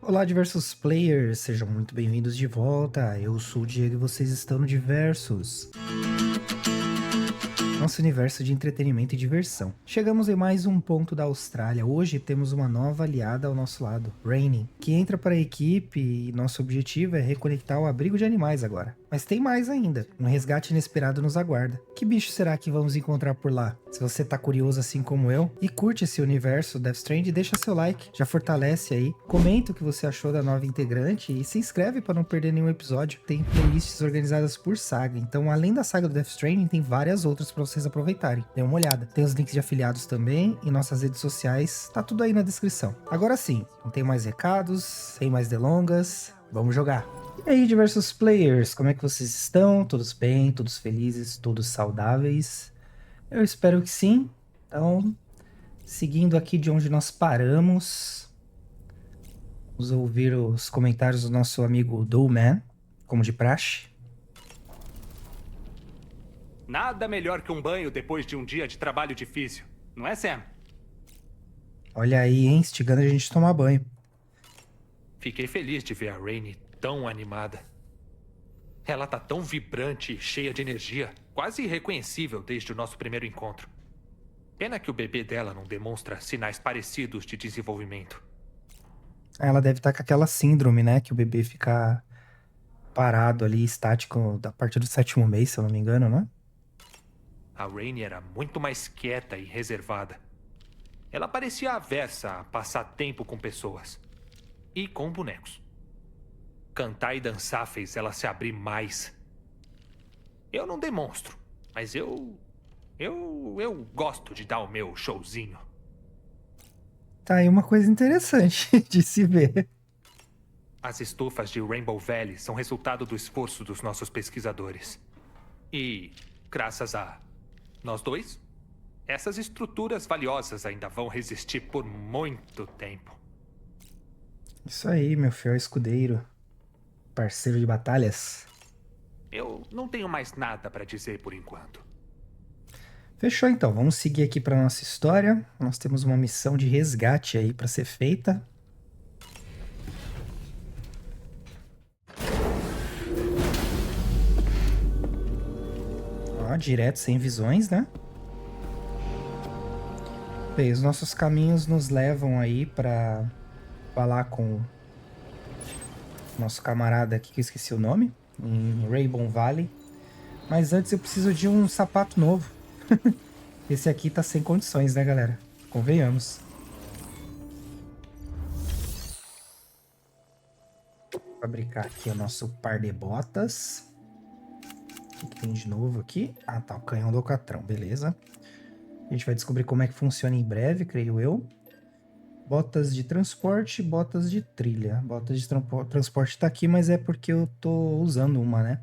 Olá, diversos players, sejam muito bem-vindos de volta. Eu sou o Diego e vocês estão no Diversos, nosso universo de entretenimento e diversão. Chegamos em mais um ponto da Austrália. Hoje temos uma nova aliada ao nosso lado, Rainy, que entra para a equipe e nosso objetivo é reconectar o abrigo de animais agora. Mas tem mais ainda, um resgate inesperado nos aguarda. Que bicho será que vamos encontrar por lá? Se você tá curioso assim como eu e curte esse universo Death Stranding, deixa seu like, já fortalece aí, comenta o que você achou da nova integrante e se inscreve para não perder nenhum episódio. Tem playlists organizadas por saga, então além da saga do Death Stranding, tem várias outras para vocês aproveitarem. Dê uma olhada. Tem os links de afiliados também e nossas redes sociais, tá tudo aí na descrição. Agora sim, não tem mais recados, sem mais delongas, vamos jogar. E aí, diversos players, como é que vocês estão? Todos bem? Todos felizes? Todos saudáveis? Eu espero que sim. Então, seguindo aqui de onde nós paramos, vamos ouvir os comentários do nosso amigo Douman, como de praxe. Nada melhor que um banho depois de um dia de trabalho difícil, não é, Sam? Olha aí, hein? Instigando a gente a tomar banho. Fiquei feliz de ver a Rainy tão animada. Ela tá tão vibrante e cheia de energia, quase irreconhecível desde o nosso primeiro encontro. Pena que o bebê dela não demonstra sinais parecidos de desenvolvimento. Ela deve estar com aquela síndrome, né? Que o bebê fica parado ali, estático, a partir do 7º mês, se eu não me engano, né? A Rainy era muito mais quieta e reservada. Ela parecia aversa a passar tempo com pessoas. E com bonecos. Cantar e dançar fez ela se abrir mais. Eu não demonstro, mas eu gosto de dar o meu showzinho. Tá aí uma coisa interessante de se ver. As estufas de Rainbow Valley são resultado do esforço dos nossos pesquisadores. E, graças a nós dois, essas estruturas valiosas ainda vão resistir por muito tempo. Isso aí, meu fiel escudeiro, parceiro de batalhas. Eu não tenho mais nada para dizer por enquanto. Fechou então, vamos seguir aqui para nossa história. Nós temos uma missão de resgate aí para ser feita. Ó, direto, sem visões, né? Bem, os nossos caminhos nos levam aí para falar com nosso camarada aqui, que eu esqueci o nome, em Rainbow Valley. Mas antes eu preciso de um sapato novo. Esse aqui tá sem condições, né, galera? Convenhamos. Vou fabricar aqui o nosso par de botas. O que tem de novo aqui? Ah, tá, o canhão do Alcatrão, beleza. A gente vai descobrir como é que funciona em breve, creio eu. Botas de transporte, botas de trilha. Botas de transporte tá aqui, mas é porque eu tô usando uma, né?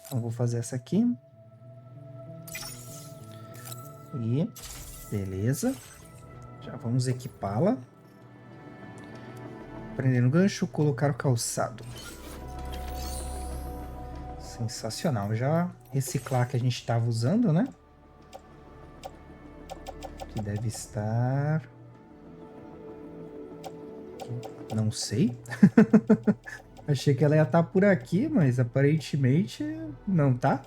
Então vou fazer essa aqui. E beleza. Já vamos equipá-la. Prender no gancho, colocar o calçado. Sensacional. Já reciclar que a gente estava usando, né? Que deve estar... Não sei. Achei que ela ia estar por aqui, mas aparentemente não tá.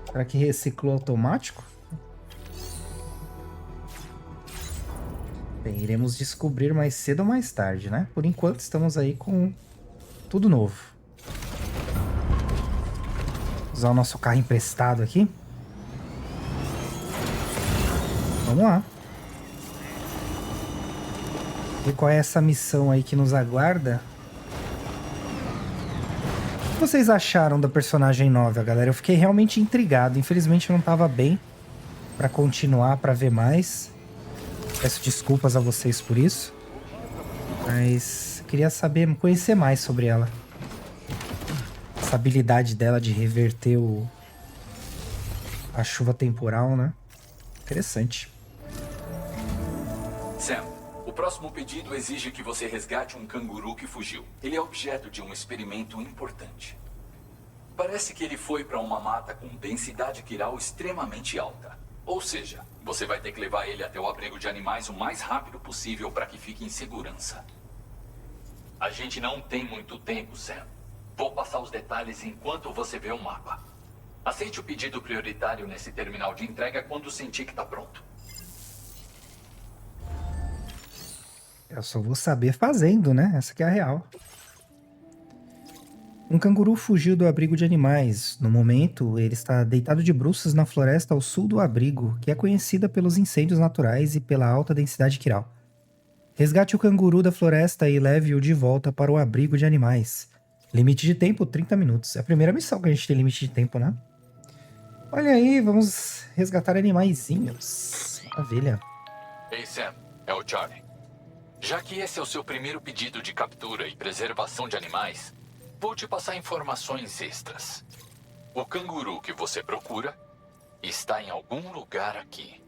Será que reciclou automático? Bem, iremos descobrir mais cedo ou mais tarde, né? Por enquanto estamos aí com tudo novo. Usar o nosso carro emprestado aqui. Vamos lá. E qual é essa missão aí que nos aguarda? O que vocês acharam da personagem nova, galera? Eu fiquei realmente intrigado. Infelizmente eu não tava bem pra continuar, pra ver mais. Peço desculpas a vocês por isso. Mas queria saber, conhecer mais sobre ela. Essa habilidade dela de reverter a chuva temporal, né? Interessante. Sam, o próximo pedido exige que você resgate um canguru que fugiu. Ele é objeto de um experimento importante. Parece que ele foi para uma mata com densidade quiral extremamente alta. Ou seja, você vai ter que levar ele até o abrigo de animais o mais rápido possível para que fique em segurança. A gente não tem muito tempo, Sam. Vou passar os detalhes enquanto você vê o mapa. Aceite o pedido prioritário nesse terminal de entrega quando sentir que tá pronto. Eu só vou saber fazendo, né? Essa que é a real. Um canguru fugiu do abrigo de animais. No momento, ele está deitado de bruços na floresta ao sul do abrigo, que é conhecida pelos incêndios naturais e pela alta densidade quiral. Resgate o canguru da floresta e leve-o de volta para o abrigo de animais. Limite de tempo, 30 minutos. É a primeira missão que a gente tem limite de tempo, né? Olha aí, vamos resgatar animaizinhos. Maravilha. Ei, Sam. É o Charlie. Já que esse é o seu primeiro pedido de captura e preservação de animais, vou te passar informações extras. O canguru que você procura está em algum lugar aqui.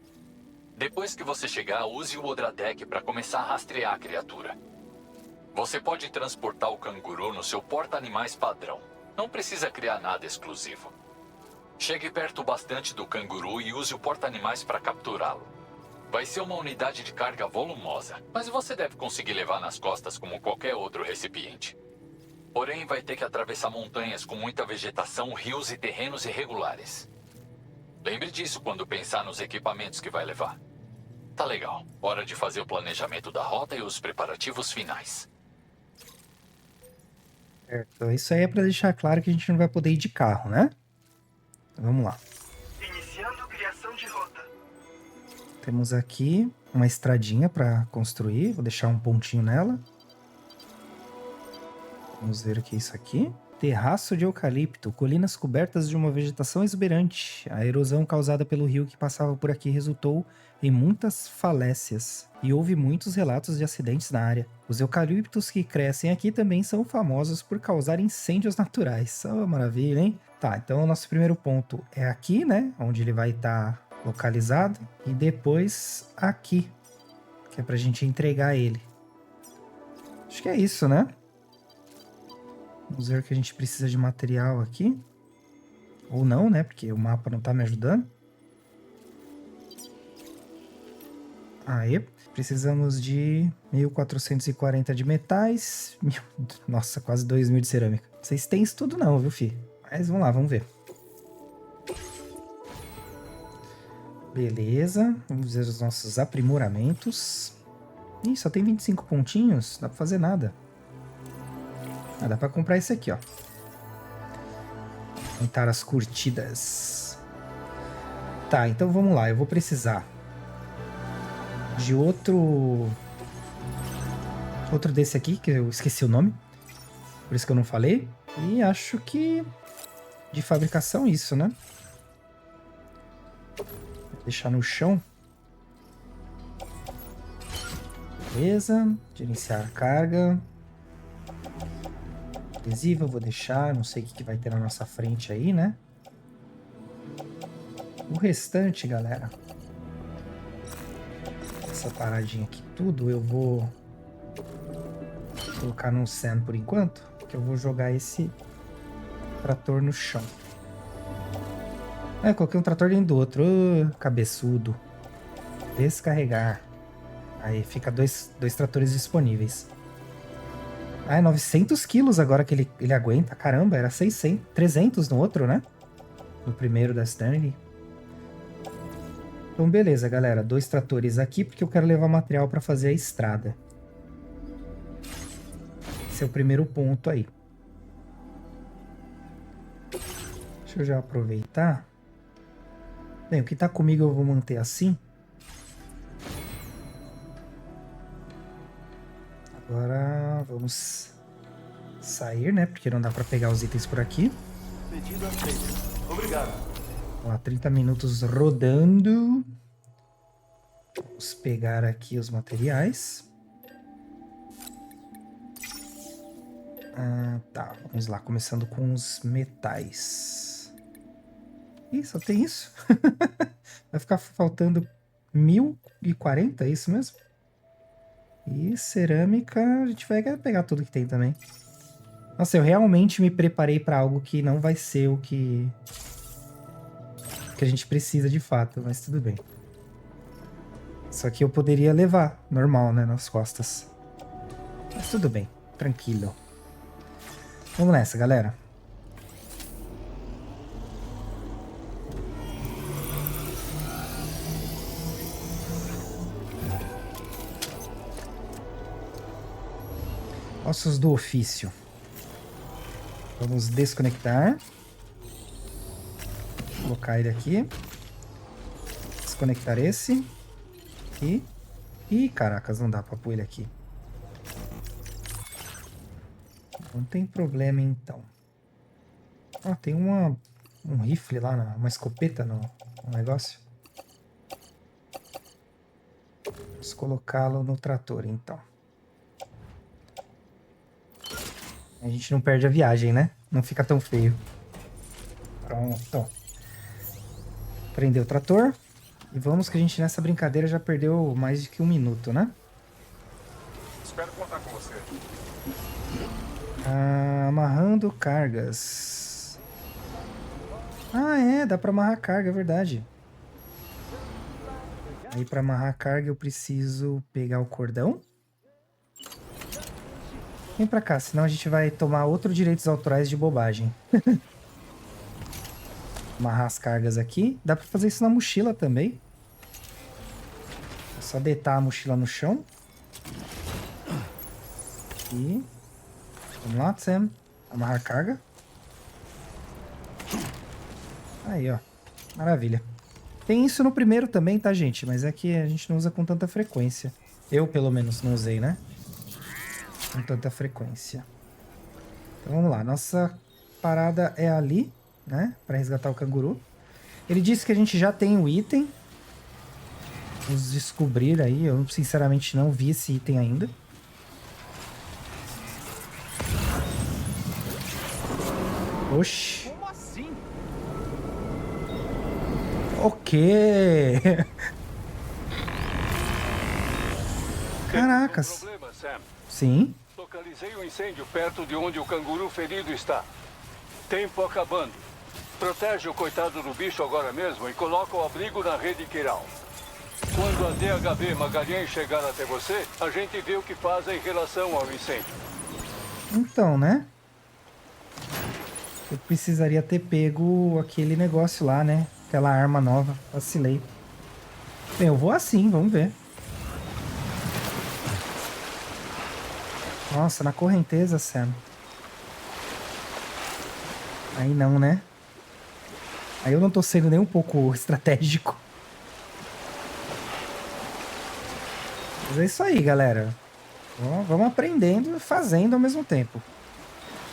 Depois que você chegar, use o Odradek para começar a rastrear a criatura. Você pode transportar o canguru no seu porta-animais padrão. Não precisa criar nada exclusivo. Chegue perto bastante do canguru e use o porta-animais para capturá-lo. Vai ser uma unidade de carga volumosa, mas você deve conseguir levar nas costas como qualquer outro recipiente. Porém, vai ter que atravessar montanhas com muita vegetação, rios e terrenos irregulares. Lembre disso quando pensar nos equipamentos que vai levar. Tá legal. Hora de fazer o planejamento da rota e os preparativos finais. Certo. Isso aí é para deixar claro que a gente não vai poder ir de carro, né? Então, vamos lá. Iniciando criação de rota. Temos aqui uma estradinha para construir. Vou deixar um pontinho nela. Vamos ver o que é isso aqui. Terraço de eucalipto, colinas cobertas de uma vegetação exuberante. A erosão causada pelo rio que passava por aqui resultou em muitas falécias e houve muitos relatos de acidentes na área. Os eucaliptos que crescem aqui também são famosos por causar incêndios naturais. Oh, maravilha, hein? Tá, então o nosso primeiro ponto é aqui, né? Onde ele vai estar localizado. E depois aqui, que é pra gente entregar ele. Acho que é isso, né? Vamos ver que a gente precisa de material aqui. Ou não, né? Porque o mapa não tá me ajudando. Aí, precisamos de 1.440 de metais. Nossa, quase 2.000 de cerâmica. Vocês têm isso tudo não, viu, fi? Mas vamos lá, vamos ver. Beleza. Vamos ver os nossos aprimoramentos. Ih, só tem 25 pontinhos. Não dá pra fazer nada. Ah, dá pra comprar esse aqui, ó. Aumentar as curtidas. Tá, então vamos lá. Eu vou precisar de outro desse aqui, que eu esqueci o nome. Por isso que eu não falei. E acho que de fabricação isso, né? Vou deixar no chão. Beleza. Gerenciar a carga. Adesiva, vou deixar, não sei o que vai ter na nossa frente aí, né? O restante, galera, essa paradinha aqui tudo, eu vou colocar num sand por enquanto, que eu vou jogar esse trator no chão. Coloquei um trator dentro do outro, cabeçudo. Descarregar. Aí fica dois tratores disponíveis. Ah, é 900 quilos agora que ele aguenta. Caramba, era 600, 300 no outro, né? No primeiro da Stanley. Então, beleza, galera. 2 tratores aqui, porque eu quero levar material para fazer a estrada. Esse é o primeiro ponto aí. Deixa eu já aproveitar. Bem, o que tá comigo eu vou manter assim. Agora vamos sair, né? Porque não dá pra pegar os itens por aqui. Pedido aceito. Obrigado. Vamos lá, 30 minutos rodando. Vamos pegar aqui os materiais. Tá, vamos lá, começando com os metais. Ih, só tem isso? Vai ficar faltando 1.040, é isso mesmo? E cerâmica, a gente vai pegar tudo que tem também. Nossa, eu realmente me preparei para algo que não vai ser o que a gente precisa de fato, mas tudo bem. Só que eu poderia levar, normal, né, nas costas. Mas tudo bem. Tranquilo. Vamos nessa, galera. Ossos do ofício. Vamos desconectar. Colocar ele aqui. Desconectar esse. E... Ih, caracas, não dá pra pôr ele aqui. Não tem problema, então. Ah, tem um rifle lá, uma escopeta no negócio. Vamos colocá-lo no trator, então. A gente não perde a viagem, né? Não fica tão feio. Pronto. Prendeu o trator. E vamos que a gente nessa brincadeira já perdeu mais de que 1 minuto, né? Espero contar com você. Amarrando cargas. Ah, é. Dá pra amarrar carga, é verdade. Aí pra amarrar carga eu preciso pegar o cordão. Vem pra cá, senão a gente vai tomar outros direitos autorais de bobagem. Amarrar as cargas aqui. Dá pra fazer isso na mochila também. É só deitar a mochila no chão. E... Vamos lá, Sam. Amarrar carga. Aí, ó. Maravilha. Tem isso no primeiro também, tá, gente? Mas é que a gente não usa com tanta frequência. Eu, pelo menos, não usei, né? Com tanta frequência. Então, vamos lá. Nossa parada é ali, né? Pra resgatar o canguru. Ele disse que a gente já tem o item. Vamos descobrir aí. Eu, sinceramente, não vi esse item ainda. Oxi. Como assim? O quê? Caracas. Problema, Sam. Sim. Localizei um incêndio perto de onde o canguru ferido está. Tempo acabando. Protege o coitado do bicho agora mesmo e coloca o abrigo na rede Kiral. Quando a DHB Magalhães chegar até você, a gente vê o que faz em relação ao incêndio. Então, né? Eu precisaria ter pego aquele negócio lá, né? Aquela arma nova. Vacilei. Bem, eu vou assim, vamos ver. Nossa, na correnteza, Sam. Aí não, né? Aí eu não tô sendo nem um pouco estratégico. Mas é isso aí, galera. Vamos aprendendo e fazendo ao mesmo tempo.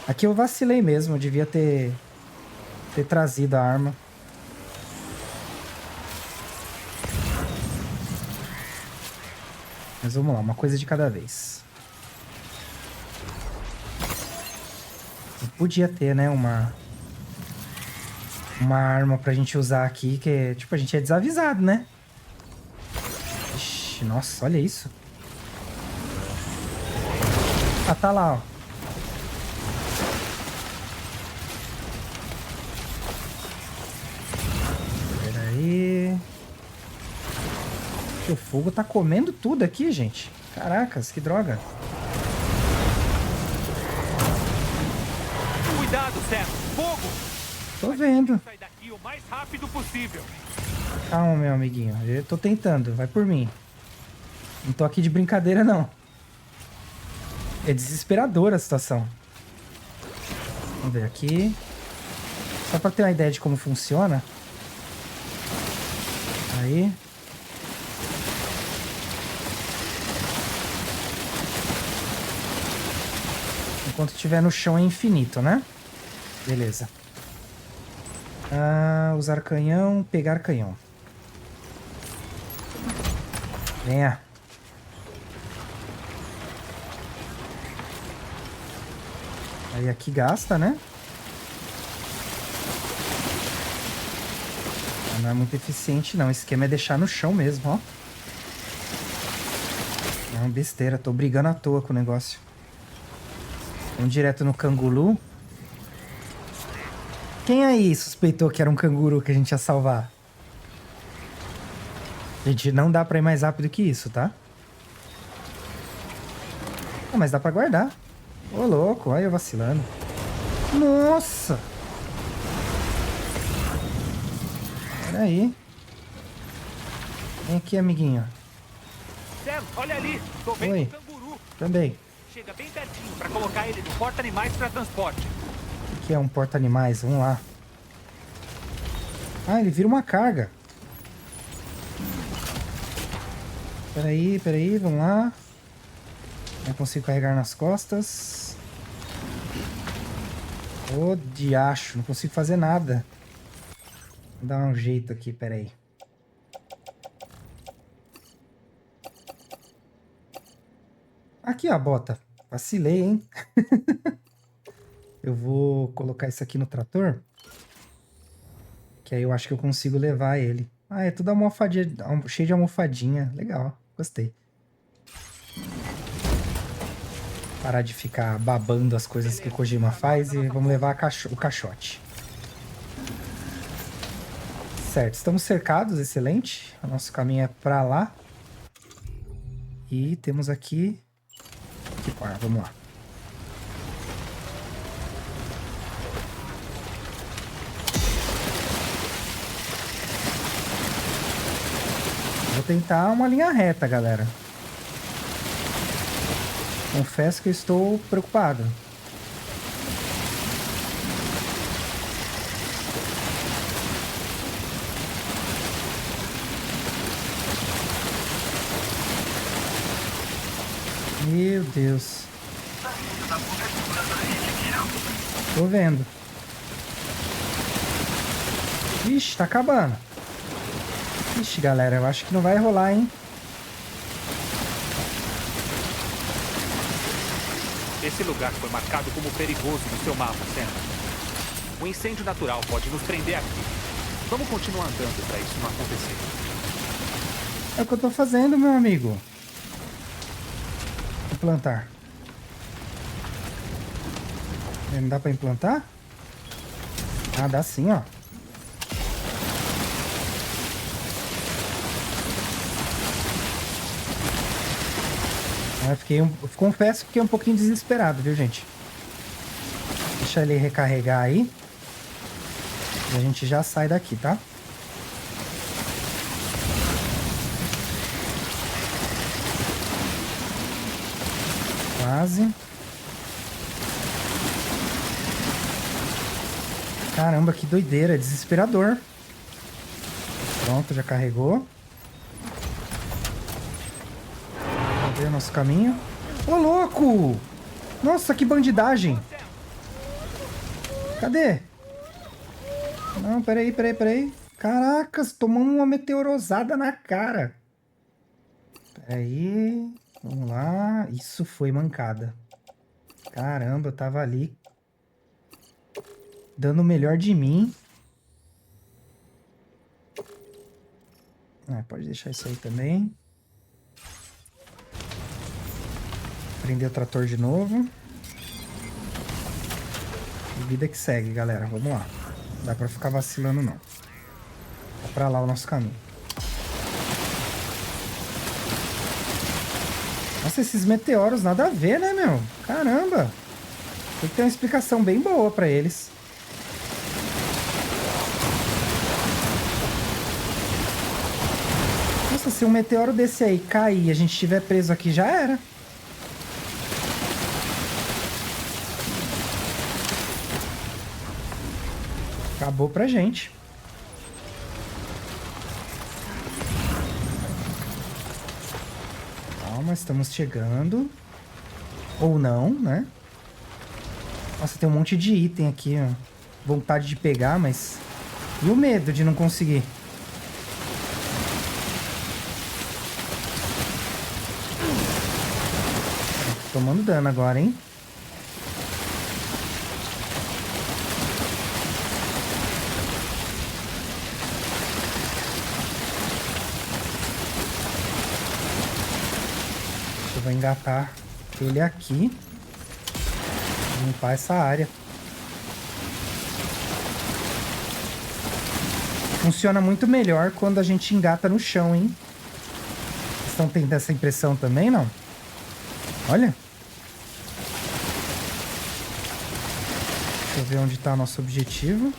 Aqui eu vacilei mesmo, eu devia ter trazido a arma. Mas vamos lá, uma coisa de cada vez. Eu podia ter, né, uma arma pra gente usar aqui, que tipo, a gente é desavisado, né? Ixi, nossa, olha isso. Ah, tá lá, ó. Peraí. O fogo tá comendo tudo aqui, gente. Caracas, que droga. Cuidado, Sam! Fogo! Tô vendo. Sai daqui o mais rápido possível. Calma, meu amiguinho. Eu tô tentando. Vai por mim. Não tô aqui de brincadeira, não. É desesperadora a situação. Vamos ver aqui. Só pra ter uma ideia de como funciona. Aí. Enquanto estiver no chão é infinito, né? Beleza. Usar canhão, pegar canhão. Venha. Aí aqui gasta, né? Não é muito eficiente, não. O esquema é deixar no chão mesmo, ó. Não, besteira. Tô brigando à toa com o negócio. Vamos direto no canguru. Quem aí suspeitou que era um canguru que a gente ia salvar? Gente, não dá pra ir mais rápido que isso, tá? Ah, mas dá pra guardar. Ô, louco, olha eu vacilando. Nossa! Peraí. Vem aqui, amiguinho. Sam, olha ali. Tô vendo Oi. um canguru. Também. Chega bem pertinho pra colocar ele no porta-animais pra transporte. O que é um porta-animais? Vamos lá. Ah, ele vira uma carga. Peraí, vamos lá. Não consigo carregar nas costas. Ô, diacho, não consigo fazer nada. Vou dar um jeito aqui, peraí. Aqui, ó, a bota. Vacilei, hein? Eu vou colocar isso aqui no trator. Que aí eu acho que eu consigo levar ele. Ah, é tudo almofadinha, cheio de almofadinha. Legal, gostei. Parar de ficar babando as coisas que o Kojima faz e vamos levar o caixote. Certo, estamos cercados, excelente. O nosso caminho é pra lá. E temos aqui... vamos lá. Vou tentar uma linha reta, galera. Confesso que eu estou preocupado. Meu Deus. Tô vendo. Ixi, tá acabando. Ixi, galera, eu acho que não vai rolar, hein? Esse lugar foi marcado como perigoso no seu mapa, Sam. O incêndio natural pode nos prender aqui. Vamos continuar andando pra isso não acontecer. É o que eu tô fazendo, meu amigo. Vou plantar. Não dá pra implantar? Ah, dá sim, ó. Eu confesso que fiquei um pouquinho desesperado, viu, gente? Deixa ele recarregar aí. E a gente já sai daqui, tá? Quase. Caramba, que doideira, desesperador. Pronto, já carregou. Cadê o nosso caminho? Ô, louco! Nossa, que bandidagem! Cadê? Não, peraí. Caracas, tomamos uma meteorosada na cara. Peraí. Vamos lá. Isso foi mancada. Caramba, eu tava ali dando o melhor de mim. Ah, pode deixar isso aí também. Prender o trator de novo. E vida que segue, galera. Vamos lá. Não dá pra ficar vacilando, não. Tá pra lá o nosso caminho. Nossa, esses meteoros nada a ver, né, meu? Caramba. Tem que ter uma explicação bem boa pra eles. Nossa, se um meteoro desse aí cair e a gente estiver preso aqui, já era. Acabou pra gente. Calma, estamos chegando. Ou não, né? Nossa, tem um monte de item aqui, ó. Vontade de pegar, mas... E o medo de não conseguir? Tô tomando dano agora, hein? Vou engatar ele aqui. Limpar essa área. Funciona muito melhor quando a gente engata no chão, hein? Vocês estão tendo essa impressão também, não? Olha. Deixa eu ver onde tá nosso objetivo.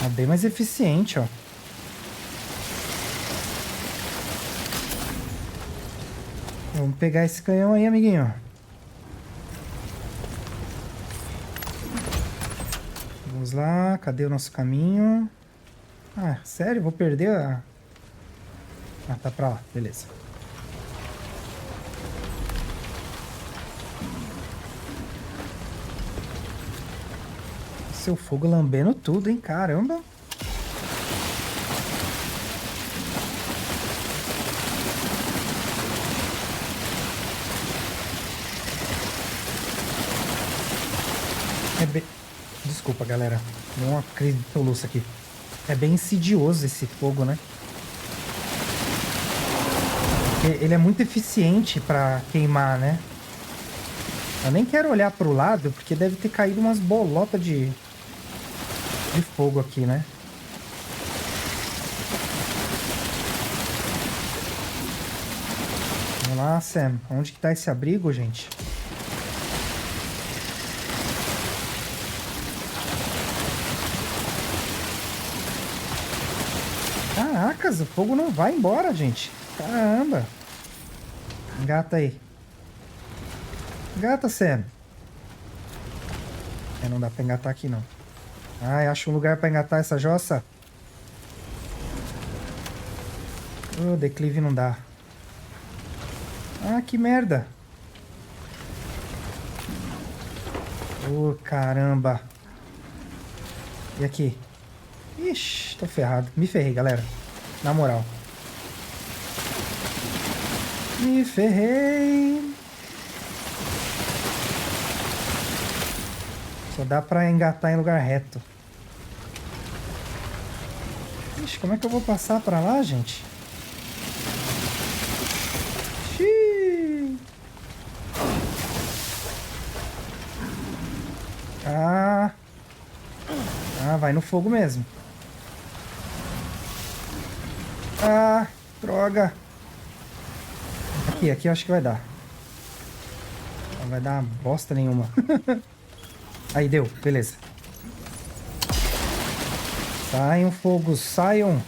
É bem mais eficiente, ó. Vamos pegar esse canhão aí, amiguinho. Vamos lá, cadê o nosso caminho? Ah, sério? Vou perder a... Ah, tá pra lá, beleza. Seu fogo lambendo tudo, hein? Caramba! É bem... Desculpa, galera. Deu uma crise de soluço aqui. É bem insidioso esse fogo, né? Ele é muito eficiente pra queimar, né? Eu nem quero olhar pro lado, porque deve ter caído umas bolotas de fogo aqui, né? Vamos lá, Sam. Onde que tá esse abrigo, gente? Caracas, o fogo não vai embora, gente. Caramba. Engata aí. Engata, Sam. Não dá pra engatar aqui, não. Ai, acho um lugar pra engatar essa jossa. Oh, declive não dá. Ah, que merda. Oh, caramba. E aqui? Ixi, tô ferrado. Me ferrei, galera. Na moral. Me ferrei. Só dá pra engatar em lugar reto. Ixi, como é que eu vou passar pra lá, gente? Xiii. Ah, vai no fogo mesmo. Ah, droga. Aqui eu acho que vai dar. Não vai dar bosta nenhuma. Aí, deu. Beleza. Saiam, fogos, saiam.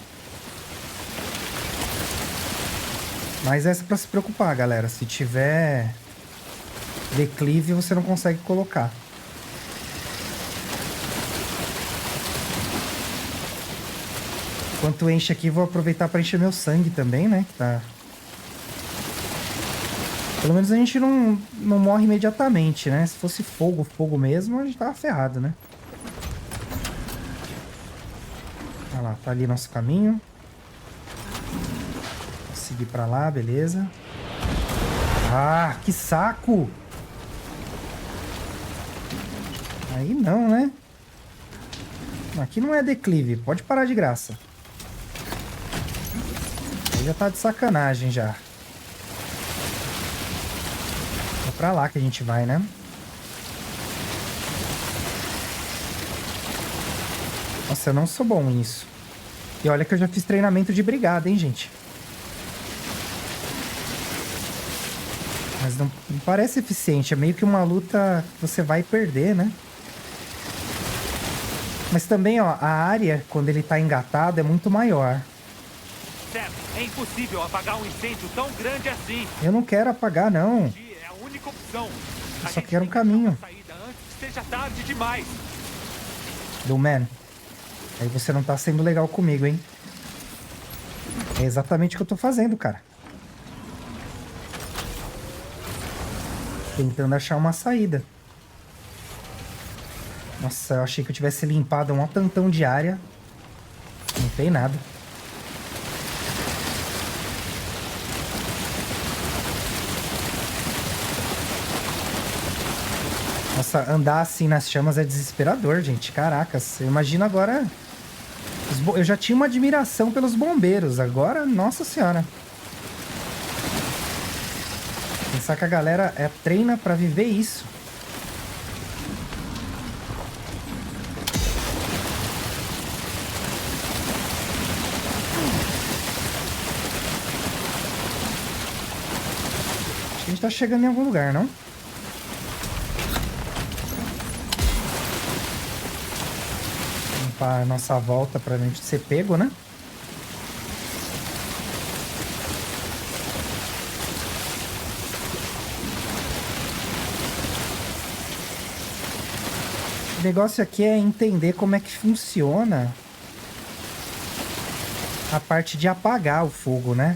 Mas essa é pra se preocupar, galera. Se tiver declive, você não consegue colocar. Enquanto enche aqui, vou aproveitar para encher meu sangue também, né? Tá. Pelo menos a gente não morre imediatamente, né? Se fosse fogo mesmo, a gente tava ferrado, né? Olha lá, tá ali nosso caminho. Vou seguir pra lá, beleza. Ah, que saco! Aí não, né? Aqui não é declive, pode parar de graça. Aí já tá de sacanagem já. É pra lá que a gente vai, né? Nossa, eu não sou bom nisso. E olha que eu já fiz treinamento de brigada, hein, gente? Mas não parece eficiente. É meio que uma luta que você vai perder, né? Mas também, ó, a área, quando ele tá engatado, é muito maior. Sam, é impossível apagar um incêndio tão grande assim. Eu não quero apagar, não. É a única opção. Eu só quero um caminho. Saída antes que seja tarde demais. Man, aí você não tá sendo legal comigo, hein? É exatamente o que eu tô fazendo, cara. Tentando achar uma saída. Nossa, eu achei que eu tivesse limpado um tantão de área. Não tem nada. Nossa, andar assim nas chamas é desesperador, gente. Caracas, eu imagino agora... Eu já tinha uma admiração pelos bombeiros. Agora, nossa senhora. Pensar que a galera treina pra viver isso. Acho que a gente tá chegando em algum lugar, não? tampar a nossa volta pra gente ser pego, né? O negócio aqui é entender como é que funciona a parte de apagar o fogo, né?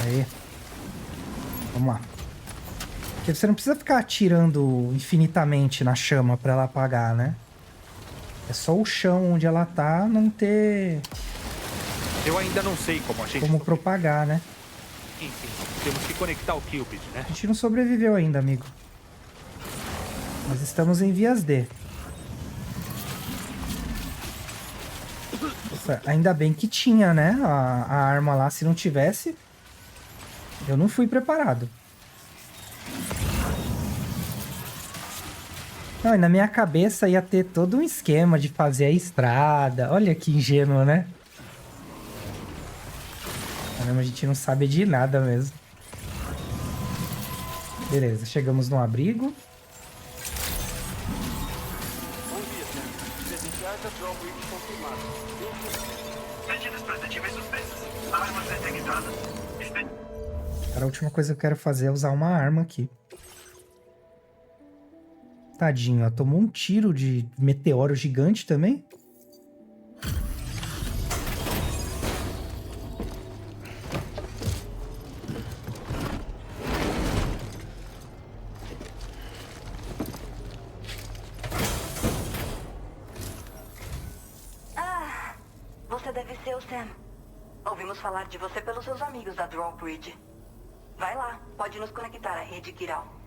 Aí. Vamos lá. Porque você não precisa ficar atirando infinitamente na chama pra ela apagar, né? É só o chão onde ela tá não ter Eu ainda não sei como a gente... como propagar, né? Enfim, temos que conectar o Cupid, né? A gente não sobreviveu ainda, amigo. Mas estamos em vias de. Nossa, ainda bem que tinha, né? A arma lá. Se não tivesse, eu não fui preparado. Não, e na minha cabeça ia ter todo um esquema de fazer a estrada. Olha que ingênuo, né? Caramba, a gente não sabe de nada mesmo. Beleza, chegamos no abrigo. Bom dia, Sam. Credenciais da Dropwing confirmadas. Medidas protetivas suspensas. Armas detectadas. Cara, a última coisa que eu quero fazer é usar uma arma aqui. Tadinho, ó. Tomou um tiro de meteoro gigante também. Você deve ser o Sam. Ouvimos falar de você pelos seus amigos da Drawbridge. Vai lá, pode nos conectar à rede Kiral.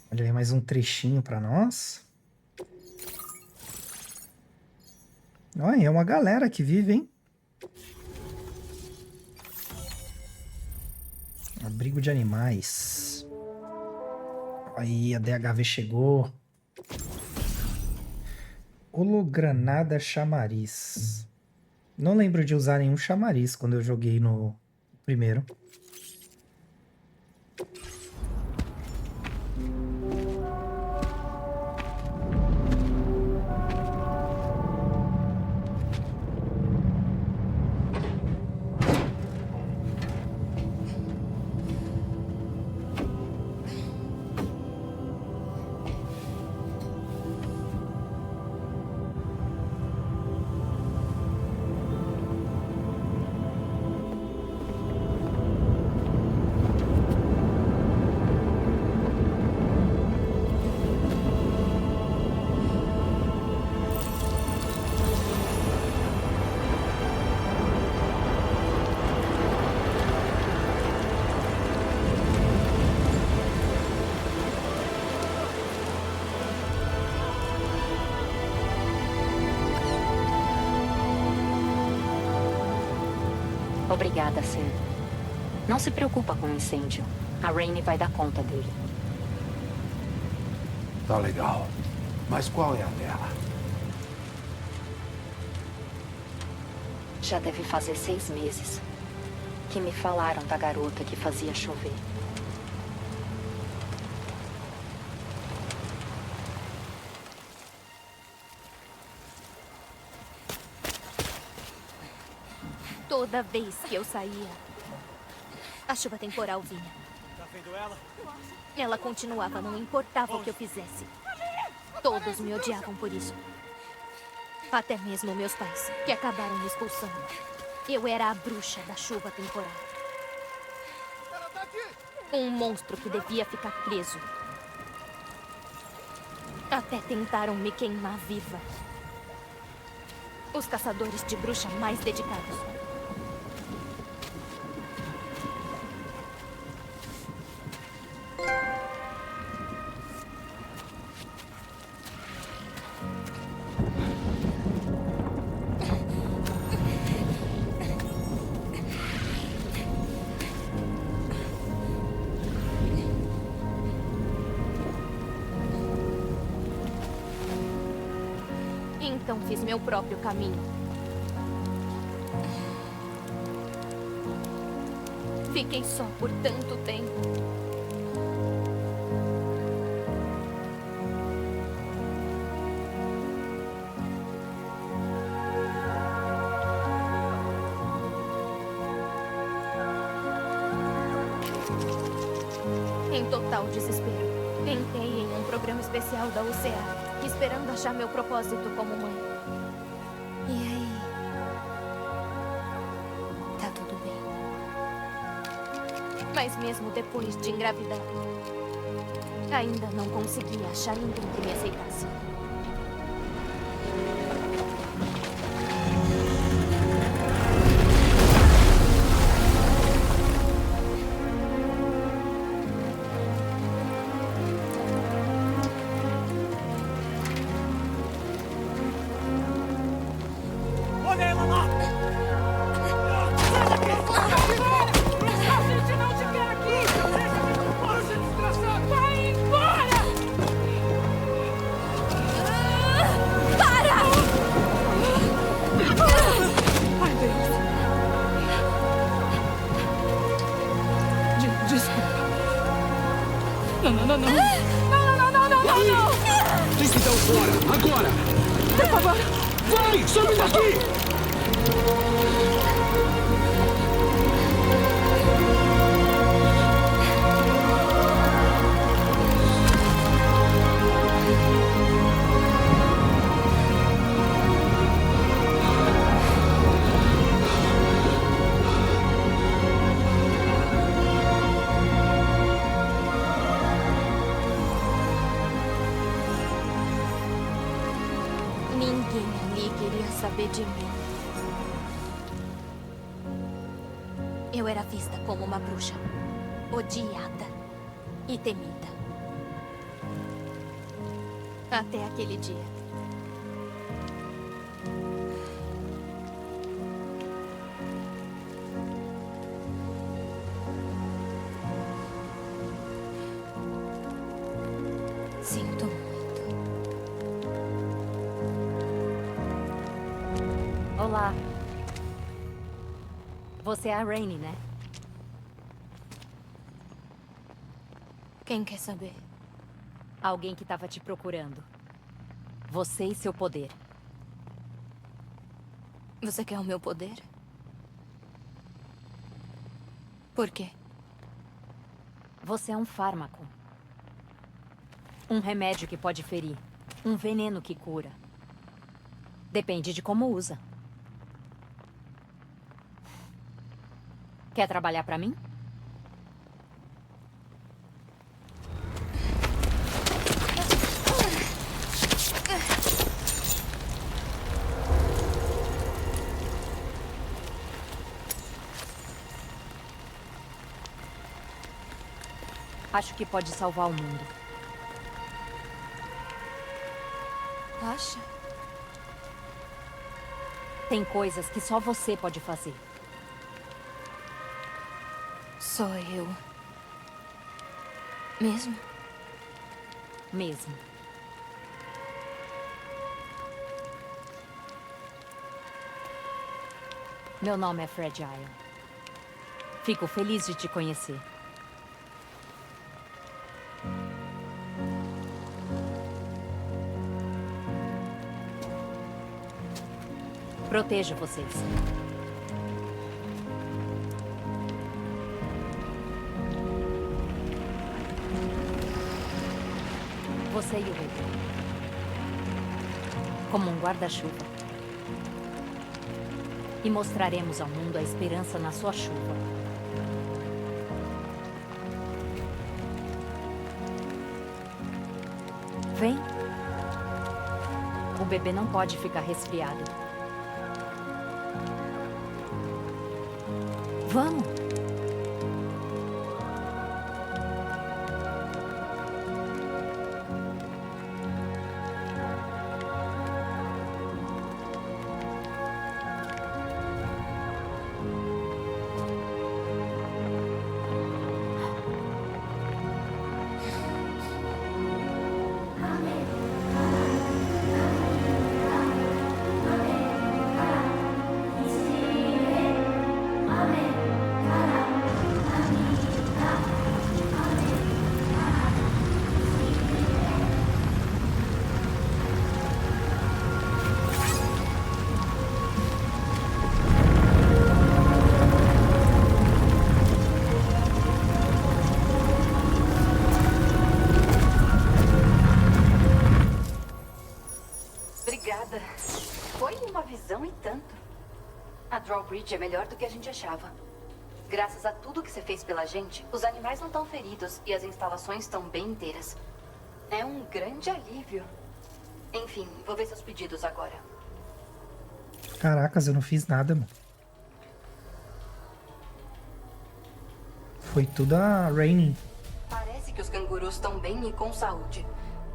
Olha aí, mais um trechinho pra nós. Olha, é uma galera que vive, hein? Abrigo de animais. Aí, a DHV chegou. Hologranada chamariz. Não lembro de usar nenhum chamariz quando eu joguei no primeiro. Obrigada, Sam. Não se preocupa com o incêndio. A Rainey vai dar conta dele. Tá legal. Mas qual é a dela? Já deve fazer 6 meses que me falaram da garota que fazia chover. Toda vez que eu saía, a chuva temporal vinha. Tá vendo ela? Ela continuava, não importava o que eu fizesse. Todos me odiavam por isso. Até mesmo meus pais, que acabaram me expulsando. Eu era a bruxa da chuva temporal. Um monstro que devia ficar preso. Até tentaram me queimar viva. Os caçadores de bruxa mais dedicados. Então fiz meu próprio caminho. Fiquei só por tanto tempo. Em total desespero, entrei em um programa especial da UCA, esperando achar meu propósito como mãe. E aí? Tá tudo bem. Mas mesmo depois de engravidar, ainda não consegui achar ninguém que me aceitasse. Olha ela lá! Tem que dar um fora, agora! Por favor! Vai, some daqui! Ninguém ali queria saber de mim. Eu era vista como uma bruxa, odiada e temida. Até aquele dia. Sinto muito. Olá. Você é a Rainey, né? Quem quer saber? Alguém que estava te procurando. Você e seu poder. Você quer o meu poder? Por quê? Você é um fármaco. Um remédio que pode ferir. Um veneno que cura. Depende de como usa. Quer trabalhar pra mim? Acho que pode salvar o mundo. Acha? Tem coisas que só você pode fazer. Só eu. Mesmo? Mesmo. Meu nome é Fragile. Fico feliz de te conhecer. Protejo vocês. Você e o bebê. Como um guarda-chuva. E mostraremos ao mundo a esperança na sua chuva. Vem. O bebê não pode ficar resfriado. Vamos. Drawbridge é melhor do que a gente achava. Graças a tudo que você fez pela gente, os animais não estão feridos e as instalações estão bem inteiras. É um grande alívio. Enfim, vou ver seus pedidos agora. Caracas, eu não fiz nada, mano. Foi tudo a Raining. Parece que os cangurus estão bem e com saúde.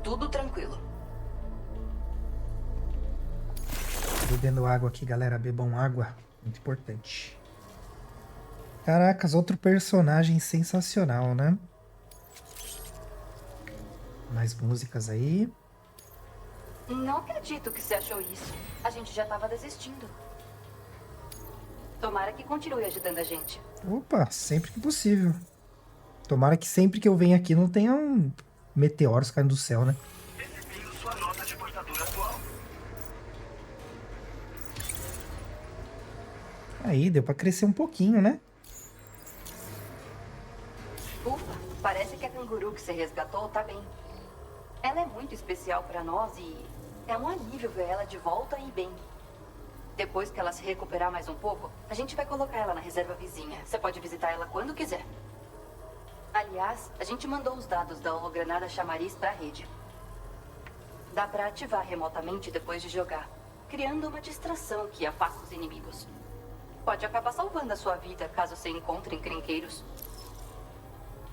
Tudo tranquilo. Bebendo água aqui, galera. Bebam água. Muito importante. Caracas, outro personagem sensacional, né? Mais músicas aí. Não acredito que você achou isso. A gente já tava desistindo. Tomara que continue ajudando a gente. Opa, sempre que possível. Tomara que sempre que eu venha aqui não tenha um meteoros caindo do céu, né? Recebendo sua nota de portador atual. Aí, deu pra crescer um pouquinho, né? Ufa, parece que a canguru que você resgatou tá bem. Ela é muito especial pra nós e é um alívio ver ela de volta e bem. Depois que ela se recuperar mais um pouco, a gente vai colocar ela na reserva vizinha. Você pode visitar ela quando quiser. Aliás, a gente mandou os dados da hologranada chamariz pra rede. Dá pra ativar remotamente depois de jogar, criando uma distração que afasta os inimigos. Pode acabar salvando a sua vida caso você encontre encrenqueiros.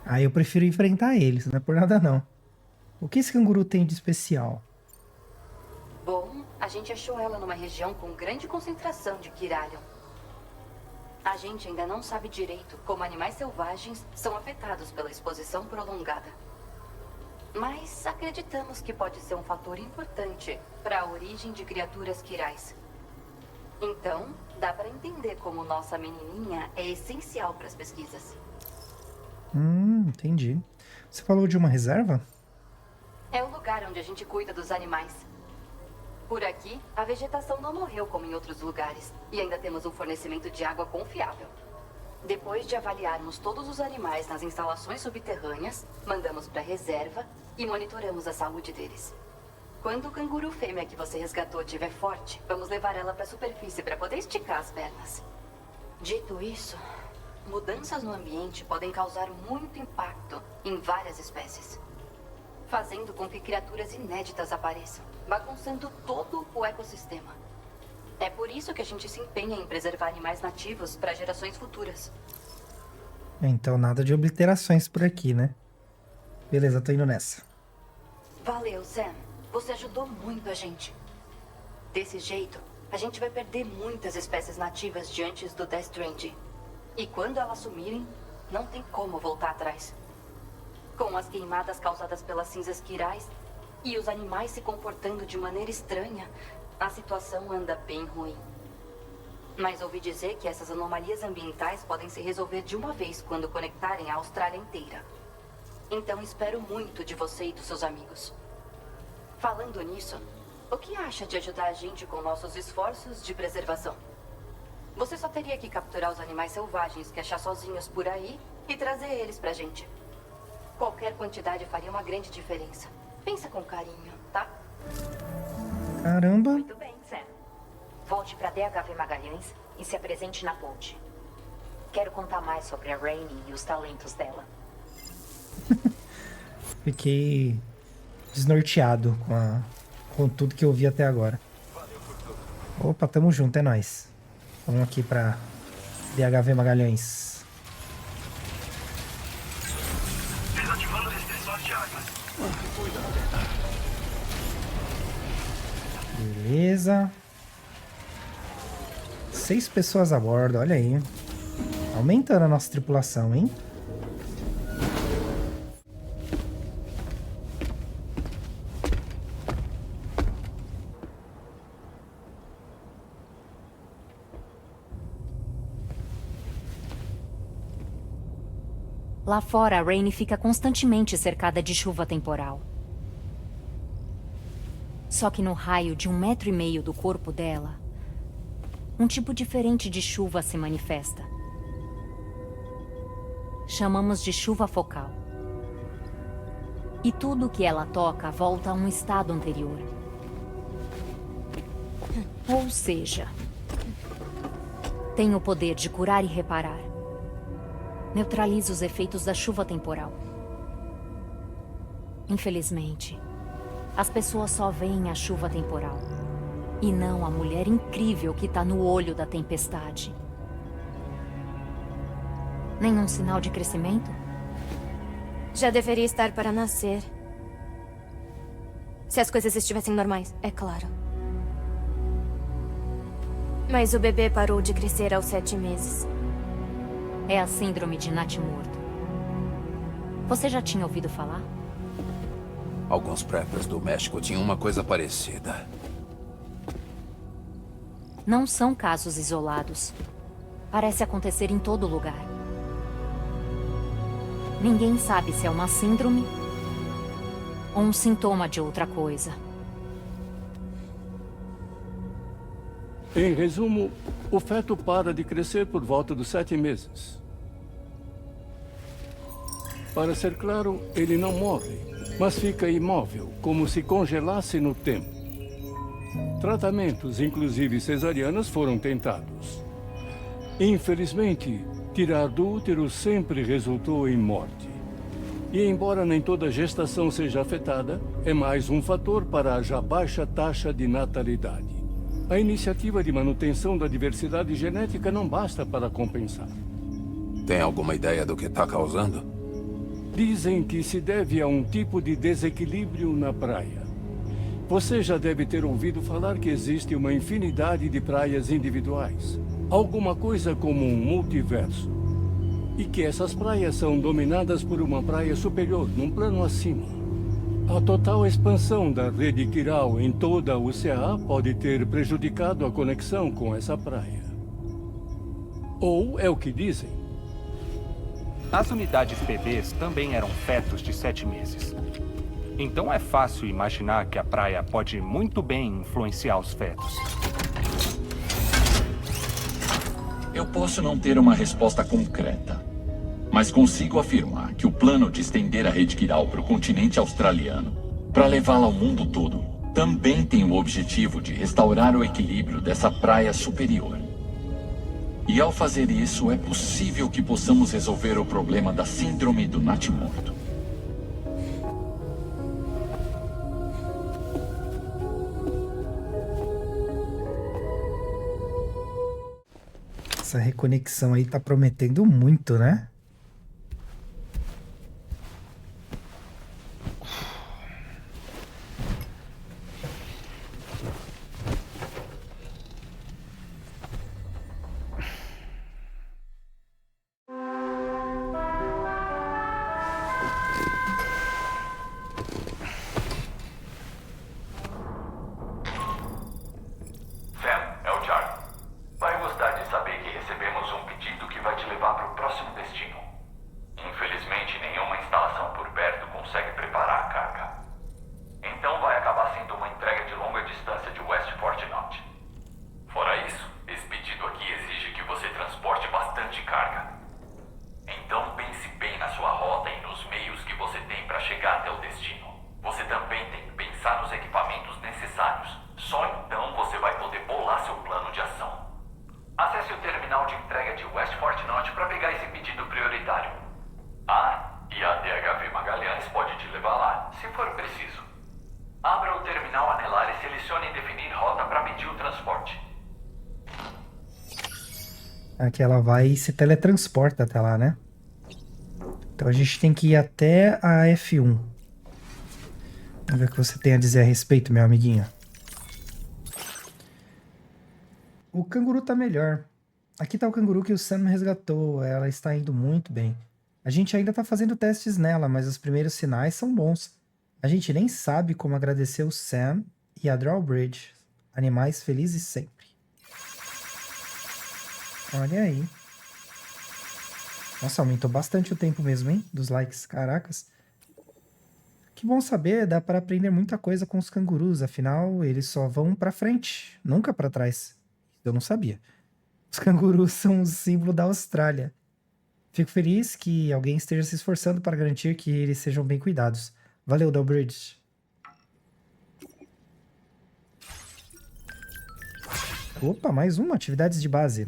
Aí eu prefiro enfrentar eles, não é por nada não. O que esse canguru tem de especial? Bom, a gente achou ela numa região com grande concentração de Kiralion. A gente ainda não sabe direito como animais selvagens são afetados pela exposição prolongada. Mas acreditamos que pode ser um fator importante para a origem de criaturas quirais. Então, dá para entender como nossa menininha é essencial para as pesquisas. Entendi. Você falou de uma reserva? É o lugar onde a gente cuida dos animais. Por aqui, a vegetação não morreu como em outros lugares. E ainda temos um fornecimento de água confiável. Depois de avaliarmos todos os animais nas instalações subterrâneas, mandamos para a reserva e monitoramos a saúde deles. Quando o canguru fêmea que você resgatou estiver forte, vamos levar ela para a superfície para poder esticar as pernas. Dito isso, mudanças no ambiente podem causar muito impacto em várias espécies, fazendo com que criaturas inéditas apareçam, bagunçando todo o ecossistema. É por isso que a gente se empenha em preservar animais nativos para gerações futuras. Então nada de obliterações por aqui, né? Beleza, tô indo nessa. Valeu, Sam. Você ajudou muito a gente. Desse jeito, a gente vai perder muitas espécies nativas diante do Death Stranding. E quando elas sumirem, não tem como voltar atrás. Com as queimadas causadas pelas cinzas quirais e os animais se comportando de maneira estranha, a situação anda bem ruim. Mas ouvi dizer que essas anomalias ambientais podem se resolver de uma vez quando conectarem a Austrália inteira. Então espero muito de você e dos seus amigos. Falando nisso, o que acha de ajudar a gente com nossos esforços de preservação? Você só teria que capturar os animais selvagens que achar sozinhos por aí e trazer eles pra gente. Qualquer quantidade faria uma grande diferença. Pensa com carinho, tá? Caramba. Muito bem, Sam. Volte pra DHV Magalhães e se apresente na ponte. Quero contar mais sobre a Raining e os talentos dela. Fiquei desnorteado com tudo que eu vi até agora. Opa, tamo junto, é nóis. Vamos aqui pra DHV Magalhães. Desativando restrições de água. Beleza. 6 pessoas a bordo, olha aí. Aumentando a nossa tripulação, hein? Lá fora, a Rainey fica constantemente cercada de chuva temporal. Só que no raio de 1,5 metro do corpo dela, um tipo diferente de chuva se manifesta. Chamamos de chuva focal. E tudo que ela toca volta a um estado anterior. Ou seja, Tem o poder de curar e reparar. Neutraliza os efeitos da chuva temporal. Infelizmente, as pessoas só veem a chuva temporal e não a mulher incrível que tá no olho da tempestade. Nenhum sinal de crescimento? Já deveria estar para nascer. Se as coisas estivessem normais, é claro. Mas o bebê parou de crescer aos 7 meses. É a síndrome de natimorto. Você já tinha ouvido falar? Alguns preppers do México tinham uma coisa parecida. Não são casos isolados. Parece acontecer em todo lugar. Ninguém sabe se é uma síndrome ou um sintoma de outra coisa. Em resumo, o feto para de crescer por volta dos 7 meses. Para ser claro, ele não morre, mas fica imóvel, como se congelasse no tempo. Tratamentos, inclusive cesarianas, foram tentados. Infelizmente, tirar do útero sempre resultou em morte. E embora nem toda gestação seja afetada, é mais um fator para a já baixa taxa de natalidade. A iniciativa de manutenção da diversidade genética não basta para compensar. Tem alguma ideia do que está causando? Dizem que se deve a um tipo de desequilíbrio na praia. Você já deve ter ouvido falar que existe uma infinidade de praias individuais. Alguma coisa como um multiverso. E que essas praias são dominadas por uma praia superior, num plano acima. A total expansão da rede quiral em toda a UCA pode ter prejudicado a conexão com essa praia. Ou é o que dizem. As unidades bebês também eram fetos de 7 meses. Então é fácil imaginar que a praia pode muito bem influenciar os fetos. Eu posso não ter uma resposta concreta, mas consigo afirmar que o plano de estender a rede quiral para o continente australiano, para levá-la ao mundo todo, também tem o objetivo de restaurar o equilíbrio dessa praia superior. E ao fazer isso, é possível que possamos resolver o problema da síndrome do natimorto. Essa reconexão aí tá prometendo muito, né? Sam, é o Charlie. Vai gostar de saber que recebemos um pedido que vai te levar para o próximo destino. Infelizmente, nenhuma instalação por perto consegue preparar a carga. Então vai acabar sendo uma entrega de longa distância de West Fortnot. Fora isso, esse pedido aqui exige que você transporte bastante carga. Então pense bem na sua rota e nos meios que você tem para chegar até o destino. Você também tem que pensar nos equipamentos necessários. Só então você vai poder bolar seu plano de ação. Acesse o terminal de entrega de West Fortnot para pegar esse pedido prioritário. Ah, e a DHV Magalhães pode te levar lá, se for preciso. Abra o terminal anelar e selecione definir rota para pedir o transporte. Aqui ela vai e se teletransporta até lá, né? Então a gente tem que ir até a F1. Vamos ver o que você tem a dizer a respeito, meu amiguinho. O canguru tá melhor. Aqui tá o canguru que o Sam resgatou. Ela está indo muito bem. A gente ainda tá fazendo testes nela, mas os primeiros sinais são bons. A gente nem sabe como agradecer o Sam e a Drawbridge. Animais felizes sempre. Olha aí. Nossa, aumentou bastante o tempo mesmo, hein? Dos likes, caracas. Que bom saber, dá para aprender muita coisa com os cangurus. Afinal, eles só vão pra frente, nunca pra trás. Eu não sabia. Os cangurus são o símbolo da Austrália. Fico feliz que alguém esteja se esforçando para garantir que eles sejam bem cuidados. Valeu, Delbridge. Opa, mais uma, atividades de base.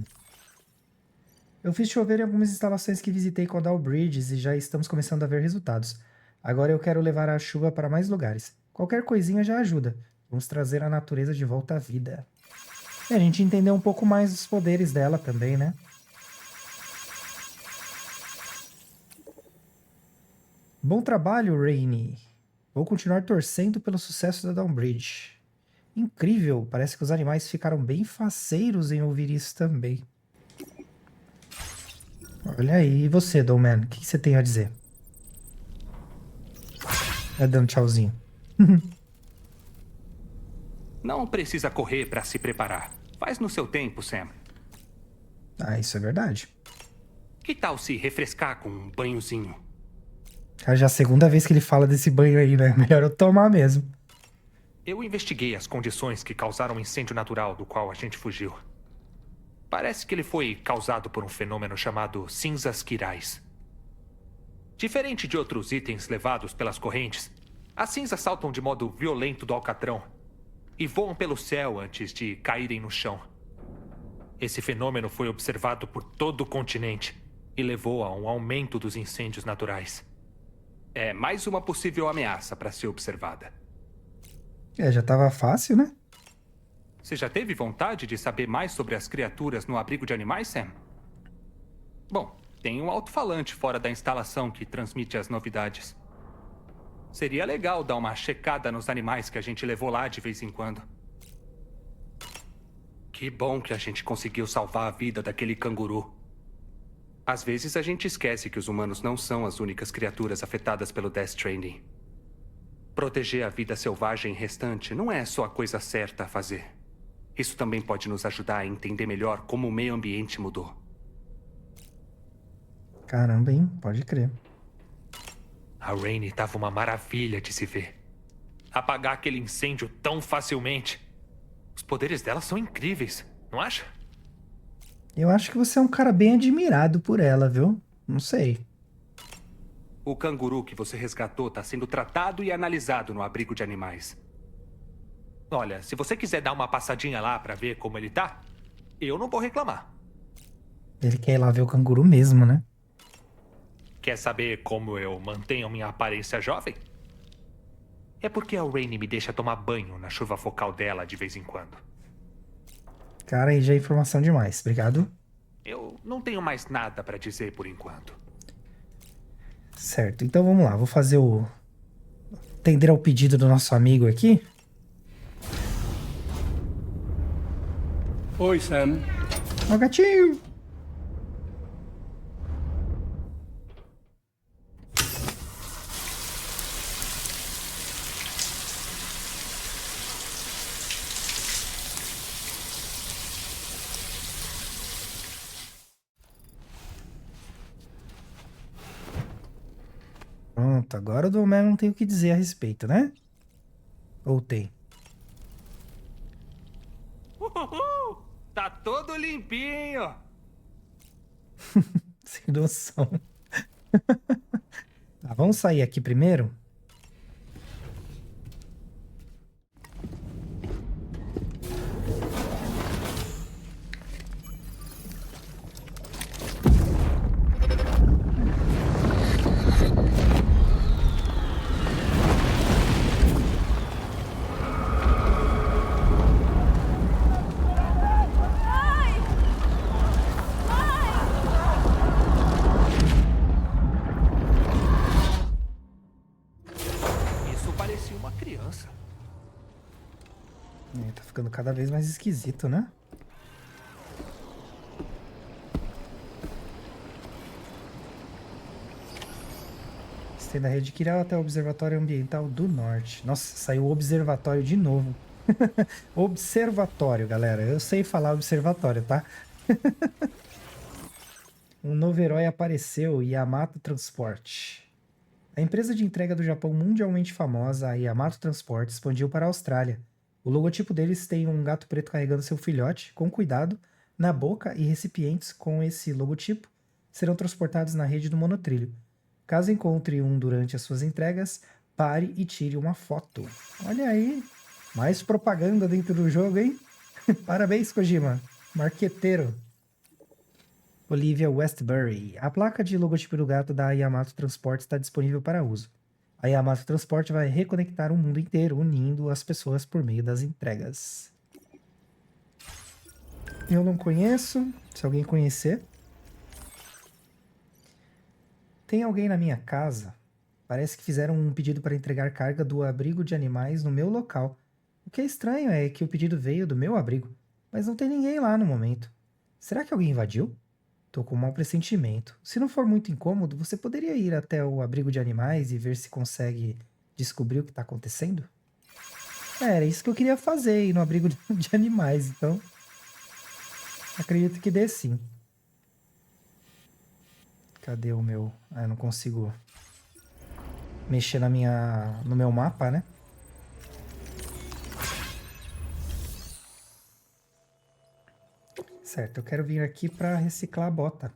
Eu fiz chover em algumas instalações que visitei com a Dow Bridges e já estamos começando a ver resultados. Agora eu quero levar a chuva para mais lugares. Qualquer coisinha já ajuda. Vamos trazer a natureza de volta à vida. E a gente entendeu um pouco mais dos poderes dela também, né? Bom trabalho, Rainy. Vou continuar torcendo pelo sucesso da Dawnbridge. Incrível, parece que os animais ficaram bem faceiros em ouvir isso também. Olha aí, e você, Dollman, o que você tem a dizer? É dando tchauzinho. Não precisa correr para se preparar. Faz no seu tempo, Sam. Ah, isso é verdade. Que tal se refrescar com um banhozinho? Cara, já é a segunda vez que ele fala desse banho aí, né? Melhor eu tomar mesmo. Eu investiguei as condições que causaram o incêndio natural do qual a gente fugiu. Parece que ele foi causado por um fenômeno chamado cinzas quirais. Diferente de outros itens levados pelas correntes, as cinzas saltam de modo violento do alcatrão e voam pelo céu antes de caírem no chão. Esse fenômeno foi observado por todo o continente e levou a um aumento dos incêndios naturais. É mais uma possível ameaça para ser observada. É, já tava fácil, né? Você já teve vontade de saber mais sobre as criaturas no abrigo de animais, Sam? Bom, tem um alto-falante fora da instalação que transmite as novidades. Seria legal dar uma checada nos animais que a gente levou lá de vez em quando. Que bom que a gente conseguiu salvar a vida daquele canguru. Às vezes a gente esquece que os humanos não são as únicas criaturas afetadas pelo Death Stranding. Proteger a vida selvagem restante não é só a coisa certa a fazer. Isso também pode nos ajudar a entender melhor como o meio ambiente mudou. Caramba, hein? Pode crer. A Rainy estava uma maravilha de se ver. Apagar aquele incêndio tão facilmente. Os poderes dela são incríveis, não acha? Eu acho que você é um cara bem admirado por ela, viu? Não sei. O canguru que você resgatou está sendo tratado e analisado no abrigo de animais. Olha, se você quiser dar uma passadinha lá para ver como ele tá, eu não vou reclamar. Ele quer ir lá ver o canguru mesmo, né? Quer saber como eu mantenho minha aparência jovem? É porque a Rainy me deixa tomar banho na chuva focal dela de vez em quando. Cara, aí já é informação demais. Obrigado. Eu não tenho mais nada para dizer por enquanto. Certo, então vamos lá. Vou fazer o... atender ao pedido do nosso amigo aqui. Oi, Sam. Ó, gatinho! Pronto, agora o Dollman não tem o que dizer a respeito, né? Ou tem? Uhul! Tá todo limpinho! Sem noção. Tá, vamos sair aqui primeiro? Isso parecia uma criança. Tá ficando cada vez mais esquisito, né? Estenda a rede Kiral até o Observatório Ambiental do Norte. Nossa, saiu o observatório de novo. Observatório, galera. Eu sei falar observatório, tá? Um novo herói apareceu, Yamato Transport. A empresa de entrega do Japão mundialmente famosa, a Yamato Transport, expandiu para a Austrália. O logotipo deles tem um gato preto carregando seu filhote, com cuidado, na boca, e recipientes com esse logotipo serão transportados na rede do monotrilho. Caso encontre um durante as suas entregas, pare e tire uma foto. Olha aí, mais propaganda dentro do jogo, hein? Parabéns, Kojima, marqueteiro. Olivia Westbury. A placa de logotipo do gato da Yamato Transport está disponível para uso. A Yamato Transport vai reconectar o mundo inteiro, unindo as pessoas por meio das entregas. Eu não conheço. Se alguém conhecer. Tem alguém na minha casa. Parece que fizeram um pedido para entregar carga do abrigo de animais no meu local. O que é estranho é que o pedido veio do meu abrigo, mas não tem ninguém lá no momento. Será que alguém invadiu? Tô com um mau pressentimento. Se não for muito incômodo, você poderia ir até o abrigo de animais e ver se consegue descobrir o que está acontecendo? Era isso que eu queria fazer, ir no abrigo de animais, então acredito que dê sim. Cadê o meu... Ah, eu não consigo mexer no meu mapa, né? Certo, eu quero vir aqui para reciclar a bota.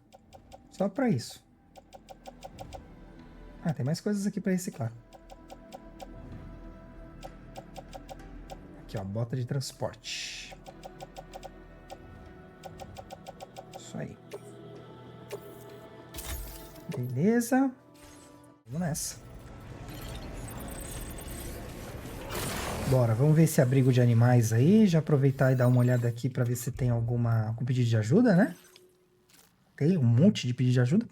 Só para isso. Ah, tem mais coisas aqui para reciclar. Aqui, ó, bota de transporte. Isso aí. Beleza. Vamos nessa. Bora, vamos ver esse abrigo de animais aí. Já aproveitar e dar uma olhada aqui para ver se tem algum pedido de ajuda, né? Tem um monte de pedido de ajuda.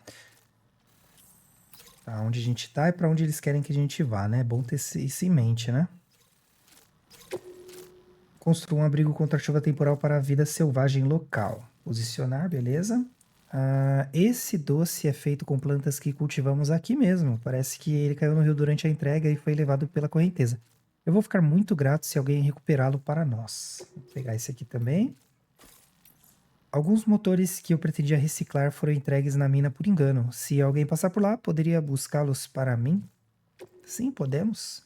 Tá, onde a gente tá e para onde eles querem que a gente vá, né? É bom ter isso em mente, né? Construa um abrigo contra a chuva temporal para a vida selvagem local. Posicionar, beleza. Esse doce é feito com plantas que cultivamos aqui mesmo. Parece que ele caiu no rio durante a entrega e foi levado pela correnteza. Eu vou ficar muito grato se alguém recuperá-lo para nós. Vou pegar esse aqui também. Alguns motores que eu pretendia reciclar foram entregues na mina por engano. Se alguém passar por lá, poderia buscá-los para mim? Sim, podemos.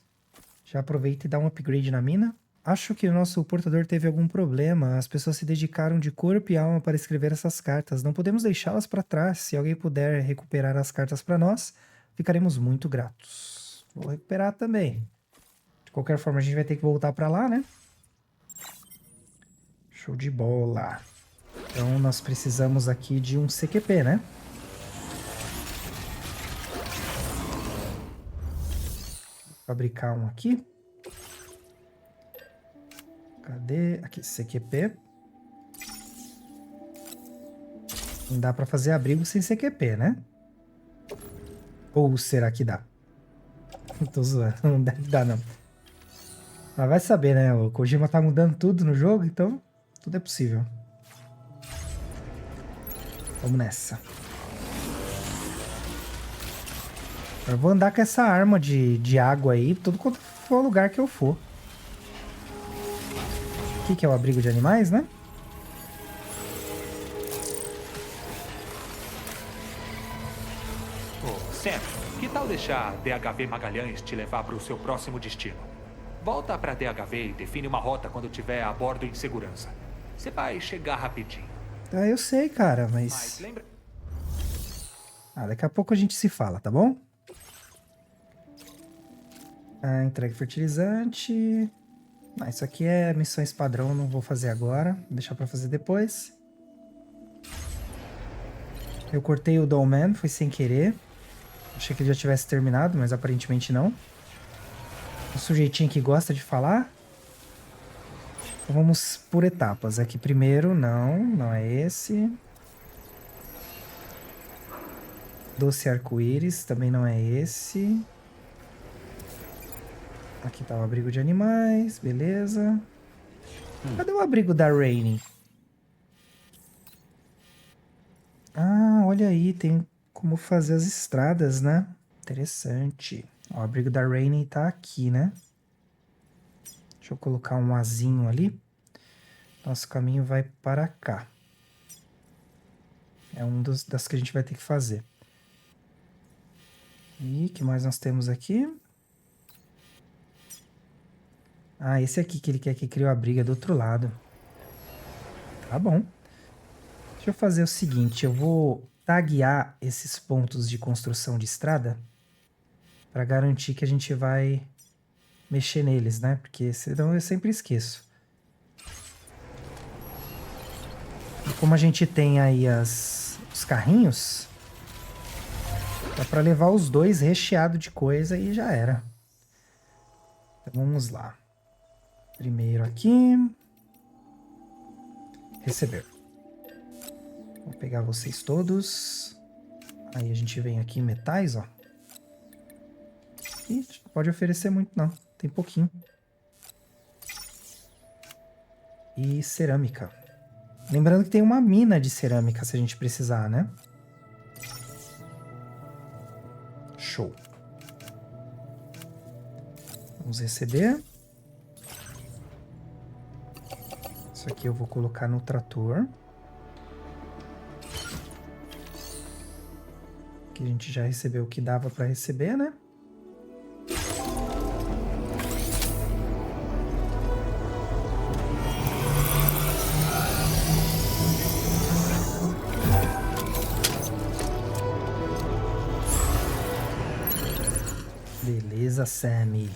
Já aproveita e dá um upgrade na mina. Acho que o nosso portador teve algum problema. As pessoas se dedicaram de corpo e alma para escrever essas cartas. Não podemos deixá-las para trás. Se alguém puder recuperar as cartas para nós, ficaremos muito gratos. Vou recuperar também. De qualquer forma, a gente vai ter que voltar para lá, né? Show de bola. Então, nós precisamos aqui de um CQP, né? Vou fabricar um aqui. Cadê? Aqui, CQP. Não dá para fazer abrigo sem CQP, né? Ou será que dá? Tô zoando, não deve dar, não. Mas vai saber, né? O Kojima tá mudando tudo no jogo, então tudo é possível. Vamos nessa. Eu vou andar com essa arma de água aí, todo quanto for lugar que eu for. Aqui que é o abrigo de animais, né? Ô, Sam, que tal deixar a DHV Magalhães te levar para o seu próximo destino? Volta para a DHV e define uma rota quando estiver a bordo em segurança. Você vai chegar rapidinho. Ah, eu sei, cara, mas lembra... daqui a pouco a gente se fala, tá bom? Entrega fertilizante. Isso aqui é missões padrão, não vou fazer agora. Vou deixar pra fazer depois. Eu cortei o Dollman, foi sem querer. Achei que ele já tivesse terminado, mas aparentemente não. O sujeitinho que gosta de falar. Então vamos por etapas. Aqui primeiro, não é esse. Doce arco-íris, também não é esse. Aqui tá o abrigo de animais, beleza. Cadê o abrigo da Rainy? Olha aí, tem como fazer as estradas, né? Interessante. O abrigo da Rainy tá aqui, né? Deixa eu colocar um azinho ali. Nosso caminho vai para cá. É um das que a gente vai ter que fazer. E o que mais nós temos aqui? Esse aqui que ele quer que crie o abrigo é do outro lado. Tá bom. Deixa eu fazer o seguinte, eu vou taguear esses pontos de construção de estrada para garantir que a gente vai mexer neles, né? Porque senão eu sempre esqueço. E como a gente tem aí os os carrinhos. Dá pra levar os dois recheados de coisa e já era. Então vamos lá. Primeiro aqui. Receber. Vou pegar vocês todos. Aí a gente vem aqui em metais, ó. Ih, não pode oferecer muito não. Tem pouquinho. E cerâmica. Lembrando que tem uma mina de cerâmica se a gente precisar, né? Show. Vamos receber. Isso aqui eu vou colocar no trator. Aqui a gente já recebeu o que dava para receber, né? Beleza, Sammy.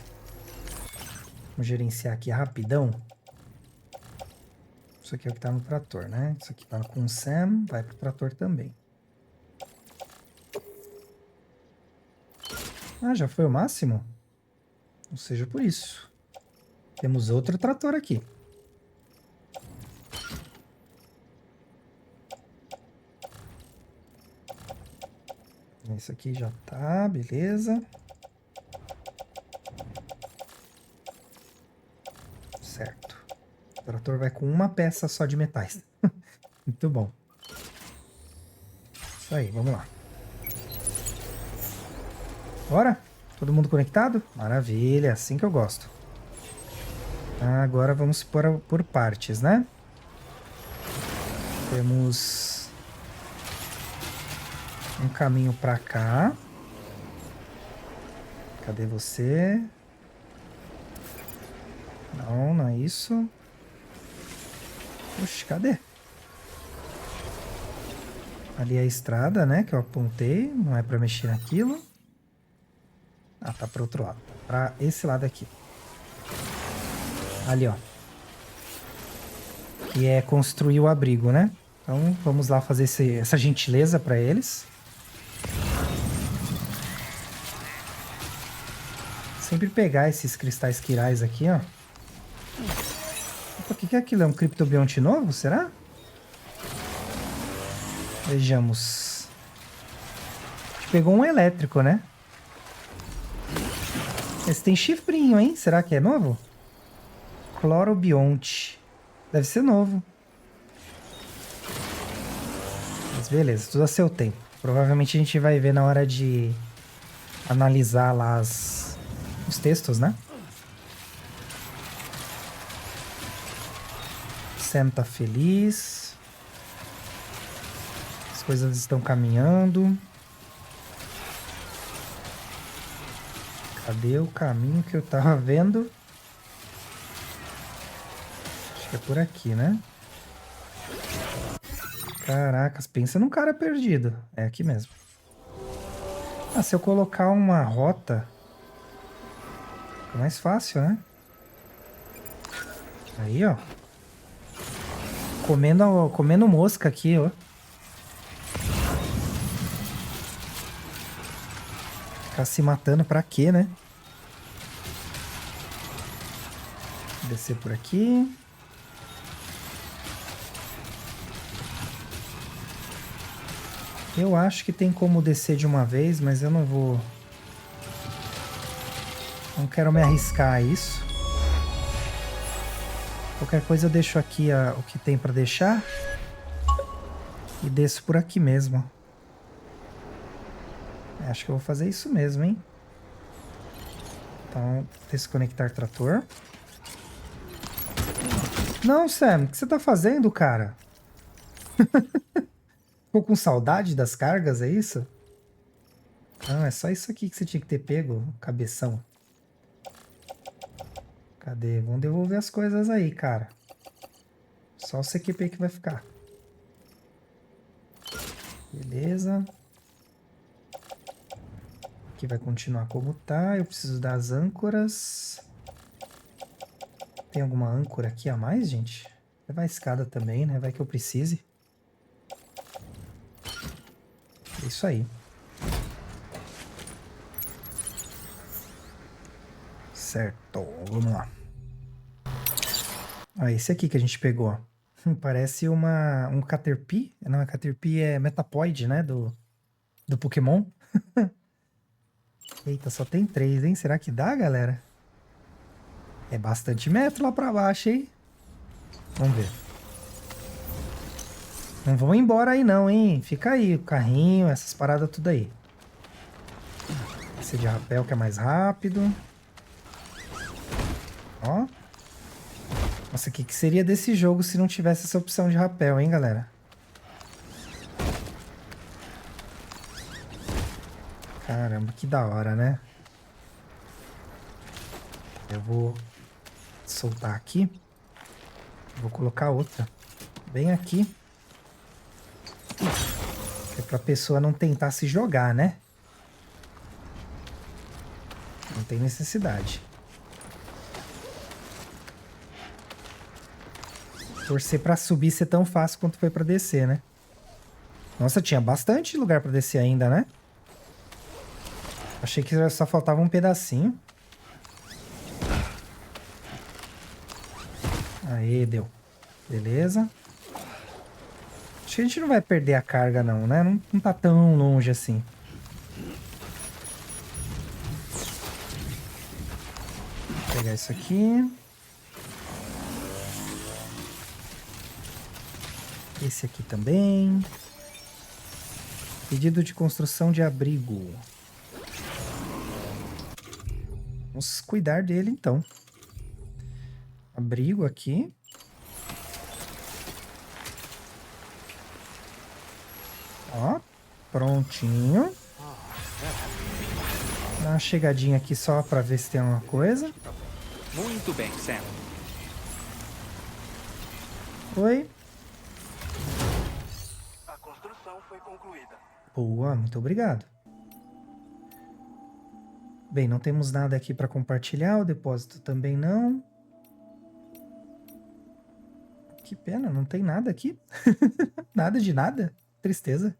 Vamos gerenciar aqui rapidão. Isso aqui é o que tá no trator, né? Isso aqui tá com o Sam, vai pro trator também. Ah, já foi o máximo? Não seja por isso. Temos outro trator aqui. Esse aqui já tá, beleza. Certo. O trator vai com uma peça só de metais. Muito bom. Isso aí, vamos lá. Bora? Todo mundo conectado? Maravilha, assim que eu gosto. Agora vamos por partes, né? Temos um caminho pra cá. Cadê você? Não, não é isso. Oxe, cadê? Ali é a estrada, né? Que eu apontei. Não é pra mexer naquilo. Ah, tá pro outro lado. Pra esse lado aqui. Ali, ó. Que é construir o abrigo, né? Então, vamos lá fazer essa gentileza pra eles. Sempre pegar esses cristais quirais aqui, ó. Opa, o que é aquilo? É um criptobionte novo, será? Vejamos. A gente pegou um elétrico, né? Esse tem chifrinho, hein? Será que é novo? Clorobionte. Deve ser novo. Mas beleza, tudo a seu tempo. Provavelmente a gente vai ver na hora de analisar lá os textos, né? Sam tá feliz. As coisas estão caminhando. Cadê o caminho que eu tava vendo? Acho que é por aqui, né? Caracas, pensa num cara perdido. É aqui mesmo. Ah, se eu colocar uma rota, fica mais fácil, né? Aí, ó. Comendo mosca aqui, ó. Ficar se matando pra quê, né? Descer por aqui. Eu acho que tem como descer de uma vez, mas eu não vou... Não quero me arriscar a isso. Qualquer coisa eu deixo aqui o que tem pra deixar. E desço por aqui mesmo. Acho que eu vou fazer isso mesmo, hein? Então, desconectar trator. Não, Sam, o que você tá fazendo, cara? Ficou com saudade das cargas, é isso? Não, é só isso aqui que você tinha que ter pego, cabeção. Cadê? Vamos devolver as coisas aí, cara. Só o CQP que vai ficar. Beleza. Aqui vai continuar como tá. Eu preciso das âncoras. Tem alguma âncora aqui a mais, gente? Levar a escada também, né? Vai que eu precise. isso aí. Certo, vamos lá. Ah, esse aqui que a gente pegou. Parece um Caterpie. Não, a Caterpie é Metapod, né? Do Pokémon. Eita, só tem 3, hein? Será que dá, galera? É bastante metro lá pra baixo, hein? Vamos ver. Não vão embora aí não, hein? Fica aí, o carrinho, essas paradas tudo aí. Esse de rapel que é mais rápido. Ó. Nossa, o que seria desse jogo se não tivesse essa opção de rapel, hein, galera? Caramba, que da hora, né? Eu vou soltar aqui. Vou colocar outra. Bem aqui. Que é pra pessoa não tentar se jogar, né? Não tem necessidade. Torcer pra subir ser tão fácil quanto foi pra descer, né? Nossa, tinha bastante lugar pra descer ainda, né? Achei que só faltava um pedacinho. Aí, deu. Beleza. Acho que a gente não vai perder a carga não, né? Não tá tão longe assim. Vou pegar isso aqui. Esse aqui também. Pedido de construção de abrigo. Vamos cuidar dele, então. Abrigo aqui. Ó, prontinho. Dá uma chegadinha aqui só pra ver se tem alguma coisa. Muito bem, Sam. Oi. A construção foi concluída. Boa, muito obrigado. Bem, não temos nada aqui para compartilhar, o depósito também não. Que pena, não tem nada aqui. Nada de nada. Tristeza.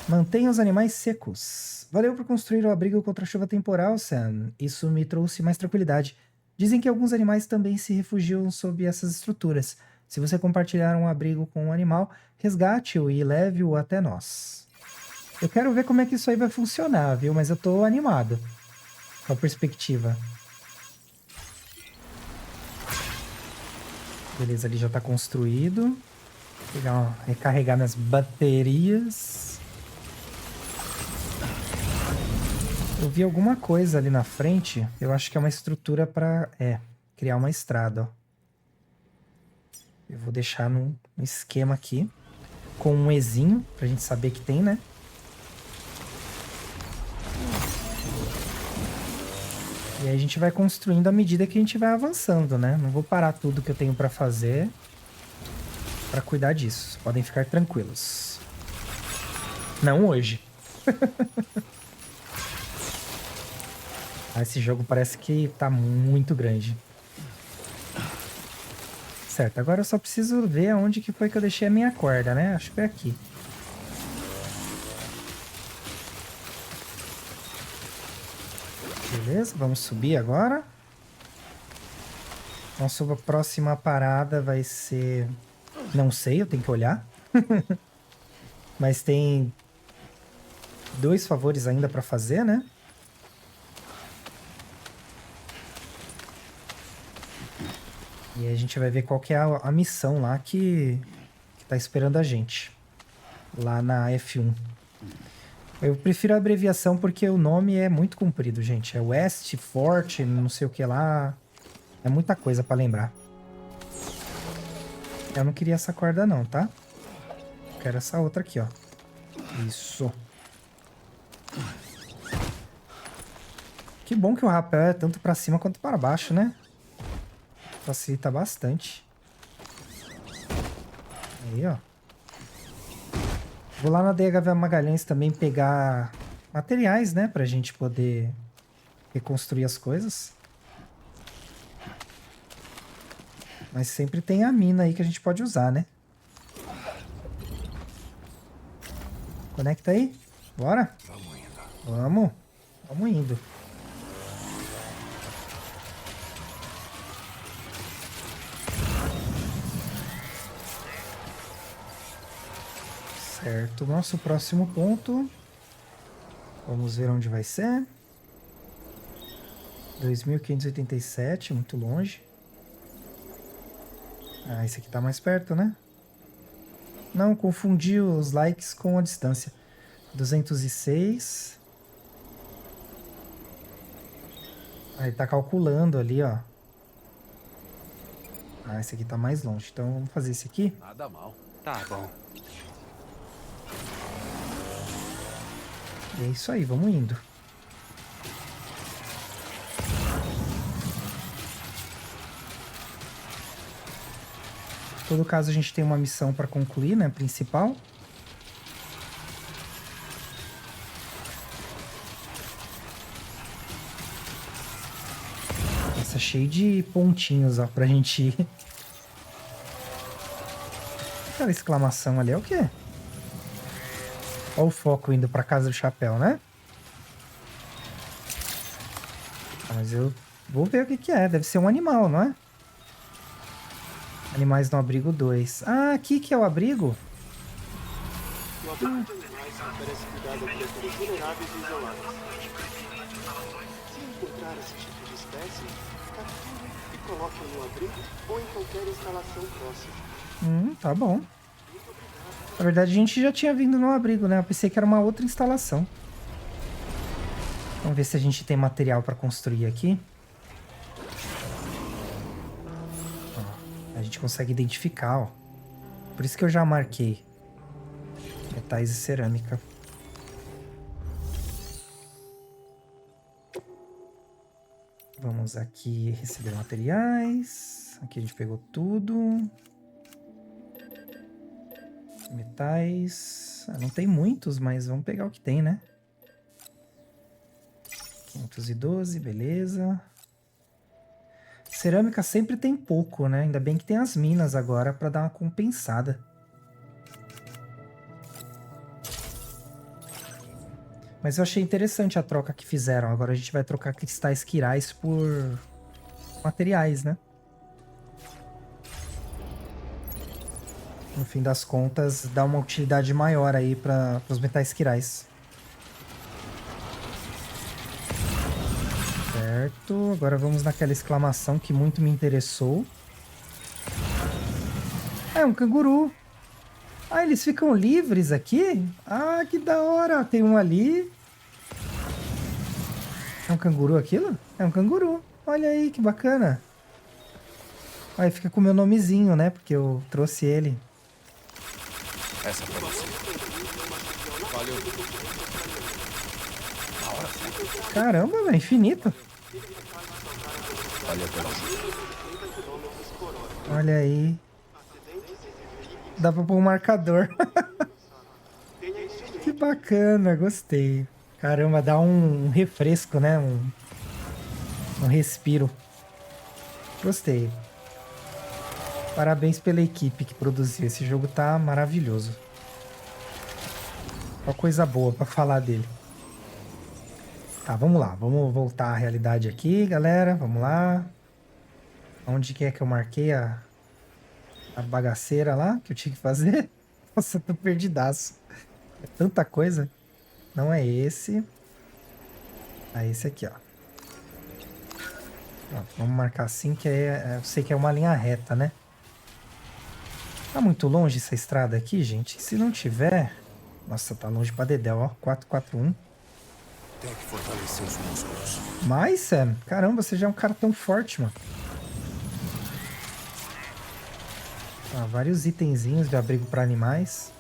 Mantenha os animais secos. Valeu por construir o abrigo contra a chuva temporal, Sam. Isso me trouxe mais tranquilidade. Dizem que alguns animais também se refugiam sob essas estruturas. Se você compartilhar um abrigo com um animal, resgate-o e leve-o até nós. Eu quero ver como é que isso aí vai funcionar, viu? Mas eu tô animado com a perspectiva. Beleza, ali já tá construído. Vou pegar recarregar minhas baterias. Eu vi alguma coisa ali na frente. Eu acho que é uma estrutura para criar uma estrada, ó. Eu vou deixar no esquema aqui com um Ezinho pra gente saber que tem, né? E aí a gente vai construindo à medida que a gente vai avançando, né? Não vou parar tudo que eu tenho pra fazer pra cuidar disso. Podem ficar tranquilos. Não hoje. Esse jogo parece que tá muito grande. Certo, agora eu só preciso ver onde que foi que eu deixei a minha corda, né? Acho que foi aqui. Beleza, vamos subir agora. Nossa próxima parada vai ser... Não sei, eu tenho que olhar. Mas tem 2 favores ainda para fazer, né? E aí a gente vai ver qual que é a missão lá que tá esperando a gente. Lá na F1. Eu prefiro a abreviação porque o nome é muito comprido, gente. É West, Forte, não sei o que lá. É muita coisa pra lembrar. Eu não queria essa corda não, tá? Eu quero essa outra aqui, ó. Isso. Que bom que o rapel é tanto pra cima quanto para baixo, né? Facilita bastante. Aí, ó. Vou lá na DHV Magalhães também pegar materiais, né? Pra gente poder reconstruir as coisas. Mas sempre tem a mina aí que a gente pode usar, né? Conecta aí. Bora? Vamos indo. Vamos. Vamos indo. Certo. Nosso próximo ponto. Vamos ver onde vai ser. 2587, muito longe. Ah, esse aqui tá mais perto, né? Não, confundi os likes com a distância. 206. Aí tá calculando ali, ó. Ah, esse aqui tá mais longe. Então vamos fazer esse aqui. Nada mal. Tá bom. E é isso aí, vamos indo. Em todo caso, a gente tem uma missão para concluir, né? Principal. Essa cheia de pontinhos, ó, pra gente ir. Aquela exclamação ali é o quê? Olha o foco indo pra casa do chapéu, né? Ah, mas eu vou ver o que que é. Deve ser um animal, não é? Animais no abrigo 2. Ah, aqui que é o abrigo? O abrigo de animais oferece cuidado a criaturas vulneráveis e isoladas. Se encontrar esse tipo de espécie, capture e coloque-o no abrigo ou em qualquer instalação próxima. Tá bom. Na verdade, a gente já tinha vindo no abrigo, né? Eu pensei que era uma outra instalação. Vamos ver se a gente tem material para construir aqui. Ó, a gente consegue identificar, ó. Por isso que eu já marquei. Metais e cerâmica. Vamos aqui receber materiais. Aqui a gente pegou tudo. Metais. Ah, não tem muitos, mas vamos pegar o que tem, né? 512, beleza. Cerâmica sempre tem pouco, né? Ainda bem que tem as minas agora para dar uma compensada. Mas eu achei interessante a troca que fizeram. Agora a gente vai trocar cristais quirais por materiais, né? No fim das contas, dá uma utilidade maior aí para os metais quirais. Certo. Agora vamos naquela exclamação que muito me interessou. É um canguru. Ah, eles ficam livres aqui? Ah, que da hora. Tem um ali. É um canguru aquilo? É um canguru. Olha aí, que bacana. Aí fica com o meu nomezinho, né? Porque eu trouxe ele. Essa pra você. Valeu. Caramba, é infinito. Valeu pela ajuda. Olha aí. Dá pra pôr um marcador. Que bacana, gostei. Caramba, dá um refresco, né? Um respiro. Gostei. Parabéns pela equipe que produziu. Esse jogo tá maravilhoso. Uma coisa boa pra falar dele. Tá, vamos lá. Vamos voltar à realidade aqui, galera. Vamos lá. Onde que é que eu marquei a bagaceira lá que eu tinha que fazer? Nossa, eu tô perdidaço. É tanta coisa. Não é esse. É esse aqui, ó. Pronto, vamos marcar assim, que eu sei que é uma linha reta, né? Tá muito longe essa estrada aqui, gente? Se não tiver... Nossa, tá longe pra dedéu, ó. 441. Tem que fortalecer os músculos. Mas, Sam, caramba, você já é um cara tão forte, mano. Ah, vários itenzinhos de abrigo pra animais.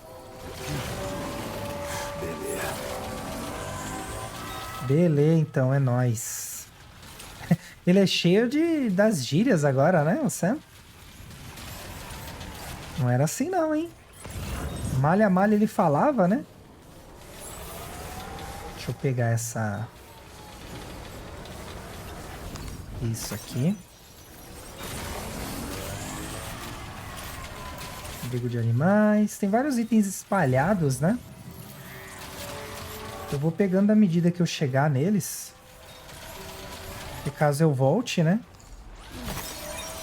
Beleza, então, é nóis. Ele é cheio das gírias agora, né, o Sam? Não era assim não, hein? Malha, malha ele falava, né? Deixa eu pegar essa... Isso aqui. Abrigo de animais. Tem vários itens espalhados, né? Eu vou pegando à medida que eu chegar neles. E caso eu volte, né?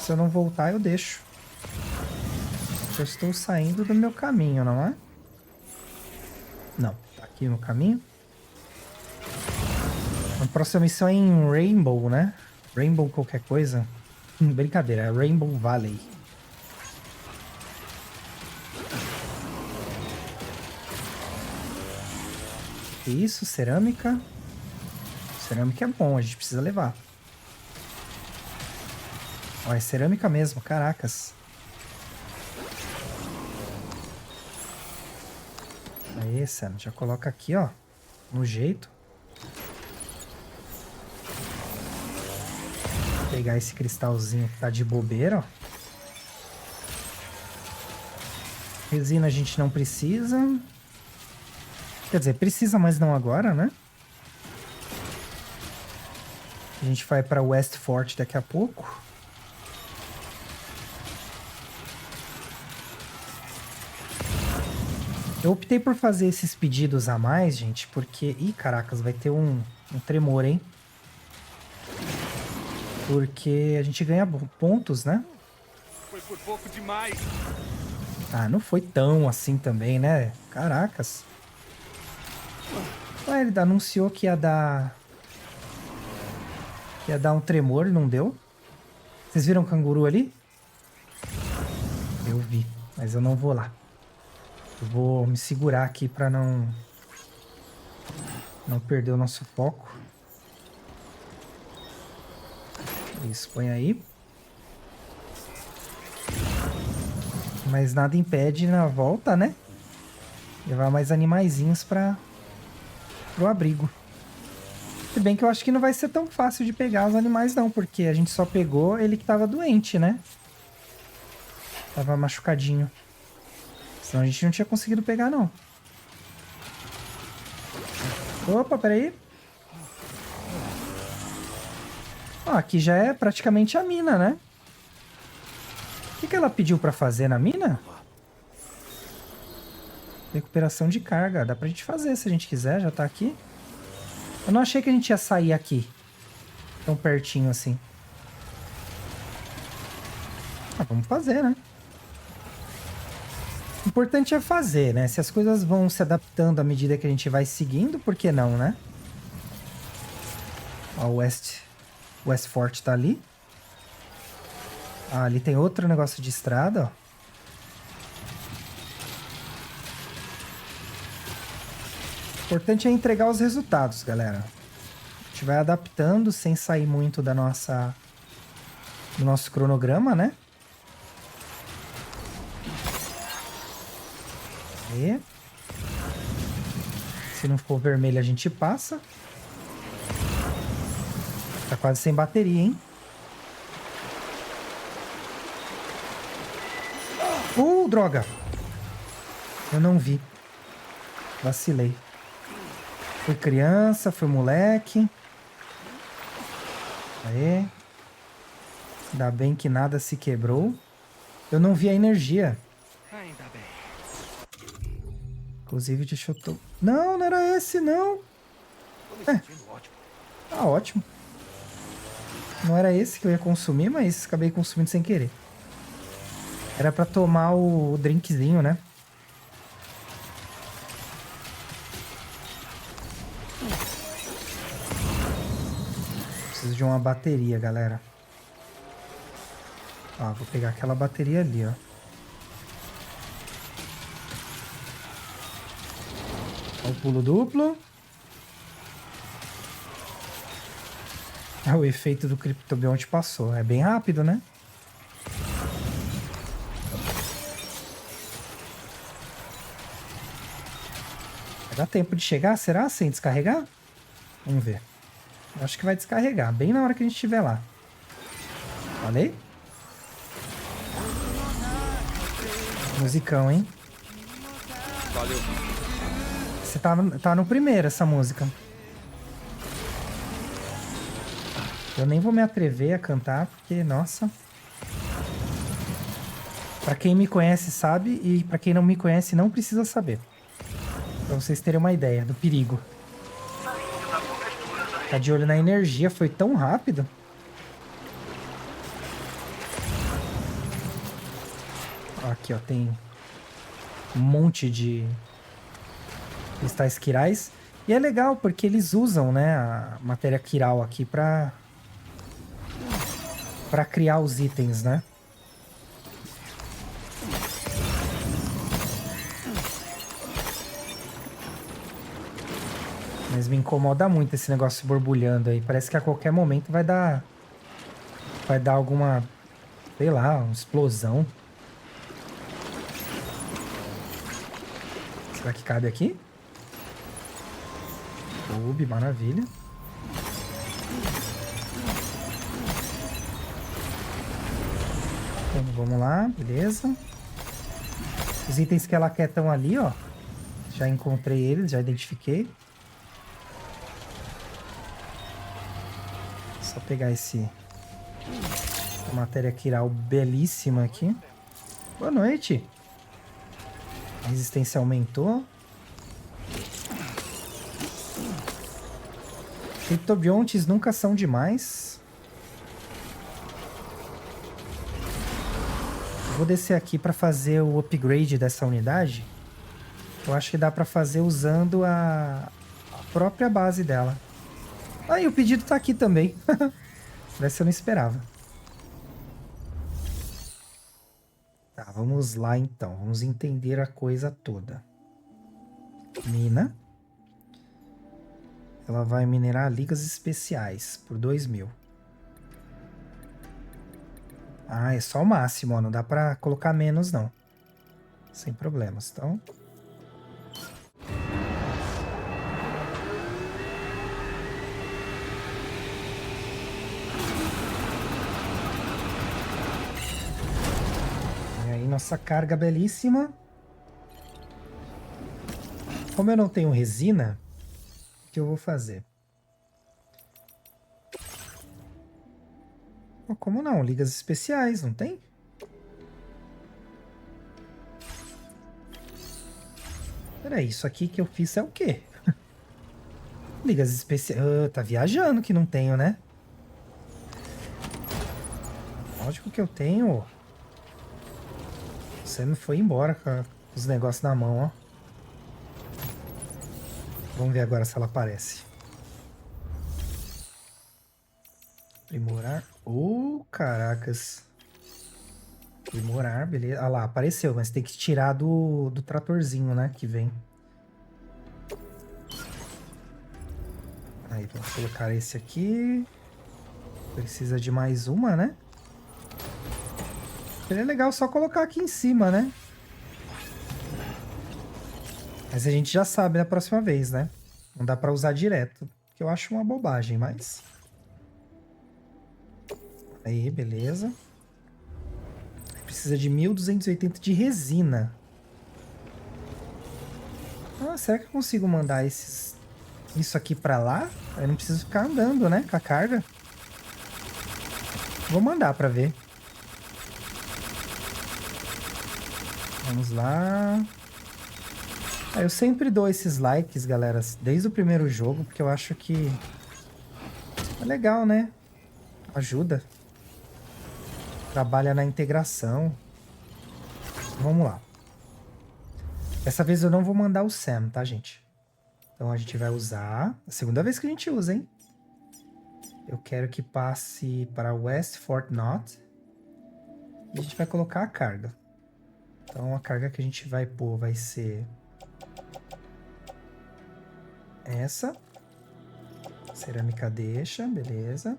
Se eu não voltar, eu deixo. Eu estou saindo do meu caminho, não é? Não, tá aqui no caminho. A próxima missão é em Rainbow, né? Rainbow qualquer coisa. Brincadeira, é Rainbow Valley. Isso, cerâmica. Cerâmica é bom, a gente precisa levar. Ó, é cerâmica mesmo, caracas. Aí, Sam, já coloca aqui, ó. No jeito. Vou pegar esse cristalzinho que tá de bobeira, ó. Resina a gente não precisa. Quer dizer, precisa, mas não agora, né? A gente vai para West Fort daqui a pouco. Eu optei por fazer esses pedidos a mais, gente, porque... Ih, caracas, vai ter um tremor, hein? Porque a gente ganha pontos, né? Foi por pouco demais. Ah, não foi tão assim também, né? Caracas. Ué, ele anunciou que ia dar... Que ia dar um tremor e não deu. Vocês viram o canguru ali? Eu vi, mas eu não vou lá. Eu vou me segurar aqui pra não perder o nosso foco. Isso, põe aí. Mas nada impede na volta, né? Levar mais animaizinhos pro abrigo. Se bem que eu acho que não vai ser tão fácil de pegar os animais não, porque a gente só pegou ele que tava doente, né? Tava machucadinho. Senão a gente não tinha conseguido pegar, não. Opa, peraí. Ó, aqui já é praticamente a mina, né? O que ela pediu pra fazer na mina? Recuperação de carga. Dá pra gente fazer se a gente quiser, já tá aqui. Eu não achei que a gente ia sair aqui. Tão pertinho assim. Ah, vamos fazer, né? O importante é fazer, né? Se as coisas vão se adaptando à medida que a gente vai seguindo, por que não, né? Ó, o West Fort tá ali. Ah, ali tem outro negócio de estrada, ó. O importante é entregar os resultados, galera. A gente vai adaptando sem sair muito do nosso cronograma, né? E se não for vermelho, a gente passa. Tá quase sem bateria, hein? Droga! Eu não vi. Vacilei. Fui criança, fui moleque. Aê. Ainda bem que nada se quebrou. Eu não vi a energia. Ainda bem. Inclusive, deixa eu... Não, não era esse, não. Ah, ótimo. Não era esse que eu ia consumir, mas acabei consumindo sem querer. Era pra tomar o drinkzinho, né? Preciso de uma bateria, galera. Ó, vou pegar aquela bateria ali, ó. Ó, o pulo duplo. Ah, o efeito do criptobionte passou. É bem rápido, né? Vai dar tempo de chegar? Será? Sem descarregar? Vamos ver. Eu acho que vai descarregar. Bem na hora que a gente estiver lá. Falei? Musicão, hein? Valeu. Você tá no primeiro, essa música. Eu nem vou me atrever a cantar, porque, nossa... Pra quem me conhece sabe, e pra quem não me conhece não precisa saber. Pra vocês terem uma ideia do perigo. Ficar de olho na energia, foi tão rápido. Aqui, ó, tem um monte de cristais quirais. E é legal, porque eles usam, né, a matéria quiral aqui pra criar os itens, né? Mas me incomoda muito esse negócio borbulhando aí. Parece que a qualquer momento vai dar alguma, sei lá, uma explosão. Será que cabe aqui? Coube, maravilha. Então, vamos lá, beleza. Os itens que ela quer estão ali, ó. Já encontrei eles, já identifiquei. Só pegar essa matéria quiral belíssima aqui. Boa noite. A resistência aumentou. Criptobiontes nunca são demais. Vou descer aqui para fazer o upgrade dessa unidade. Eu acho que dá para fazer usando a própria base dela. Ah, e o pedido tá aqui também. Essa eu não esperava. Tá, vamos lá então. Vamos entender a coisa toda. Mina. Ela vai minerar ligas especiais por 2.000. Ah, é só o máximo, ó. Não dá pra colocar menos, não. Sem problemas, então... Nossa carga belíssima. Como eu não tenho resina, o que eu vou fazer? Oh, como não? Ligas especiais, não tem? Peraí, isso aqui que eu fiz é o quê? Ligas especiais... tá viajando que não tenho, né? Lógico que eu tenho... Você não foi embora com os negócios na mão, ó. Vamos ver agora se ela aparece. Aprimorar. Caracas. Aprimorar, beleza. Ah lá, apareceu, mas tem que tirar do tratorzinho, né? Que vem. Aí, vamos colocar esse aqui. Precisa de mais uma, né? Seria legal só colocar aqui em cima, né? Mas a gente já sabe na próxima vez, né? Não dá pra usar direto. Que eu acho uma bobagem, mas... Aí, beleza. Precisa de 1.280 de resina. Ah, será que eu consigo mandar isso aqui pra lá? Eu não preciso ficar andando, né? Com a carga. Vou mandar pra ver. Vamos lá. Eu sempre dou esses likes, galera, desde o primeiro jogo, porque eu acho que é legal, né? Ajuda. Trabalha na integração. Vamos lá. Dessa vez eu não vou mandar o Sam, tá, gente? Então a gente vai usar... A segunda vez que a gente usa, hein? Eu quero que passe para West Fort Knot. E a gente vai colocar a carga. Então a carga que a gente vai pôr vai ser... essa. Cerâmica deixa, beleza.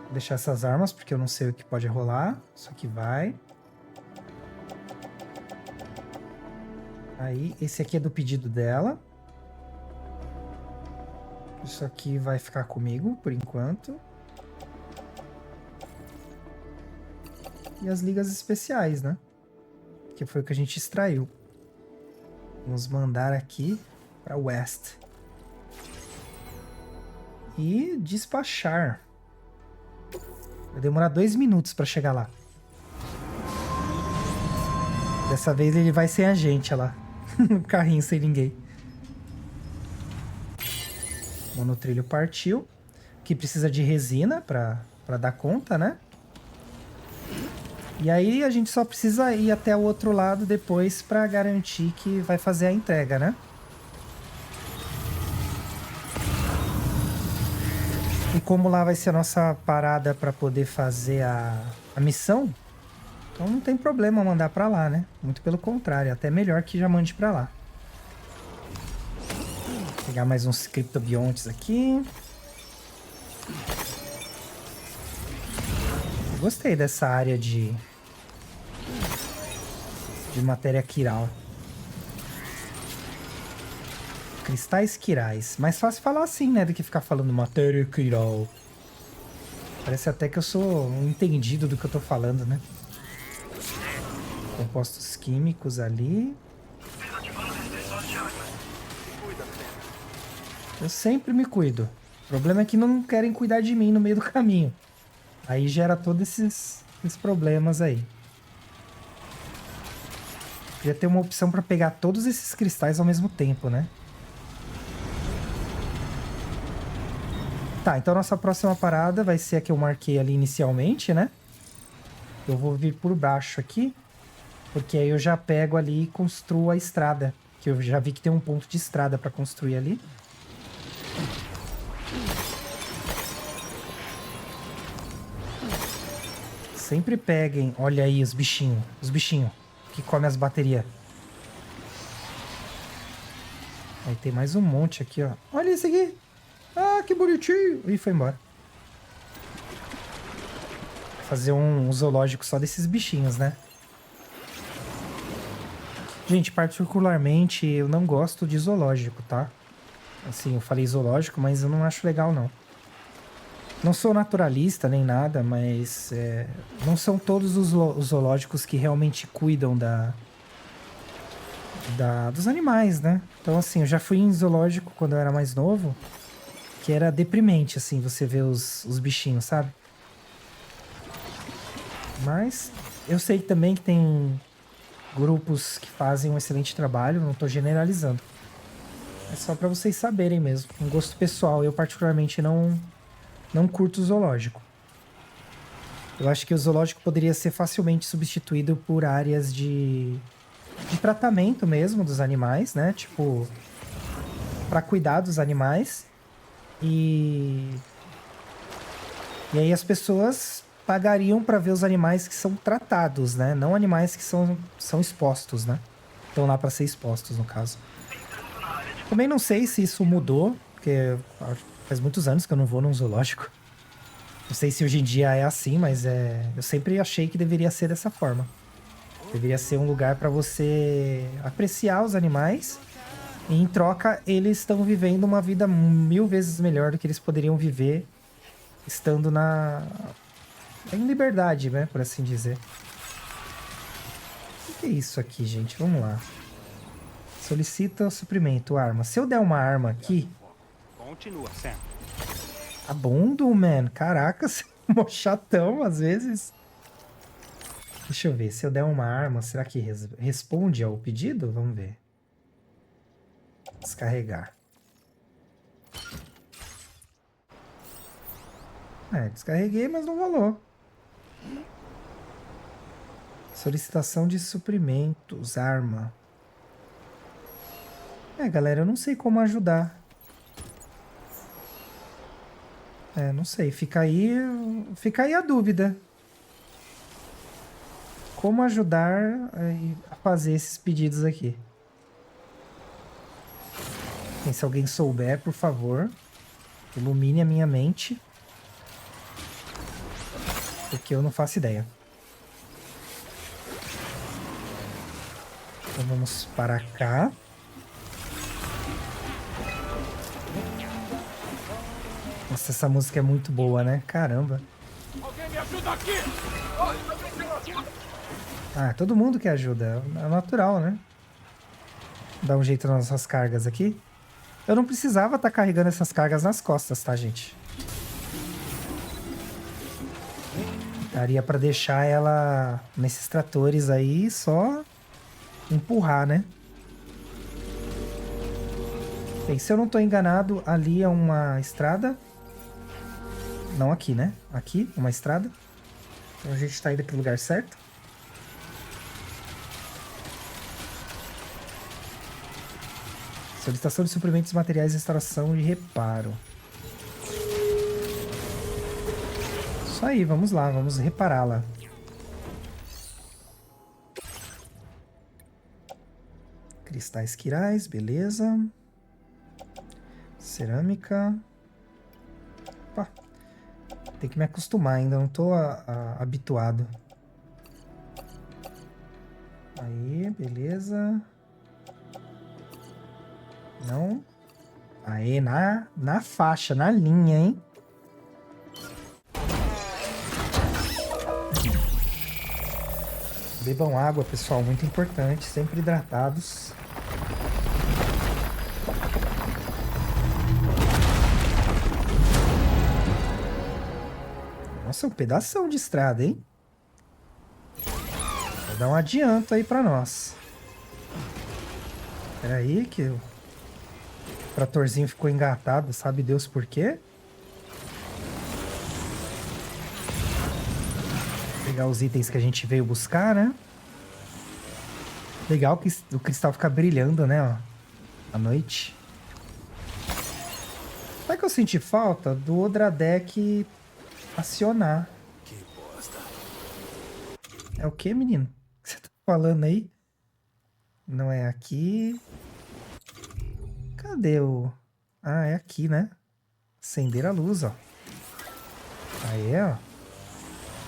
Vou deixar essas armas porque eu não sei o que pode rolar. Isso aqui vai. Aí, esse aqui é do pedido dela. Isso aqui vai ficar comigo por enquanto. E as ligas especiais, né? Que foi o que a gente extraiu. Vamos mandar aqui para West. E despachar. Vai demorar 2 minutos para chegar lá. Dessa vez ele vai sem a gente, olha lá. No carrinho sem ninguém. O monotrilho partiu. Que precisa de resina pra dar conta, né? E aí a gente só precisa ir até o outro lado depois pra garantir que vai fazer a entrega, né? E como lá vai ser a nossa parada pra poder fazer a missão, então não tem problema mandar pra lá, né? Muito pelo contrário, até melhor que já mande pra lá. Vou pegar mais uns criptobiontes aqui. Gostei dessa área de matéria quiral. Cristais quirais. Mais fácil falar assim, né? Do que ficar falando matéria quiral. Parece até que eu sou um entendido do que eu tô falando, né? Compostos químicos ali. Eu sempre me cuido. O problema é que não querem cuidar de mim no meio do caminho. Aí gera todos esses problemas aí. Podia ter uma opção para pegar todos esses cristais ao mesmo tempo, né? Tá, então a nossa próxima parada vai ser a que eu marquei ali inicialmente, né? Eu vou vir por baixo aqui, porque aí eu já pego ali e construo a estrada. Que eu já vi que tem um ponto de estrada para construir ali. Sempre peguem, olha aí os bichinhos que comem as baterias. Aí tem mais um monte aqui, ó. Olha esse aqui. Ah, que bonitinho. Ih, foi embora. Vou fazer um zoológico só desses bichinhos, né? Gente, particularmente eu não gosto de zoológico, tá? Assim, eu falei zoológico, mas eu não acho legal, não. Não sou naturalista nem nada, mas não são todos os zoológicos que realmente cuidam dos animais, né? Então, assim, eu já fui em zoológico quando eu era mais novo, que era deprimente, assim, você ver os bichinhos, sabe? Mas eu sei também que tem grupos que fazem um excelente trabalho, não tô generalizando. É só pra vocês saberem mesmo. Um gosto pessoal, eu particularmente não curto o zoológico. Eu acho que o zoológico poderia ser facilmente substituído por áreas de tratamento mesmo dos animais, né? Tipo, para cuidar dos animais. E aí as pessoas pagariam para ver os animais que são tratados, né? Não animais que são expostos, né? Estão lá para ser expostos, no caso. Também não sei se isso mudou, porque faz muitos anos que eu não vou num zoológico. Não sei se hoje em dia é assim, mas eu sempre achei que deveria ser dessa forma. Deveria ser um lugar para você apreciar os animais e, em troca, eles estão vivendo uma vida 1000 vezes melhor do que eles poderiam viver estando em liberdade, né, por assim dizer. O que é isso aqui, gente? Vamos lá. Solicita suprimento, arma. Se eu der uma arma aqui... Continua, Sam. Tá bom, Doom-Man. Caraca, você é mó chatão às vezes. Deixa eu ver. Se eu der uma arma, será que responde ao pedido? Vamos ver. Descarregar. Descarreguei, mas não rolou. Solicitação de suprimentos, arma. Galera, eu não sei como ajudar. Não sei. Fica aí a dúvida. Como ajudar a fazer esses pedidos aqui? Se alguém souber, por favor, ilumine a minha mente. Porque eu não faço ideia. Então vamos para cá. Nossa, essa música é muito boa, né? Caramba. Alguém me ajuda aqui! Todo mundo quer ajuda. É natural, né? Dá um jeito nas nossas cargas aqui. Eu não precisava estar carregando essas cargas nas costas, tá, gente? Daria pra deixar ela nesses tratores aí, só empurrar, né? Bem, se eu não tô enganado, ali é uma estrada. Não aqui, né? Aqui, uma estrada. Então a gente tá indo pro lugar certo. Solicitação de suprimentos, materiais, restauração e reparo. Isso aí, vamos lá, vamos repará-la. Cristais quirais, beleza. Cerâmica. Opa. Tem que me acostumar ainda, não tô habituado. Aí, beleza. Não. Aí, na faixa, na linha, hein? Bebam água, pessoal, muito importante, sempre hidratados. Nossa, um pedação de estrada, hein? Vai dar um adianto aí pra nós. Espera aí que o tratorzinho ficou engatado, sabe Deus por quê? Pegar os itens que a gente veio buscar, né? Legal que o cristal fica brilhando, né? Ó, à noite. Sabe que eu senti falta do Odradek acionar? Que bosta. É o que, menino? O que você tá falando aí? Não é aqui. Cadê o... Ah, é aqui, né? Acender a luz, ó. Aí, ó.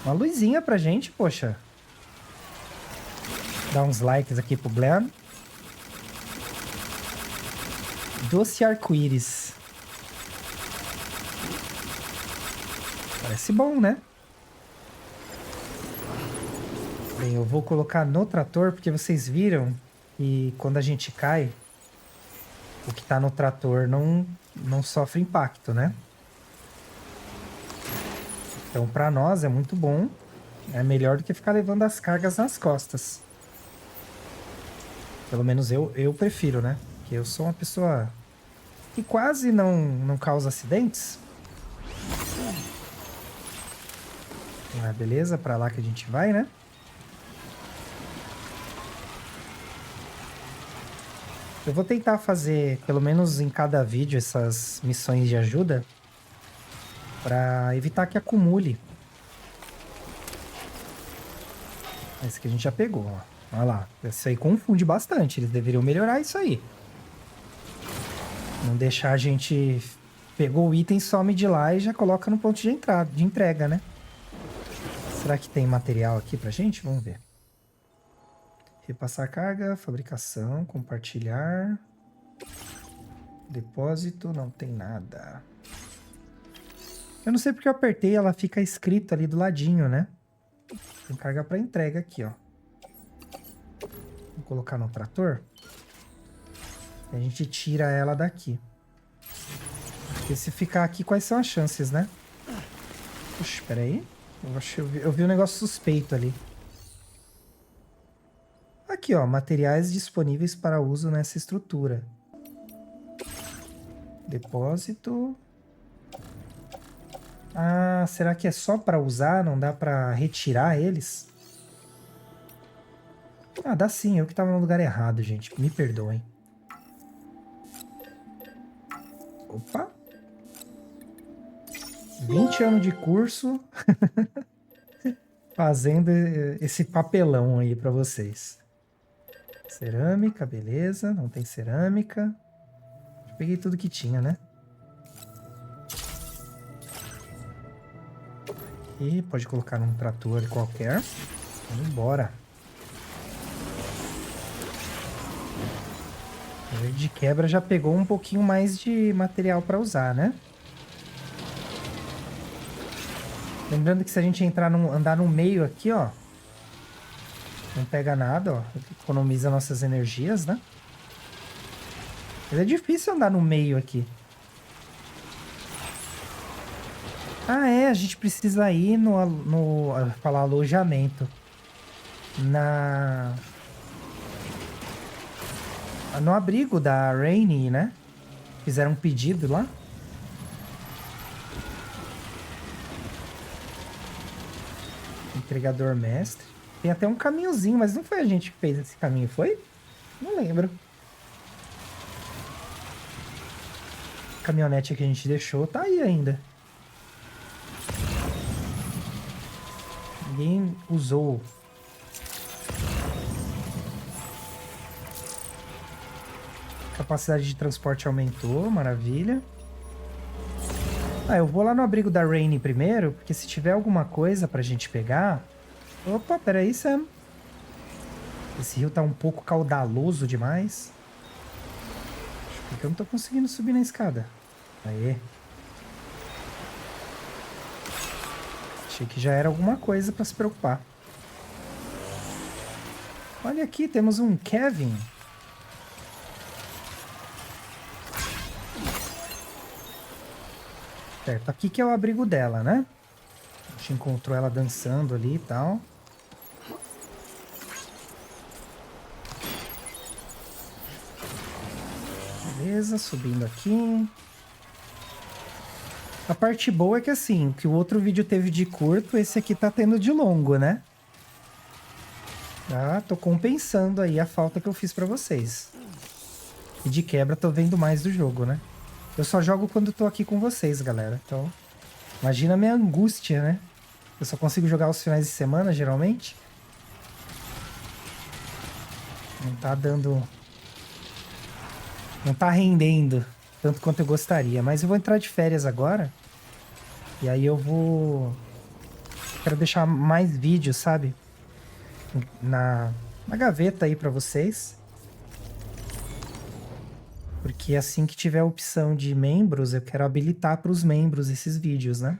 Uma luzinha pra gente, poxa. Dá uns likes aqui pro Glenn. Doce arco-íris. Parece bom, né? Bem, eu vou colocar no trator, porque vocês viram que quando a gente cai, o que tá no trator não sofre impacto, né? Então, para nós é muito bom. É melhor do que ficar levando as cargas nas costas. Pelo menos eu prefiro, né? Porque eu sou uma pessoa que quase não causa acidentes. Ah, beleza, para lá que a gente vai, né? Eu vou tentar fazer, pelo menos em cada vídeo, essas missões de ajuda. Pra evitar que acumule. Esse que a gente já pegou, ó. Olha lá. Isso aí confunde bastante. Eles deveriam melhorar isso aí. Não deixar a gente... Pegou o item, some de lá e já coloca no ponto de entrada, de entrega, né? Será que tem material aqui pra gente? Vamos ver. Repassar carga, fabricação, compartilhar. Depósito, não tem nada. Eu não sei porque eu apertei, ela fica escrito ali do ladinho, né? Tem carga para entrega aqui, ó. Vou colocar no trator. E a gente tira ela daqui. Porque se ficar aqui, quais são as chances, né? Puxa, espera aí. Eu vi um negócio suspeito ali. Aqui, ó. Materiais disponíveis para uso nessa estrutura. Depósito... Ah, será que é só para usar? Não dá para retirar eles? Ah, dá sim. Eu que tava no lugar errado, gente. Me perdoem. Opa. 20 anos de curso. Fazendo esse papelão aí para vocês. Cerâmica, beleza. Não tem cerâmica. Eu peguei tudo que tinha, né? E pode colocar num trator qualquer. Vamos embora. De quebra já pegou um pouquinho mais de material para usar, né? Lembrando que se a gente andar no meio aqui, ó, não pega nada, ó. Economiza nossas energias, né? Mas é difícil andar no meio aqui. Ah, é, a gente precisa ir falar alojamento. No abrigo da Rainy, né? fizeram um pedido lá. Entregador mestre. Tem até um caminhozinho, mas não foi a gente que fez esse caminho, foi? Não lembro. A caminhonete que a gente deixou tá aí ainda. Ninguém usou. Capacidade de transporte aumentou, maravilha. Ah, eu vou lá no abrigo da Rainy primeiro, porque se tiver alguma coisa pra gente pegar... Opa, peraí, Sam. Esse rio tá um pouco caudaloso demais. Porque eu não tô conseguindo subir na escada. Aê. Achei que já era alguma coisa pra se preocupar. Olha aqui, temos um Kevin. Certo, aqui que é o abrigo dela, né? A gente encontrou ela dançando ali e tal. Beleza, subindo aqui. A parte boa é que assim, que o outro vídeo teve de curto, esse aqui tá tendo de longo, né? Ah, tô compensando aí a falta que eu fiz pra vocês. E de quebra tô vendo mais do jogo, né? Eu só jogo quando tô aqui com vocês, galera. Então, imagina a minha angústia, né? Eu só consigo jogar os finais de semana, geralmente. Não tá dando... Não tá rendendo tanto quanto eu gostaria. Mas eu vou entrar de férias agora. E aí eu vou... Quero deixar mais vídeos, sabe? Na gaveta aí pra vocês. Porque assim que tiver a opção de membros, eu quero habilitar para os membros esses vídeos, né?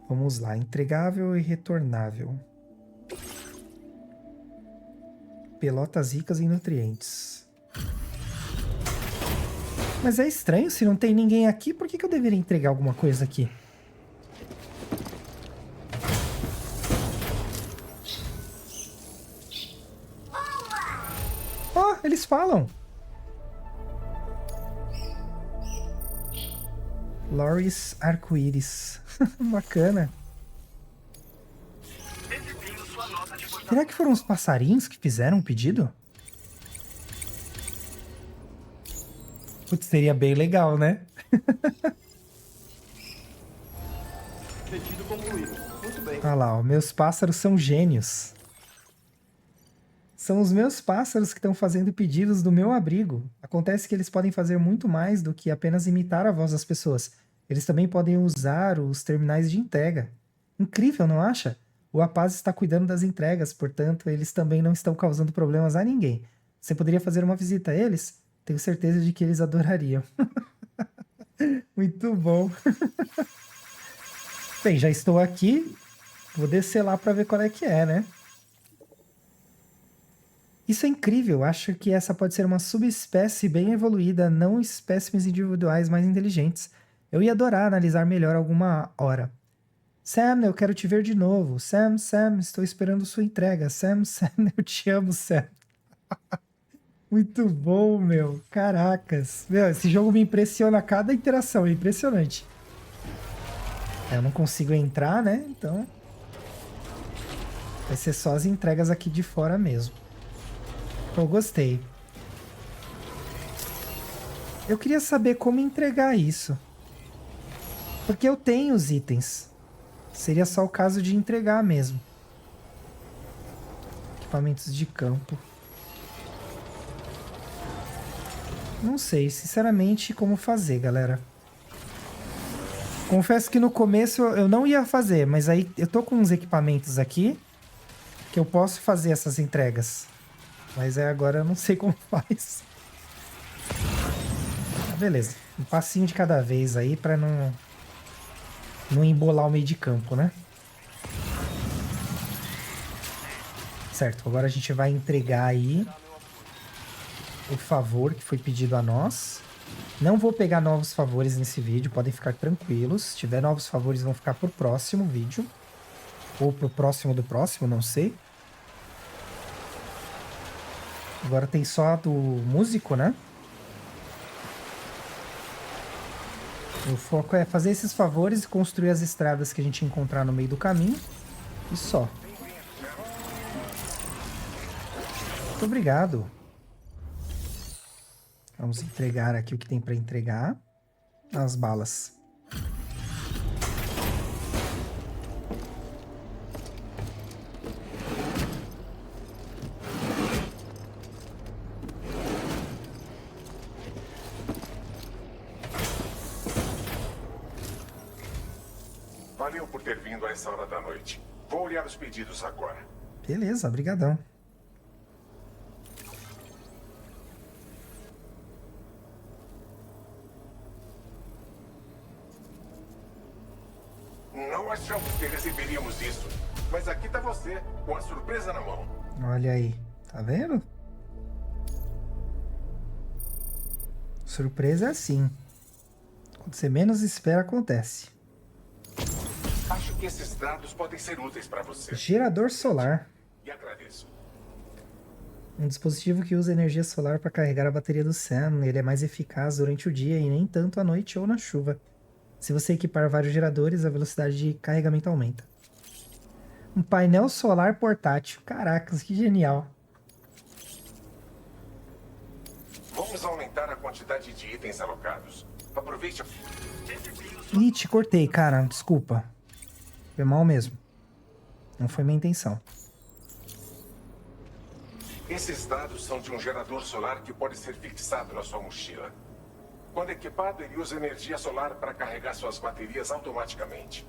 Vamos lá, entregável e retornável. Pelotas ricas em nutrientes. Mas é estranho, se não tem ninguém aqui, por que eu deveria entregar alguma coisa aqui? Oh, eles falam! Loris Arco-Íris. Bacana. Será que foram os passarinhos que fizeram o pedido? Putz, seria bem legal, né? Pedido concluído. Muito bem. Olha lá, ó, meus pássaros são gênios. São os meus pássaros que estão fazendo pedidos do meu abrigo. Acontece que eles podem fazer muito mais do que apenas imitar a voz das pessoas. Eles também podem usar os terminais de entrega. Incrível, não acha? O rapaz está cuidando das entregas, portanto, eles também não estão causando problemas a ninguém. Você poderia fazer uma visita a eles? Tenho certeza de que eles adorariam. Muito bom. Bem, já estou aqui. Vou descer lá para ver qual é que é, né? Isso é incrível. Acho que essa pode ser uma subespécie bem evoluída, não espécimes individuais mais inteligentes. Eu ia adorar analisar melhor alguma hora. Sam, eu quero te ver de novo. Sam, estou esperando sua entrega. Sam, eu te amo, Sam. Muito bom, meu. Caracas. Meu, esse jogo me impressiona a cada interação. É impressionante. Eu não consigo entrar, né? Então... vai ser só as entregas aqui de fora mesmo. Eu gostei. Eu queria saber como entregar isso. Porque eu tenho os itens. Seria só o caso de entregar mesmo. Equipamentos de campo. Não sei, sinceramente, como fazer, galera. Confesso que no começo eu não ia fazer, mas aí eu tô com uns equipamentos aqui que eu posso fazer essas entregas. Mas agora eu não sei como faz. Beleza, um passinho de cada vez aí pra não embolar o meio de campo, né? Certo, agora a gente vai entregar aí o favor que foi pedido a nós. Não vou pegar novos favores nesse vídeo, podem ficar tranquilos. Se tiver novos favores, vão ficar pro próximo vídeo. Ou pro próximo do próximo, não sei. Agora tem só a do músico, né? O foco é fazer esses favores e construir as estradas que a gente encontrar no meio do caminho. E só. Muito obrigado. Vamos entregar aqui o que tem para entregar. As balas. Valeu por ter vindo a essa hora da noite. Vou olhar os pedidos agora. Beleza, brigadão. Não achamos que receberíamos isso. Mas aqui tá você, com a surpresa na mão. Olha aí. Tá vendo? Surpresa é assim. Quando você menos espera, acontece. Acho que esses dados podem ser úteis para você. Gerador solar. E agradeço. Um dispositivo que usa energia solar para carregar a bateria do Sam. Ele é mais eficaz durante o dia e nem tanto à noite ou na chuva. Se você equipar vários geradores, a velocidade de carregamento aumenta. Um painel solar portátil. Caracas, que genial. Vamos aumentar a quantidade de itens alocados. Aproveite a... Ih, te cortei, cara. Desculpa. Foi mal mesmo. Não foi minha intenção. Esses dados são de um gerador solar que pode ser fixado na sua mochila. Quando equipado, ele usa energia solar para carregar suas baterias automaticamente.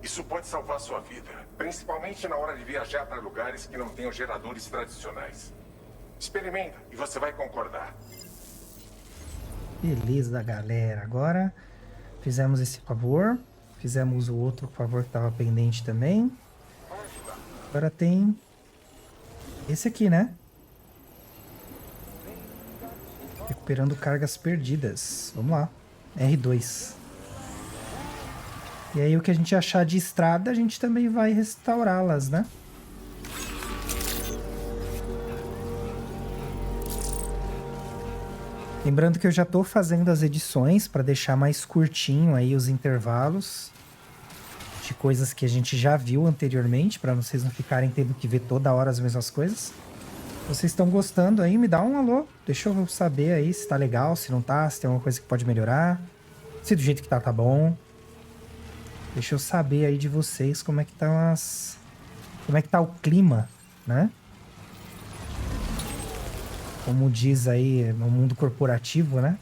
Isso pode salvar sua vida, principalmente na hora de viajar para lugares que não tenham geradores tradicionais. Experimenta e você vai concordar. Beleza, galera. Agora fizemos esse favor. Fizemos o outro favor que estava pendente também. Agora tem esse aqui, né? Recuperando cargas perdidas. Vamos lá. R2. E aí o que a gente achar de estrada, a gente também vai restaurá-las, né? Lembrando que eu já estou fazendo as edições para deixar mais curtinho aí os intervalos de coisas que a gente já viu anteriormente, para vocês não ficarem tendo que ver toda hora as mesmas coisas. Vocês estão gostando aí? Me dá um alô. Deixa eu saber aí se tá legal, se não tá, se tem alguma coisa que pode melhorar. Se do jeito que tá bom. Deixa eu saber aí de vocês como é que tá como é que tá o clima, né? Como diz aí no mundo corporativo, né?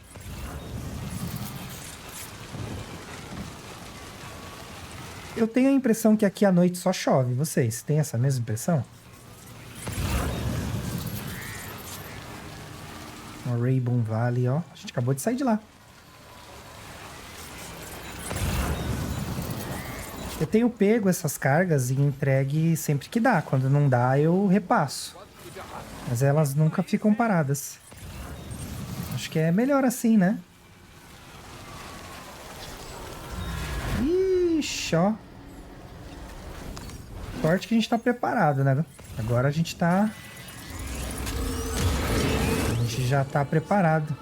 Eu tenho a impressão que aqui à noite só chove. Vocês têm essa mesma impressão? O Rainbow Valley, ó. A gente acabou de sair de lá. Eu tenho pego essas cargas e entregue sempre que dá. Quando não dá, eu repasso. Mas elas nunca ficam paradas. Acho que é melhor assim, né? Ixi, ó. Sorte que a gente tá preparado, né? Agora a gente tá... A gente já tá preparado.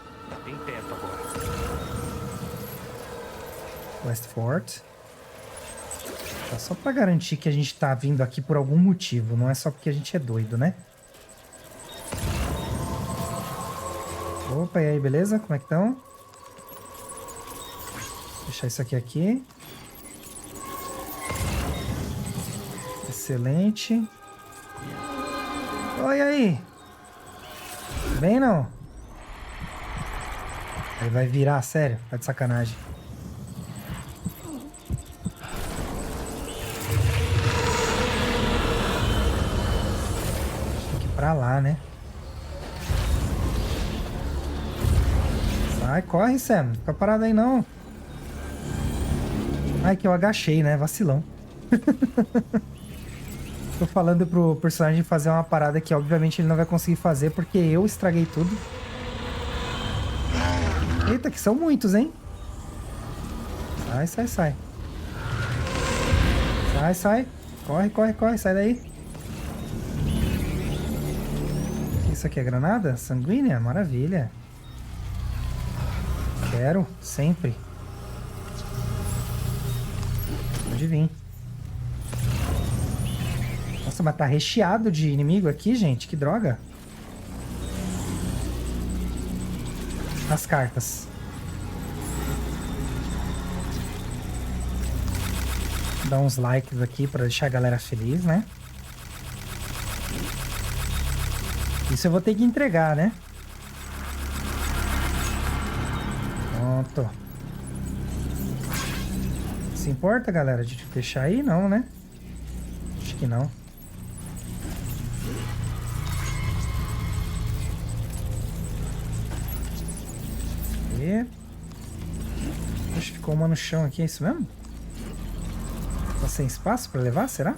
Tem teto agora. Westfort. Tá só pra garantir que a gente tá vindo aqui por algum motivo. Não é só porque a gente é doido, né? Opa, e aí, beleza? Como é que estão? Deixar isso aqui. Excelente. Oi, aí. Vem, não? Aí vai virar, sério? Tá de sacanagem. Tem que ir pra lá, né? Sai, corre, Sam. Não fica parado aí, não. Ai, que eu agachei, né? Vacilão. Tô falando pro personagem fazer uma parada que obviamente ele não vai conseguir fazer porque eu estraguei tudo. Eita, que são muitos, hein? Sai, sai, sai. Sai, sai. Corre, corre, corre. Sai daí. Isso aqui é granada? Sanguínea? Maravilha. Quero, sempre. Pode vir. Nossa, mas tá recheado de inimigo aqui, gente. Que droga. As cartas. Dá uns likes aqui pra deixar a galera feliz, né? Isso eu vou ter que entregar, né? Pronto. Se importa, galera, de deixar aí? Não, né? Acho que não. E... acho que ficou uma no chão aqui, é isso mesmo? Tá sem espaço pra levar, será?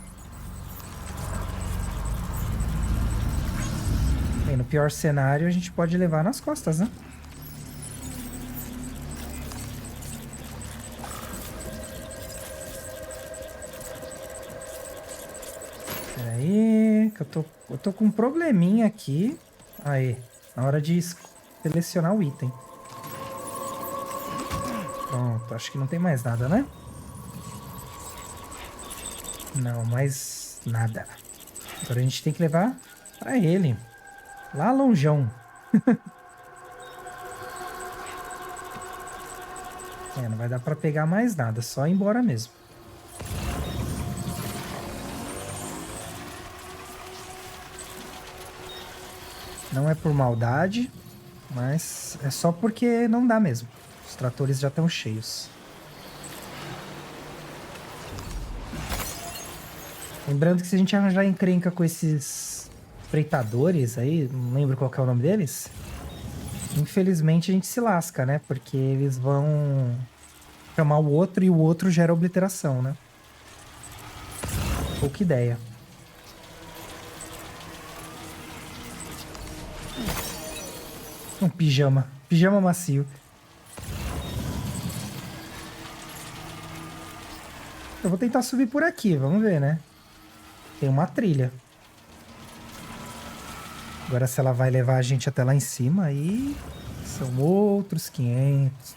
Bem, no pior cenário a gente pode levar nas costas, né? Peraí, que eu tô com um probleminha aqui. Aí, na hora de selecionar o item. Pronto, acho que não tem mais nada, né? Não, mais nada. Agora a gente tem que levar pra ele. Lá longeão. Não vai dar pra pegar mais nada, só ir embora mesmo. Não é por maldade, mas é só porque não dá mesmo. Os tratores já estão cheios. Lembrando que se a gente arranjar encrenca com esses freitadores aí, não lembro qual que é o nome deles, infelizmente a gente se lasca, né? Porque eles vão chamar o outro e o outro gera obliteração, né? Pouca ideia. Um pijama. Pijama macio. Eu vou tentar subir por aqui, vamos ver, né? Tem uma trilha. Agora se ela vai levar a gente até lá em cima, aí são outros 500.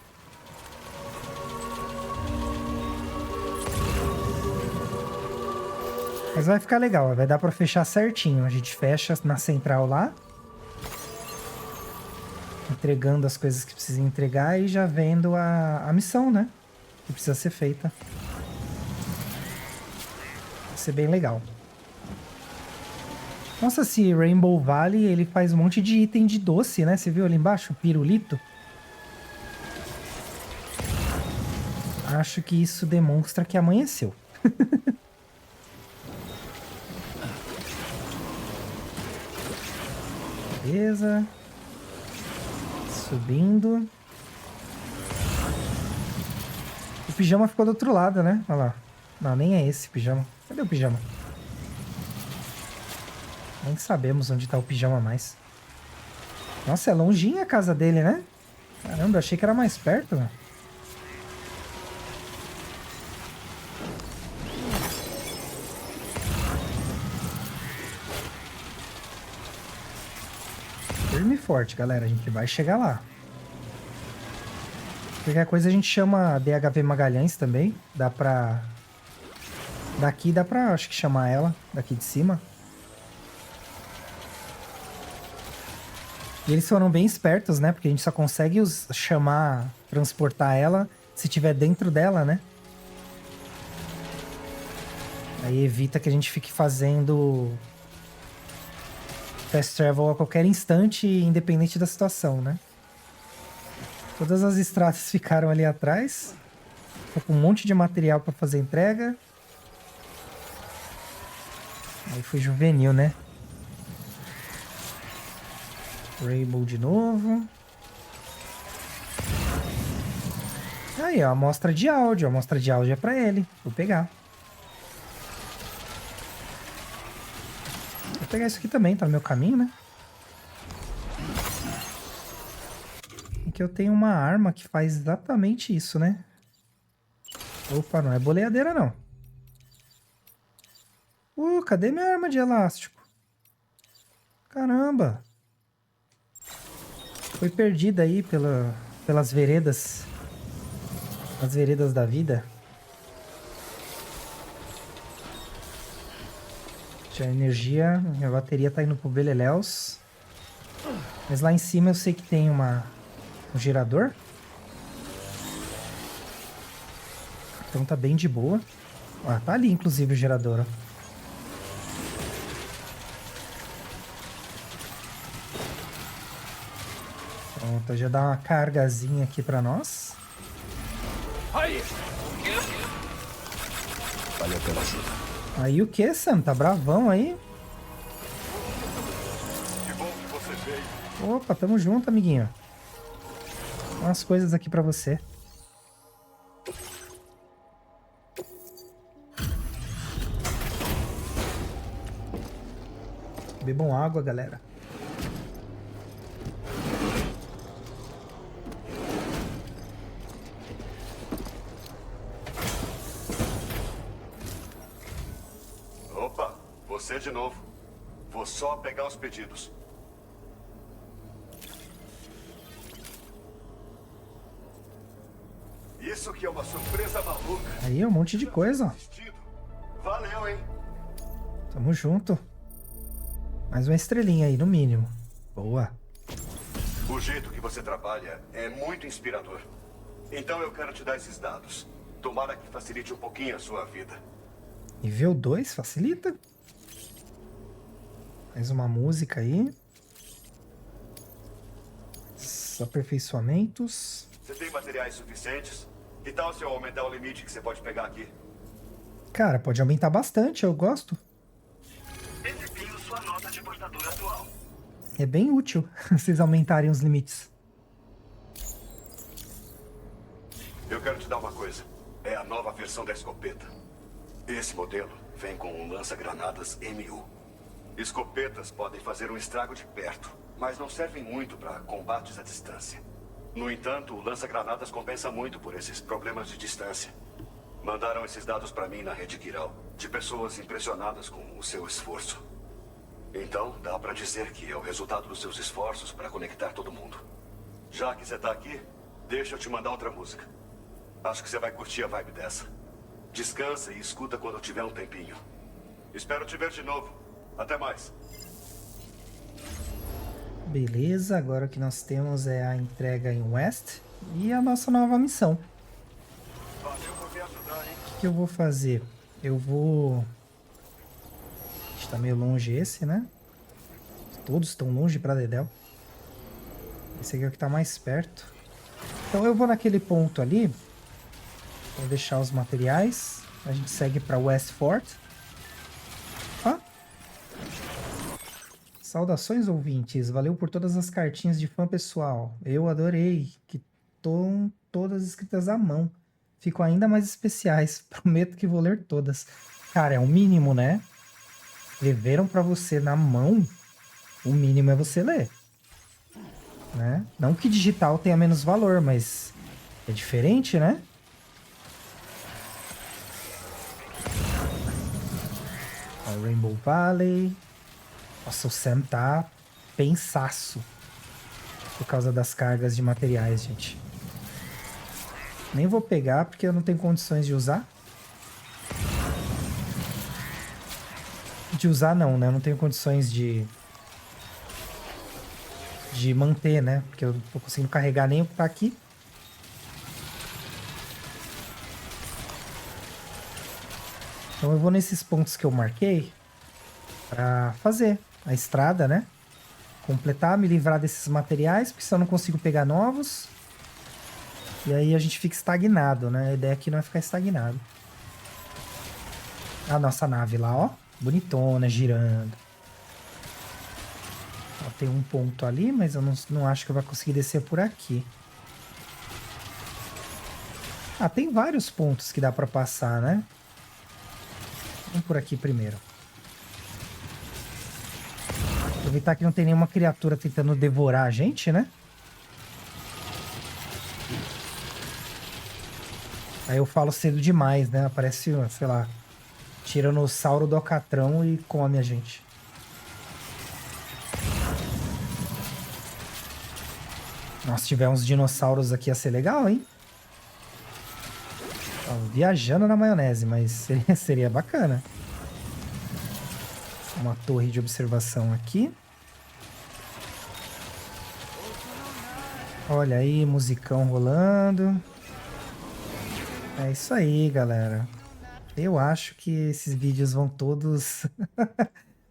Mas vai ficar legal, vai dar pra fechar certinho. A gente fecha na central lá. Entregando as coisas que precisa entregar e já vendo a missão, né? Que precisa ser feita. Vai ser bem legal. Nossa, esse Rainbow Valley, ele faz um monte de item de doce, né? Você viu ali embaixo? Pirulito. Acho que isso demonstra que amanheceu. Beleza. Subindo. O pijama ficou do outro lado, né? Olha lá. Não, nem é esse pijama. Cadê o pijama? Nem sabemos onde tá o pijama mais. Nossa, é longinha a casa dele, né? Caramba, eu achei que era mais perto, né? Firme e forte, galera. A gente vai chegar lá. Qualquer coisa a gente chama a DHV Magalhães também. Dá pra... daqui dá pra, acho que chamar ela. Daqui de cima. E eles foram bem espertos, né? Porque a gente só consegue chamar, transportar ela se tiver dentro dela, né? Aí evita que a gente fique fazendo fast travel a qualquer instante, independente da situação, né? Todas as estradas ficaram ali atrás. Tô com um monte de material para fazer entrega. Aí foi juvenil, né? Rainbow de novo. Aí, ó, amostra de áudio. A amostra de áudio é pra ele. Vou pegar. Vou pegar isso aqui também, tá no meu caminho, né? Aqui eu tenho uma arma que faz exatamente isso, né? Opa, não é boleadeira, não. Cadê minha arma de elástico? Caramba! Foi perdida aí pelas veredas. As veredas da vida. Já a energia, minha bateria tá indo pro Beleléus. Mas lá em cima eu sei que tem um gerador. Então tá bem de boa. Ah, tá ali inclusive o gerador, ó. Pronto, já dá uma cargazinha aqui pra nós. Aí! Valeu pela ajuda. Aí o que, Sam? Tá bravão aí? Que bom que você veio. Opa, tamo junto, amiguinho. Umas coisas aqui pra você. Bebam água, galera. Opa, você de novo. Vou só pegar os pedidos. Isso que é uma surpresa maluca. Aí, um monte de coisa, ó. Valeu, hein? Tamo junto. Mais uma estrelinha aí, no mínimo. Boa. O jeito que você trabalha é muito inspirador. Então eu quero te dar esses dados. Tomara que facilite um pouquinho a sua vida. Nível 2, facilita. Mais uma música aí. Os aperfeiçoamentos. Você tem materiais suficientes? Que tal se eu aumentar o limite que você pode pegar aqui? Cara, pode aumentar bastante, eu gosto. Exibindo sua nota de portador atual. É bem útil vocês aumentarem os limites. Eu quero te dar uma coisa. É a nova versão da escopeta. Esse modelo vem com um lança-granadas MU. Escopetas podem fazer um estrago de perto, mas não servem muito para combates à distância. No entanto, o lança-granadas compensa muito por esses problemas de distância. Mandaram esses dados para mim na rede Kiral, de pessoas impressionadas com o seu esforço. Então, dá para dizer que é o resultado dos seus esforços para conectar todo mundo. Já que você tá aqui, deixa eu te mandar outra música. Acho que você vai curtir a vibe dessa. Descansa e escuta quando tiver um tempinho. Espero te ver de novo. Até mais. Beleza, agora o que nós temos é a entrega em West e a nossa nova missão. O que eu vou fazer? Eu vou... Está meio longe esse, né? Todos estão longe pra dedéu. Esse aqui é o que tá mais perto. Então eu vou naquele ponto ali. Vou deixar os materiais. A gente segue pra Westfort. Ó. Saudações, ouvintes. Valeu por todas as cartinhas de fã pessoal. Eu adorei. Que estão todas escritas à mão. Ficam ainda mais especiais. Prometo que vou ler todas. Cara, é o mínimo, né? Escreveram pra você na mão. O mínimo é você ler. Né? Não que digital tenha menos valor, mas é diferente, né? Ó, Rainbow Valley. Nossa, o Sam tá pensaço por causa das cargas de materiais, gente. Nem vou pegar porque eu não tenho condições de usar. De usar não, né? Eu não tenho condições de manter, né? Porque eu não tô conseguindo carregar nem o que tá aqui. Então eu vou nesses pontos que eu marquei pra fazer a estrada, né? Completar, me livrar desses materiais, porque senão eu não consigo pegar novos. E aí a gente fica estagnado, né? A ideia aqui não é ficar estagnado. A nossa nave lá, ó. Bonitona, girando. Ó, tem um ponto ali, mas eu não acho que eu vou conseguir descer por aqui. Ah, tem vários pontos que dá pra passar, né? Vamos por aqui primeiro. Aproveitar que não tem nenhuma criatura tentando devorar a gente, né? Aí eu falo cedo demais, né? Aparece, sei lá, tiranossauro do Alcatrão e come a gente. Nossa, se tiver uns dinossauros aqui ia ser legal, hein? Ó, viajando na maionese, mas seria bacana. Uma torre de observação aqui. Olha aí, musicão rolando. É isso aí, galera. Eu acho que esses vídeos vão todos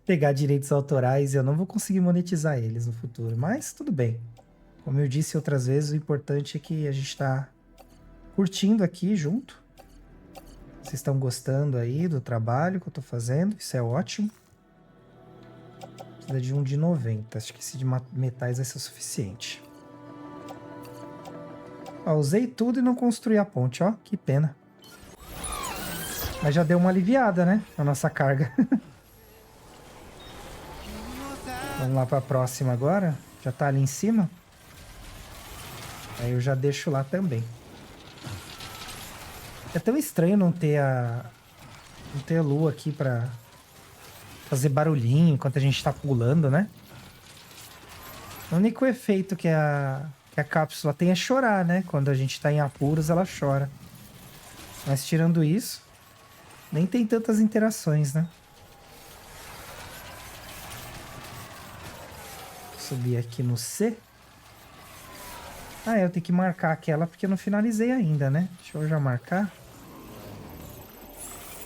pegar direitos autorais e eu não vou conseguir monetizar eles no futuro. Mas tudo bem. Como eu disse outras vezes, o importante é que a gente está curtindo aqui junto. Vocês estão gostando aí do trabalho que eu tô fazendo. Isso é ótimo. Precisa de um de 90. Acho que esse de metais vai ser o suficiente. Ó, usei tudo e não construí a ponte, ó. Que pena. Mas já deu uma aliviada, né? Na nossa carga. Vamos lá para a próxima agora. Já tá ali em cima. Aí eu já deixo lá também. É tão estranho não ter a lua aqui para fazer barulhinho enquanto a gente tá pulando, né? O único efeito que a cápsula tem é chorar, né? Quando a gente tá em apuros, ela chora. Mas tirando isso, nem tem tantas interações, né? Vou subir aqui no C. Ah, eu tenho que marcar aquela porque eu não finalizei ainda, né? Deixa eu já marcar.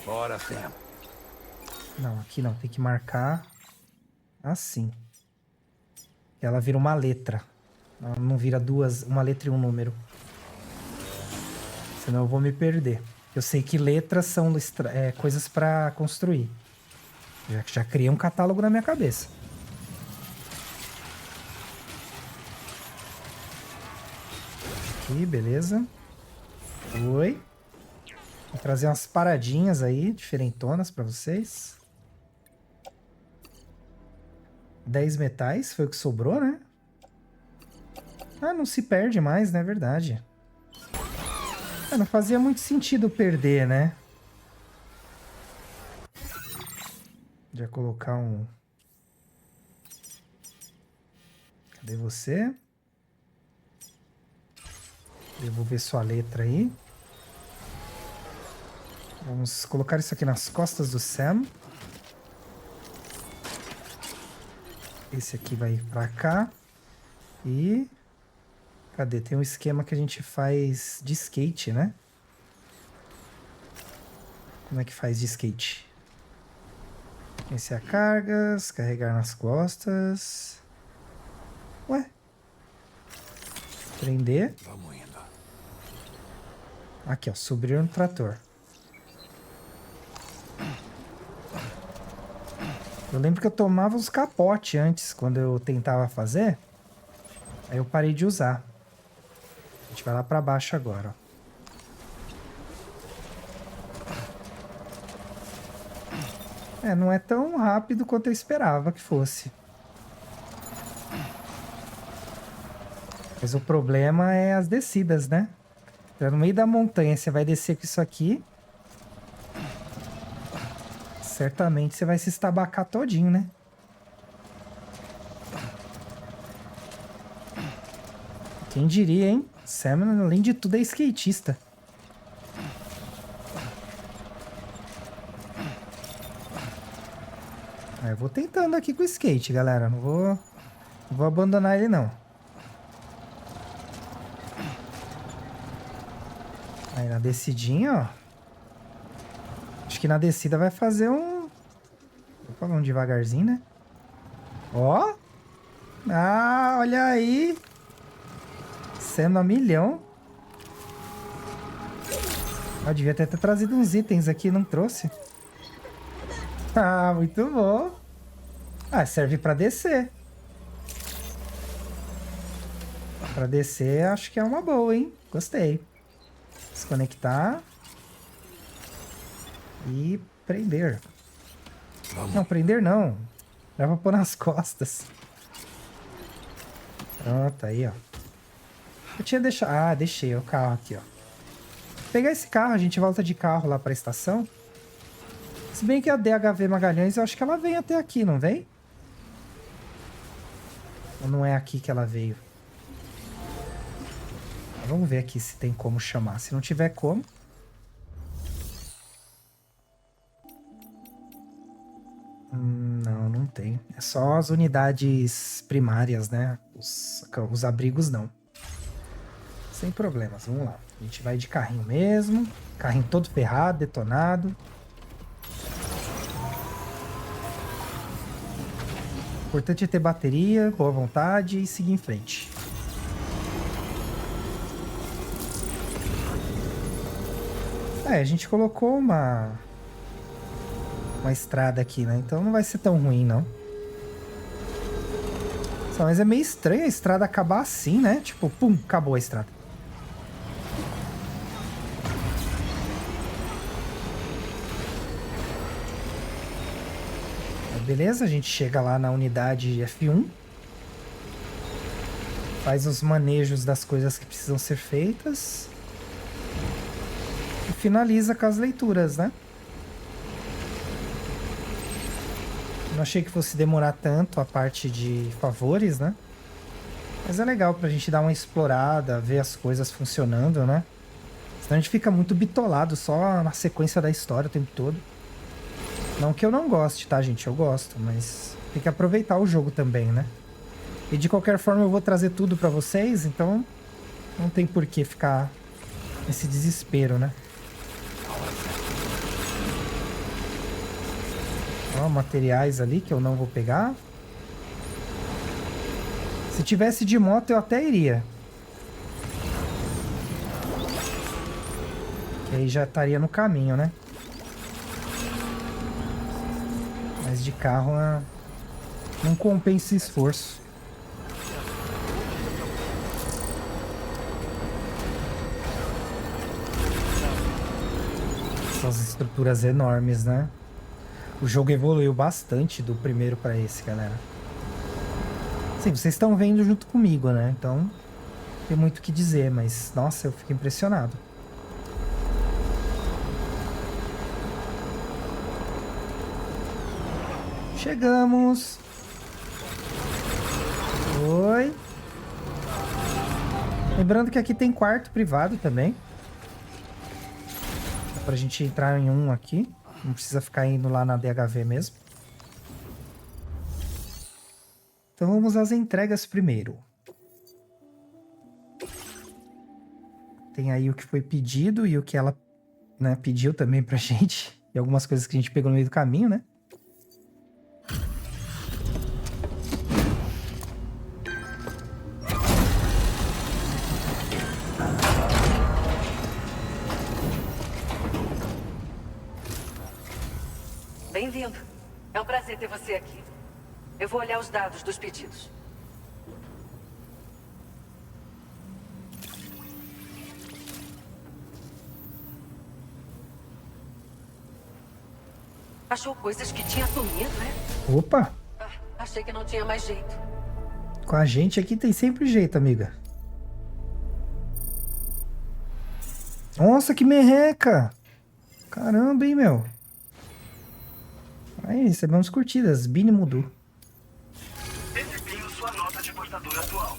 Bora, Sam. Não, aqui não. Tem que marcar assim. Ela vira uma letra. Ela não vira uma letra e um número. Senão eu vou me perder. Eu sei que letras são coisas para construir. Já criei um catálogo na minha cabeça. Aqui, beleza. Oi. Vou trazer umas paradinhas aí, diferentonas para vocês. 10 metais, foi o que sobrou, né? Ah, não se perde mais, né? É verdade. Não fazia muito sentido perder, né? Já colocar um... Cadê você? Devolver sua letra aí. Vamos colocar isso aqui nas costas do Sam. Esse aqui vai pra cá. E... Cadê? Tem um esquema que a gente faz de skate, né? Como é que faz de skate? Esse é a cargas, carregar nas costas. Ué? Prender. Vamos indo. Aqui, ó, subir no trator. Eu lembro que eu tomava uns capotes antes, quando eu tentava fazer. Aí eu parei de usar. A gente vai lá pra baixo agora, ó. Não é tão rápido quanto eu esperava que fosse. Mas o problema é as descidas, né? No meio da montanha, você vai descer com isso aqui. Certamente você vai se estabacar todinho, né? Quem diria, hein? Sam, além de tudo, é skatista. Eu vou tentando aqui com o skate, galera. Não vou abandonar ele, não. Aí na descidinha, ó. Acho que na descida vai fazer um... Opa, vamos devagarzinho, né? Ó! Ah, olha aí! Sendo a milhão. Eu devia até ter trazido uns itens aqui, não trouxe? Ah, muito bom. Ah, serve pra descer. Pra descer, acho que é uma boa, hein? Gostei. Desconectar. E prender. Vamos. Não, prender não. Dá pra pôr nas costas. Pronto, aí, ó. Eu tinha deixado... Ah, deixei o carro aqui, ó. Vou pegar esse carro, a gente volta de carro lá pra estação. Se bem que a DHV Magalhães, eu acho que ela vem até aqui, não vem? Ou não é aqui que ela veio? Vamos ver aqui se tem como chamar. Se não tiver como... Não. tem. É só as unidades primárias, né? Os abrigos não. Sem problemas, vamos lá. A gente vai de carrinho mesmo. Carrinho todo ferrado, detonado. O importante é ter bateria, boa vontade e seguir em frente. A gente colocou uma estrada aqui, né? Então não vai ser tão ruim, não. Só, mas é meio estranho a estrada acabar assim, né? Tipo, pum, acabou a estrada. Beleza, a gente chega lá na unidade F1. Faz os manejos das coisas que precisam ser feitas. E finaliza com as leituras, né? Não achei que fosse demorar tanto a parte de favores, né? Mas é legal pra gente dar uma explorada, ver as coisas funcionando, né? Senão a gente fica muito bitolado só na sequência da história o tempo todo. Não que eu não goste, tá, gente? Eu gosto, mas tem que aproveitar o jogo também, né? E de qualquer forma eu vou trazer tudo pra vocês, então não tem por que ficar nesse desespero, né? Ó, materiais ali que eu não vou pegar. Se tivesse de moto eu até iria. Que aí já estaria no caminho, né? Mas de carro não compensa esse esforço. Essas estruturas enormes, né? O jogo evoluiu bastante do primeiro para esse, galera. Sim, vocês estão vendo junto comigo, né? Então, não tem muito o que dizer, mas, nossa, eu fico impressionado. Chegamos. Oi. Lembrando que aqui tem quarto privado também. Dá pra gente entrar em um aqui. Não precisa ficar indo lá na DHV mesmo. Então vamos às entregas primeiro. Tem aí o que foi pedido e o que ela, né, pediu também pra gente. E algumas coisas que a gente pegou no meio do caminho, né? Bem-vindo. É um prazer ter você aqui. Eu vou olhar os dados dos pedidos. Achou coisas que tinha sumido, né? Opa! Achei que não tinha mais jeito. Com a gente aqui tem sempre jeito, amiga. Nossa, que merreca! Caramba, hein, meu? Aí, recebemos curtidas. Bini mudou. Exibindo sua nota de portador atual.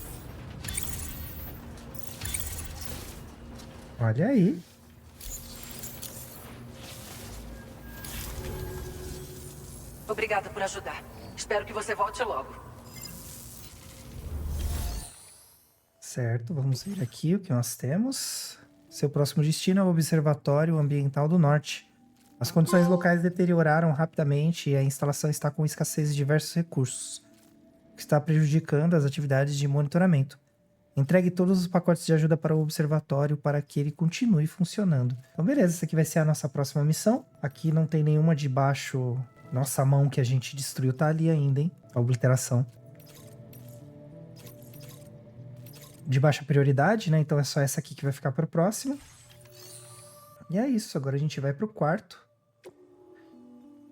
Olha aí. Obrigada por ajudar. Espero que você volte logo. Certo, vamos ver aqui o que nós temos. Seu próximo destino é o Observatório Ambiental do Norte. As condições locais deterioraram rapidamente e a instalação está com escassez de diversos recursos, o que está prejudicando as atividades de monitoramento. Entregue todos os pacotes de ajuda para o observatório para que ele continue funcionando. Então beleza, essa aqui vai ser a nossa próxima missão. Aqui não tem nenhuma de baixo. Nossa, a mão que a gente destruiu tá ali ainda, hein? A obliteração. De baixa prioridade, né? Então é só essa aqui que vai ficar para o próximo. E é isso, agora a gente vai para o quarto.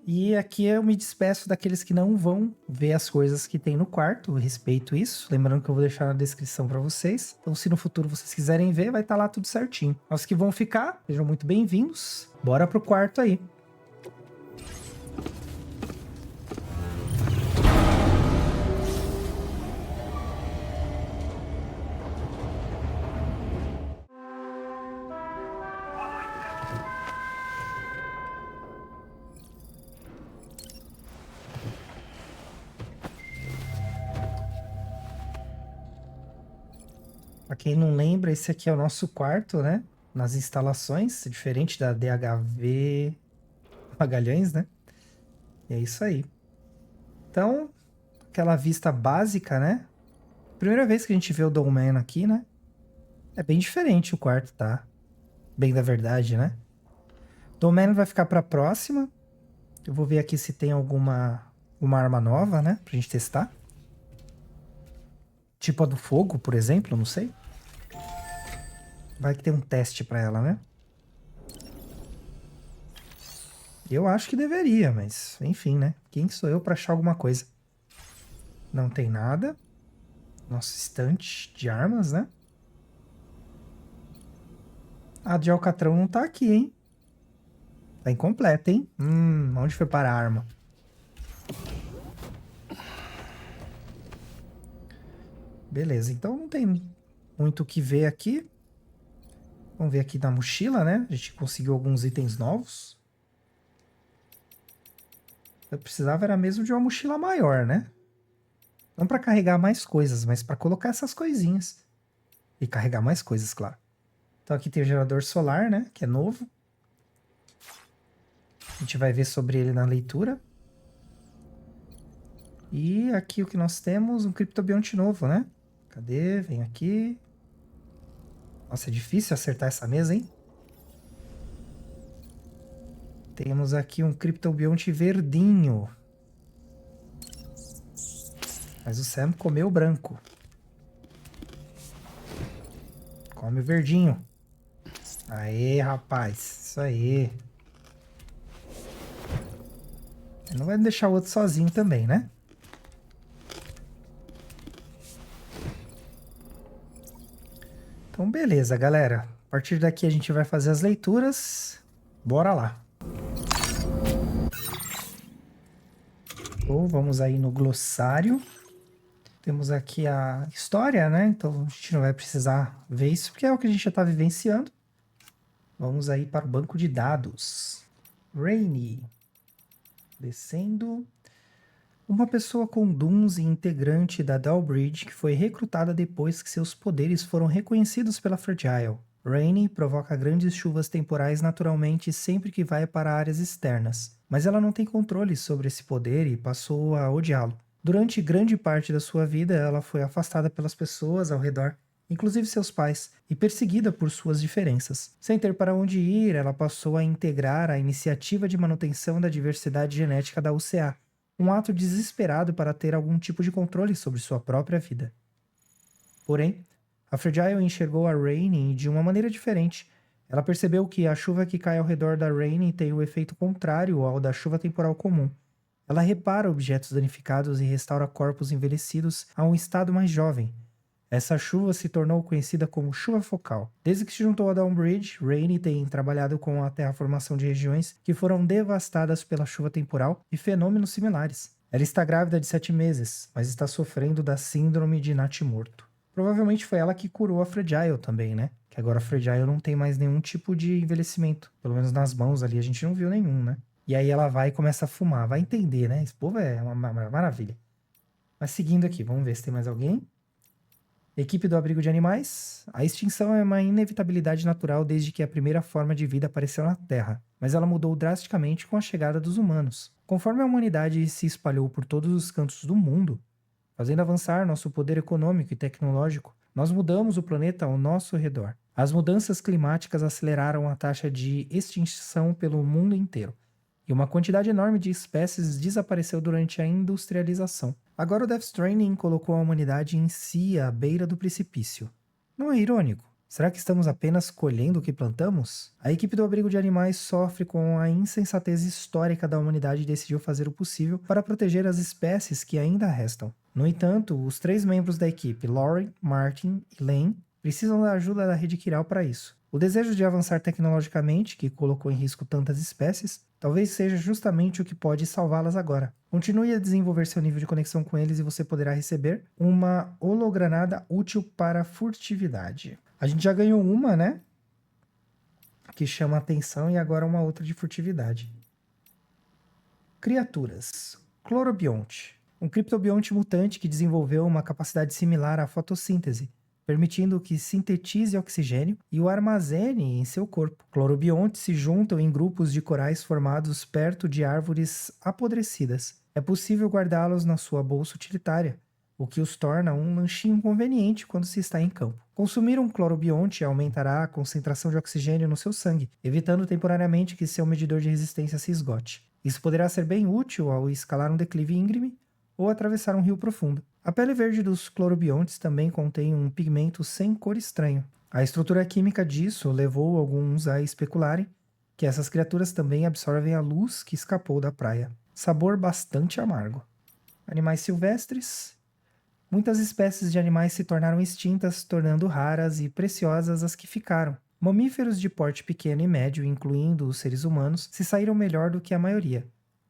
E aqui eu me despeço daqueles que não vão ver as coisas que tem no quarto, eu respeito isso. Lembrando que eu vou deixar na descrição para vocês. Então se no futuro vocês quiserem ver, vai estar lá tudo certinho. Os que vão ficar, sejam muito bem-vindos. Bora pro quarto aí. quem não lembra, esse aqui é o nosso quarto, né? Nas instalações, diferente da DHV Magalhães, né? E é isso aí. Então, aquela vista básica, né? Primeira vez que a gente vê o Doorman aqui, né? É bem diferente o quarto, tá? Bem da verdade, né? Doorman vai ficar pra próxima. Eu vou ver aqui se tem uma arma nova, né? Pra gente testar. Tipo a do fogo, por exemplo, não sei. Vai que tem um teste pra ela, né? Eu acho que deveria, mas enfim, né? Quem sou eu pra achar alguma coisa? Não tem nada. Nosso estante de armas, né? A de Alcatrão não tá aqui, hein? Tá incompleta, hein? Onde foi parar a arma? Beleza, então não tem muito o que ver aqui. Vamos ver aqui na mochila, né? A gente conseguiu alguns itens novos. Eu precisava era mesmo de uma mochila maior, né? Não para carregar mais coisas, mas para colocar essas coisinhas. E carregar mais coisas, claro. Então aqui tem o gerador solar, né? Que é novo. A gente vai ver sobre ele na leitura. E aqui o que nós temos, um criptobionte novo, né? Cadê? Vem aqui. Nossa, é difícil acertar essa mesa, hein? Temos aqui um criptobionte verdinho. Mas o Sam comeu o branco. Come o verdinho. Aê, rapaz. Isso aí. Não vai deixar o outro sozinho também, né? Então, beleza, galera. A partir daqui a gente vai fazer as leituras. Bora lá. Ou vamos aí no glossário. Temos aqui a história, né? Então a gente não vai precisar ver isso, porque é o que a gente já está vivenciando. Vamos aí para o banco de dados. Rainy. Descendo. Uma pessoa com Duns e integrante da Dalbridge que foi recrutada depois que seus poderes foram reconhecidos pela Fragile. Rainy provoca grandes chuvas temporais naturalmente sempre que vai para áreas externas, mas ela não tem controle sobre esse poder e passou a odiá-lo. Durante grande parte da sua vida, ela foi afastada pelas pessoas ao redor, inclusive seus pais, e perseguida por suas diferenças. Sem ter para onde ir, ela passou a integrar a Iniciativa de Manutenção da Diversidade Genética da UCA, um ato desesperado para ter algum tipo de controle sobre sua própria vida. Porém, a Fragile enxergou a Rainy de uma maneira diferente. Ela percebeu que a chuva que cai ao redor da Rainy tem o efeito contrário ao da chuva temporal comum. Ela repara objetos danificados e restaura corpos envelhecidos a um estado mais jovem. Essa chuva se tornou conhecida como chuva focal. Desde que se juntou a Dawnbridge, Rainy tem trabalhado com a terraformação de regiões que foram devastadas pela chuva temporal e fenômenos similares. Ela está grávida de 7 meses, mas está sofrendo da síndrome de natimorto. Provavelmente foi ela que curou a Fragile também, né? Que agora a Fragile não tem mais nenhum tipo de envelhecimento. Pelo menos nas mãos ali a gente não viu nenhum, né? E aí ela vai e começa a fumar. Vai entender, né? Esse povo é uma maravilha. Mas seguindo aqui, vamos ver se tem mais alguém. Equipe do Abrigo de Animais. A extinção é uma inevitabilidade natural desde que a primeira forma de vida apareceu na Terra, mas ela mudou drasticamente com a chegada dos humanos. Conforme a humanidade se espalhou por todos os cantos do mundo, fazendo avançar nosso poder econômico e tecnológico, nós mudamos o planeta ao nosso redor. As mudanças climáticas aceleraram a taxa de extinção pelo mundo inteiro, e uma quantidade enorme de espécies desapareceu durante a industrialização. Agora o Death Stranding colocou a humanidade em si à beira do precipício. Não é irônico? Será que estamos apenas colhendo o que plantamos? A equipe do Abrigo de Animais sofre com a insensatez histórica da humanidade e decidiu fazer o possível para proteger as espécies que ainda restam. No entanto, os 3 membros da equipe, Laurie, Martin e Lane, precisam da ajuda da Rede Kiral para isso. O desejo de avançar tecnologicamente, que colocou em risco tantas espécies, talvez seja justamente o que pode salvá-las agora. Continue a desenvolver seu nível de conexão com eles e você poderá receber uma hologranada útil para furtividade. A gente já ganhou uma, né? Que chama atenção e agora uma outra de furtividade. Criaturas. Clorobionte. Um criptobionte mutante que desenvolveu uma capacidade similar à fotossíntese. permitindo que sintetize oxigênio e o armazene em seu corpo. Clorobiontes se juntam em grupos de corais formados perto de árvores apodrecidas. É possível guardá-los na sua bolsa utilitária, o que os torna um lanchinho conveniente quando se está em campo. Consumir um clorobionte aumentará a concentração de oxigênio no seu sangue, evitando temporariamente que seu medidor de resistência se esgote. Isso poderá ser bem útil ao escalar um declive íngreme ou atravessar um rio profundo. A pele verde dos clorobiontes também contém um pigmento sem cor estranho. A estrutura química disso levou alguns a especularem que essas criaturas também absorvem a luz que escapou da praia. Sabor bastante amargo. Animais silvestres. Muitas espécies de animais se tornaram extintas, tornando raras e preciosas as que ficaram. Mamíferos de porte pequeno e médio, incluindo os seres humanos, se saíram melhor do que a maioria.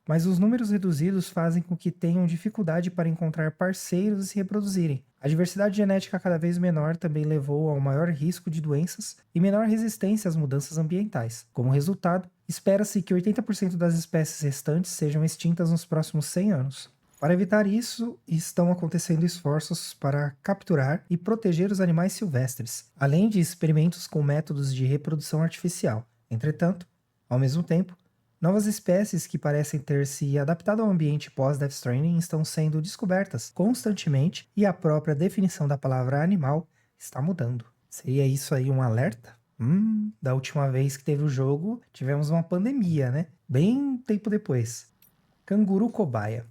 Mas os números reduzidos fazem com que tenham dificuldade para encontrar parceiros e se reproduzirem. A diversidade genética cada vez menor também levou a um maior risco de doenças e menor resistência às mudanças ambientais. Como resultado, espera-se que 80% das espécies restantes sejam extintas nos próximos 100 anos. Para evitar isso, estão acontecendo esforços para capturar e proteger os animais silvestres, além de experimentos com métodos de reprodução artificial. Entretanto, ao mesmo tempo, novas espécies que parecem ter se adaptado ao ambiente pós-Death Stranding estão sendo descobertas constantemente e a própria definição da palavra animal está mudando. Seria isso aí um alerta? Da última vez que teve o jogo, tivemos uma pandemia, né? Bem tempo depois. Canguru cobaia.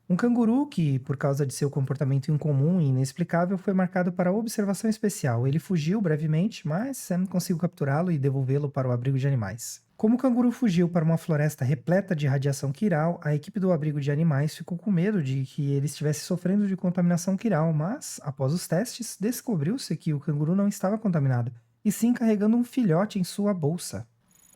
Um canguru que, por causa de seu comportamento incomum e inexplicável, foi marcado para observação especial. Ele fugiu brevemente, mas Sam conseguiu capturá-lo e devolvê-lo para o abrigo de animais. Como o canguru fugiu para uma floresta repleta de radiação quiral, a equipe do abrigo de animais ficou com medo de que ele estivesse sofrendo de contaminação quiral, mas, após os testes, descobriu-se que o canguru não estava contaminado, e sim carregando um filhote em sua bolsa.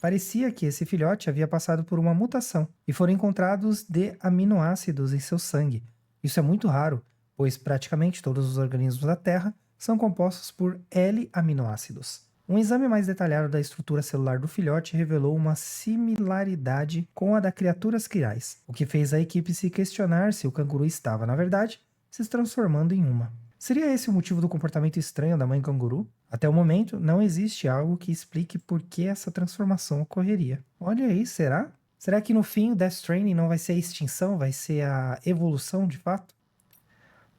Parecia que esse filhote havia passado por uma mutação e foram encontrados D-aminoácidos em seu sangue. Isso é muito raro, pois praticamente todos os organismos da Terra são compostos por L-aminoácidos. Um exame mais detalhado da estrutura celular do filhote revelou uma similaridade com a da criaturas quirais, o que fez a equipe se questionar se o canguru estava, na verdade, se transformando em uma. Seria esse o motivo do comportamento estranho da mãe canguru? Até o momento, não existe algo que explique por que essa transformação ocorreria. Olha aí, será? Será que no fim o Death Stranding não vai ser a extinção, vai ser a evolução de fato?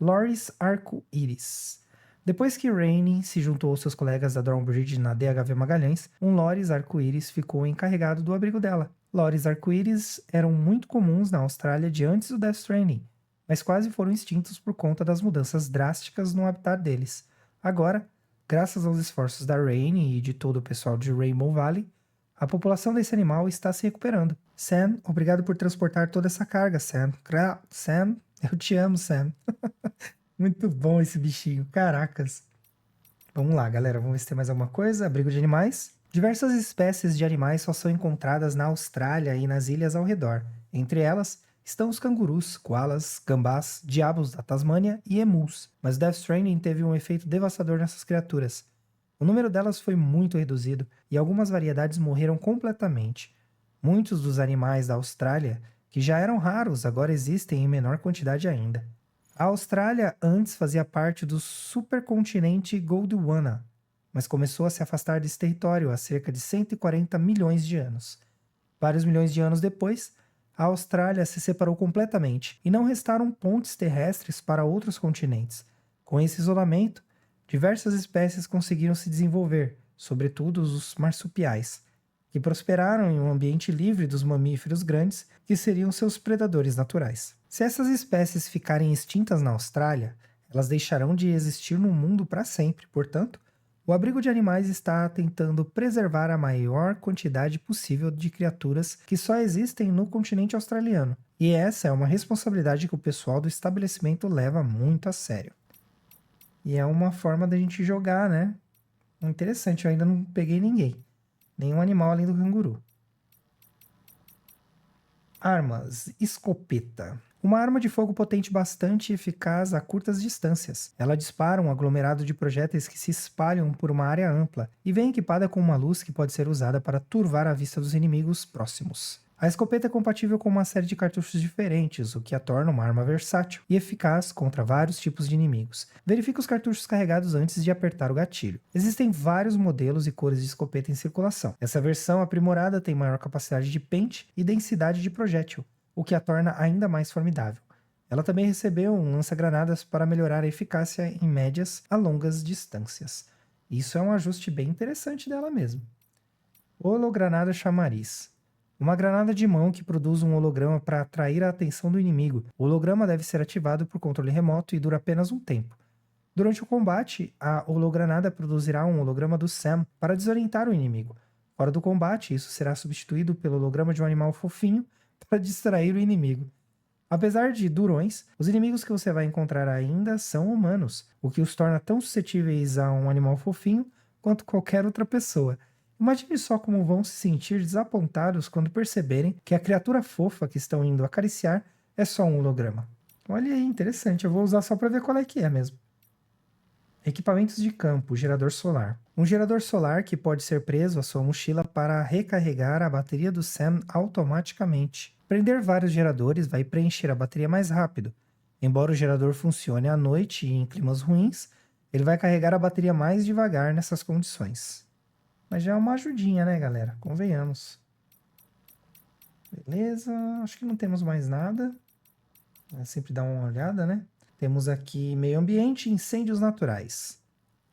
Loris Arco-Íris. Depois que Rainey se juntou aos seus colegas da Dawnbridge na DHV Magalhães, um Loris Arco-Íris ficou encarregado do abrigo dela. Loris Arco-Íris eram muito comuns na Austrália de antes do Death Stranding, mas quase foram extintos por conta das mudanças drásticas no habitat deles. Agora, graças aos esforços da Rainey e de todo o pessoal de Rainbow Valley, a população desse animal está se recuperando. Sam, obrigado por transportar toda essa carga, Sam. Sam, eu te amo, Sam. Muito bom esse bichinho, caracas. Vamos lá, galera, vamos ver se tem mais alguma coisa. Abrigo de animais. Diversas espécies de animais só são encontradas na Austrália e nas ilhas ao redor. Entre elas estão os cangurus, koalas, gambás, diabos da Tasmânia e emus. Mas Death Stranding teve um efeito devastador nessas criaturas. O número delas foi muito reduzido e algumas variedades morreram completamente. Muitos dos animais da Austrália, que já eram raros, agora existem em menor quantidade ainda. A Austrália antes fazia parte do supercontinente Gondwana, mas começou a se afastar desse território há cerca de 140 milhões de anos. Vários milhões de anos depois, a Austrália se separou completamente e não restaram pontes terrestres para outros continentes. Com esse isolamento, diversas espécies conseguiram se desenvolver, sobretudo os marsupiais, que prosperaram em um ambiente livre dos mamíferos grandes, que seriam seus predadores naturais. Se essas espécies ficarem extintas na Austrália, elas deixarão de existir no mundo para sempre. Portanto, o abrigo de animais está tentando preservar a maior quantidade possível de criaturas que só existem no continente australiano. E essa é uma responsabilidade que o pessoal do estabelecimento leva muito a sério. E é uma forma da gente jogar, né? Interessante, eu ainda não peguei ninguém. Nenhum animal além do canguru. Armas. Escopeta. Uma arma de fogo potente bastante eficaz a curtas distâncias. Ela dispara um aglomerado de projéteis que se espalham por uma área ampla e vem equipada com uma luz que pode ser usada para turvar a vista dos inimigos próximos. A escopeta é compatível com uma série de cartuchos diferentes, o que a torna uma arma versátil e eficaz contra vários tipos de inimigos. Verifique os cartuchos carregados antes de apertar o gatilho. Existem vários modelos e cores de escopeta em circulação. Essa versão aprimorada tem maior capacidade de pente e densidade de projétil, o que a torna ainda mais formidável. Ela também recebeu um lança-granadas para melhorar a eficácia em médias a longas distâncias. Isso é um ajuste bem interessante dela mesmo. Hologranada chamariz. Uma granada de mão que produz um holograma para atrair a atenção do inimigo. O holograma deve ser ativado por controle remoto e dura apenas um tempo. Durante o combate, a hologranada produzirá um holograma do Sam para desorientar o inimigo. Fora do combate, isso será substituído pelo holograma de um animal fofinho para distrair o inimigo. Apesar de durões, os inimigos que você vai encontrar ainda são humanos, o que os torna tão suscetíveis a um animal fofinho quanto qualquer outra pessoa. Imagine só como vão se sentir desapontados quando perceberem que a criatura fofa que estão indo acariciar é só um holograma. Olha aí, interessante. Eu vou usar só para ver qual é que é mesmo. Equipamentos de campo, gerador solar. Um gerador solar que pode ser preso à sua mochila para recarregar a bateria do Sam automaticamente. Prender vários geradores vai preencher a bateria mais rápido. Embora o gerador funcione à noite e em climas ruins, ele vai carregar a bateria mais devagar nessas condições. Mas já é uma ajudinha, né, galera? Convenhamos. Beleza, acho que não temos mais nada. É sempre dar uma olhada, né? Temos aqui meio ambiente e incêndios naturais.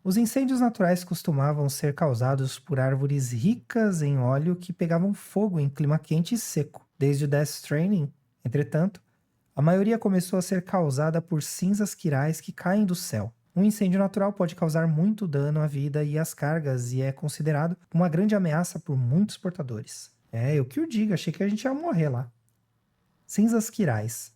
Os incêndios naturais costumavam ser causados por árvores ricas em óleo que pegavam fogo em clima quente e seco. Desde o Death Stranding, entretanto, a maioria começou a ser causada por cinzas quirais que caem do céu. Um incêndio natural pode causar muito dano à vida e às cargas e é considerado uma grande ameaça por muitos portadores. Eu que o digo, achei que a gente ia morrer lá. Cinzas quirais.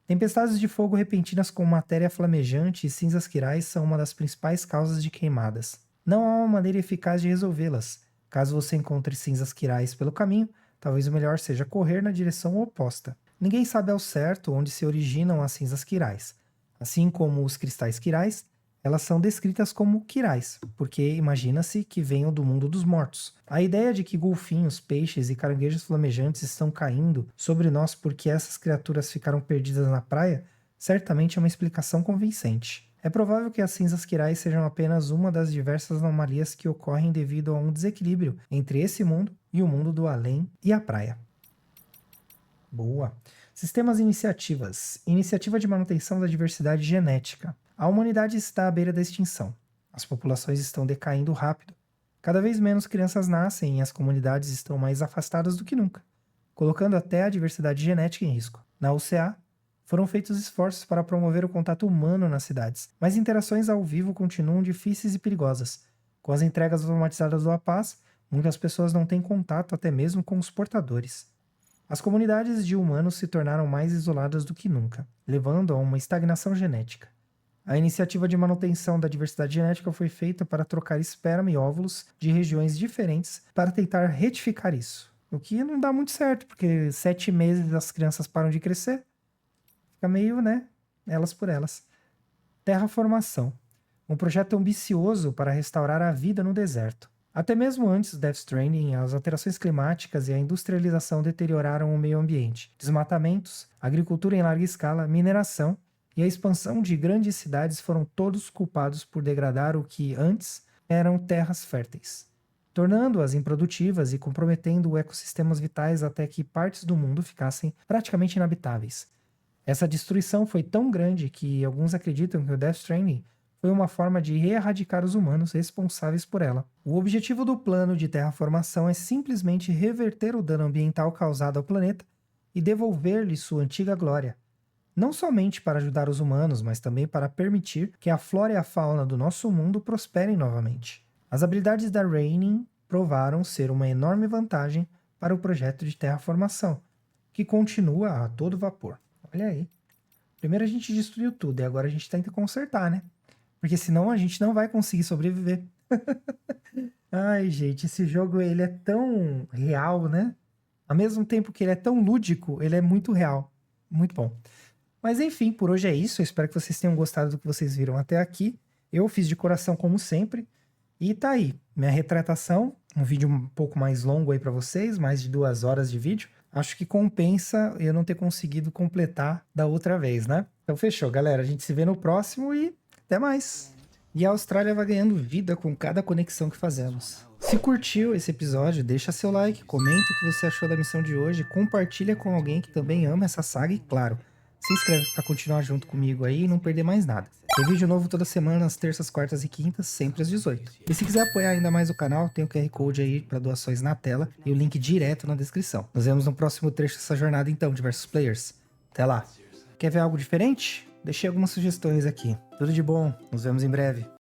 Tempestades de fogo repentinas com matéria flamejante e cinzas quirais são uma das principais causas de queimadas. Não há uma maneira eficaz de resolvê-las. Caso você encontre cinzas quirais pelo caminho, talvez o melhor seja correr na direção oposta. Ninguém sabe ao certo onde se originam as cinzas quirais. Assim como os cristais quirais, elas são descritas como quirais, porque imagina-se que venham do mundo dos mortos. A ideia de que golfinhos, peixes e caranguejos flamejantes estão caindo sobre nós porque essas criaturas ficaram perdidas na praia, certamente é uma explicação convincente. É provável que as cinzas quirais sejam apenas uma das diversas anomalias que ocorrem devido a um desequilíbrio entre esse mundo e o mundo do além e a praia. Boa. Sistemas e iniciativas. Iniciativa de manutenção da diversidade genética. A humanidade está à beira da extinção. As populações estão decaindo rápido. Cada vez menos crianças nascem e as comunidades estão mais afastadas do que nunca, colocando até a diversidade genética em risco. Na UCA, foram feitos esforços para promover o contato humano nas cidades, mas interações ao vivo continuam difíceis e perigosas. Com as entregas automatizadas do APAS, muitas pessoas não têm contato até mesmo com os portadores. As comunidades de humanos se tornaram mais isoladas do que nunca, levando a uma estagnação genética. A iniciativa de manutenção da diversidade genética foi feita para trocar esperma e óvulos de regiões diferentes para tentar retificar isso. O que não dá muito certo, porque 7 meses as crianças param de crescer. Fica meio, né? Elas por elas. Terraformação. Um projeto ambicioso para restaurar a vida no deserto. Até mesmo antes do Death Stranding, as alterações climáticas e a industrialização deterioraram o meio ambiente. Desmatamentos, agricultura em larga escala, mineração e a expansão de grandes cidades foram todos culpados por degradar o que antes eram terras férteis, tornando-as improdutivas e comprometendo ecossistemas vitais até que partes do mundo ficassem praticamente inabitáveis. Essa destruição foi tão grande que alguns acreditam que o Death Stranding foi uma forma de erradicar os humanos responsáveis por ela. O objetivo do plano de terraformação é simplesmente reverter o dano ambiental causado ao planeta e devolver-lhe sua antiga glória. Não somente para ajudar os humanos, mas também para permitir que a flora e a fauna do nosso mundo prosperem novamente. As habilidades da Raining provaram ser uma enorme vantagem para o projeto de terraformação, que continua a todo vapor. Olha aí. Primeiro a gente destruiu tudo e agora a gente tenta consertar, né? Porque senão a gente não vai conseguir sobreviver. Ai, gente, esse jogo ele é tão real, né? Ao mesmo tempo que ele é tão lúdico, ele é muito real. Muito bom. Mas enfim, por hoje é isso. Eu espero que vocês tenham gostado do que vocês viram até aqui. Eu fiz de coração como sempre. E tá aí, minha retratação. Um vídeo um pouco mais longo aí pra vocês, mais de 2 horas de vídeo. acho que compensa eu não ter conseguido completar da outra vez, né? Então fechou, galera. A gente se vê no próximo e até mais. E a Austrália vai ganhando vida com cada conexão que fazemos. Se curtiu esse episódio, deixa seu like, comenta o que você achou da missão de hoje, compartilha com alguém que também ama essa saga e, claro, se inscreve para continuar junto comigo aí e não perder mais nada. Tem vídeo novo toda semana, às terças, quartas e quintas, sempre às 18. E se quiser apoiar ainda mais o canal, tem o QR Code aí para doações na tela e o link direto na descrição. Nos vemos no próximo trecho dessa jornada então, de Versus Players. Até lá. Quer ver algo diferente? Deixei algumas sugestões aqui. Tudo de bom, nos vemos em breve.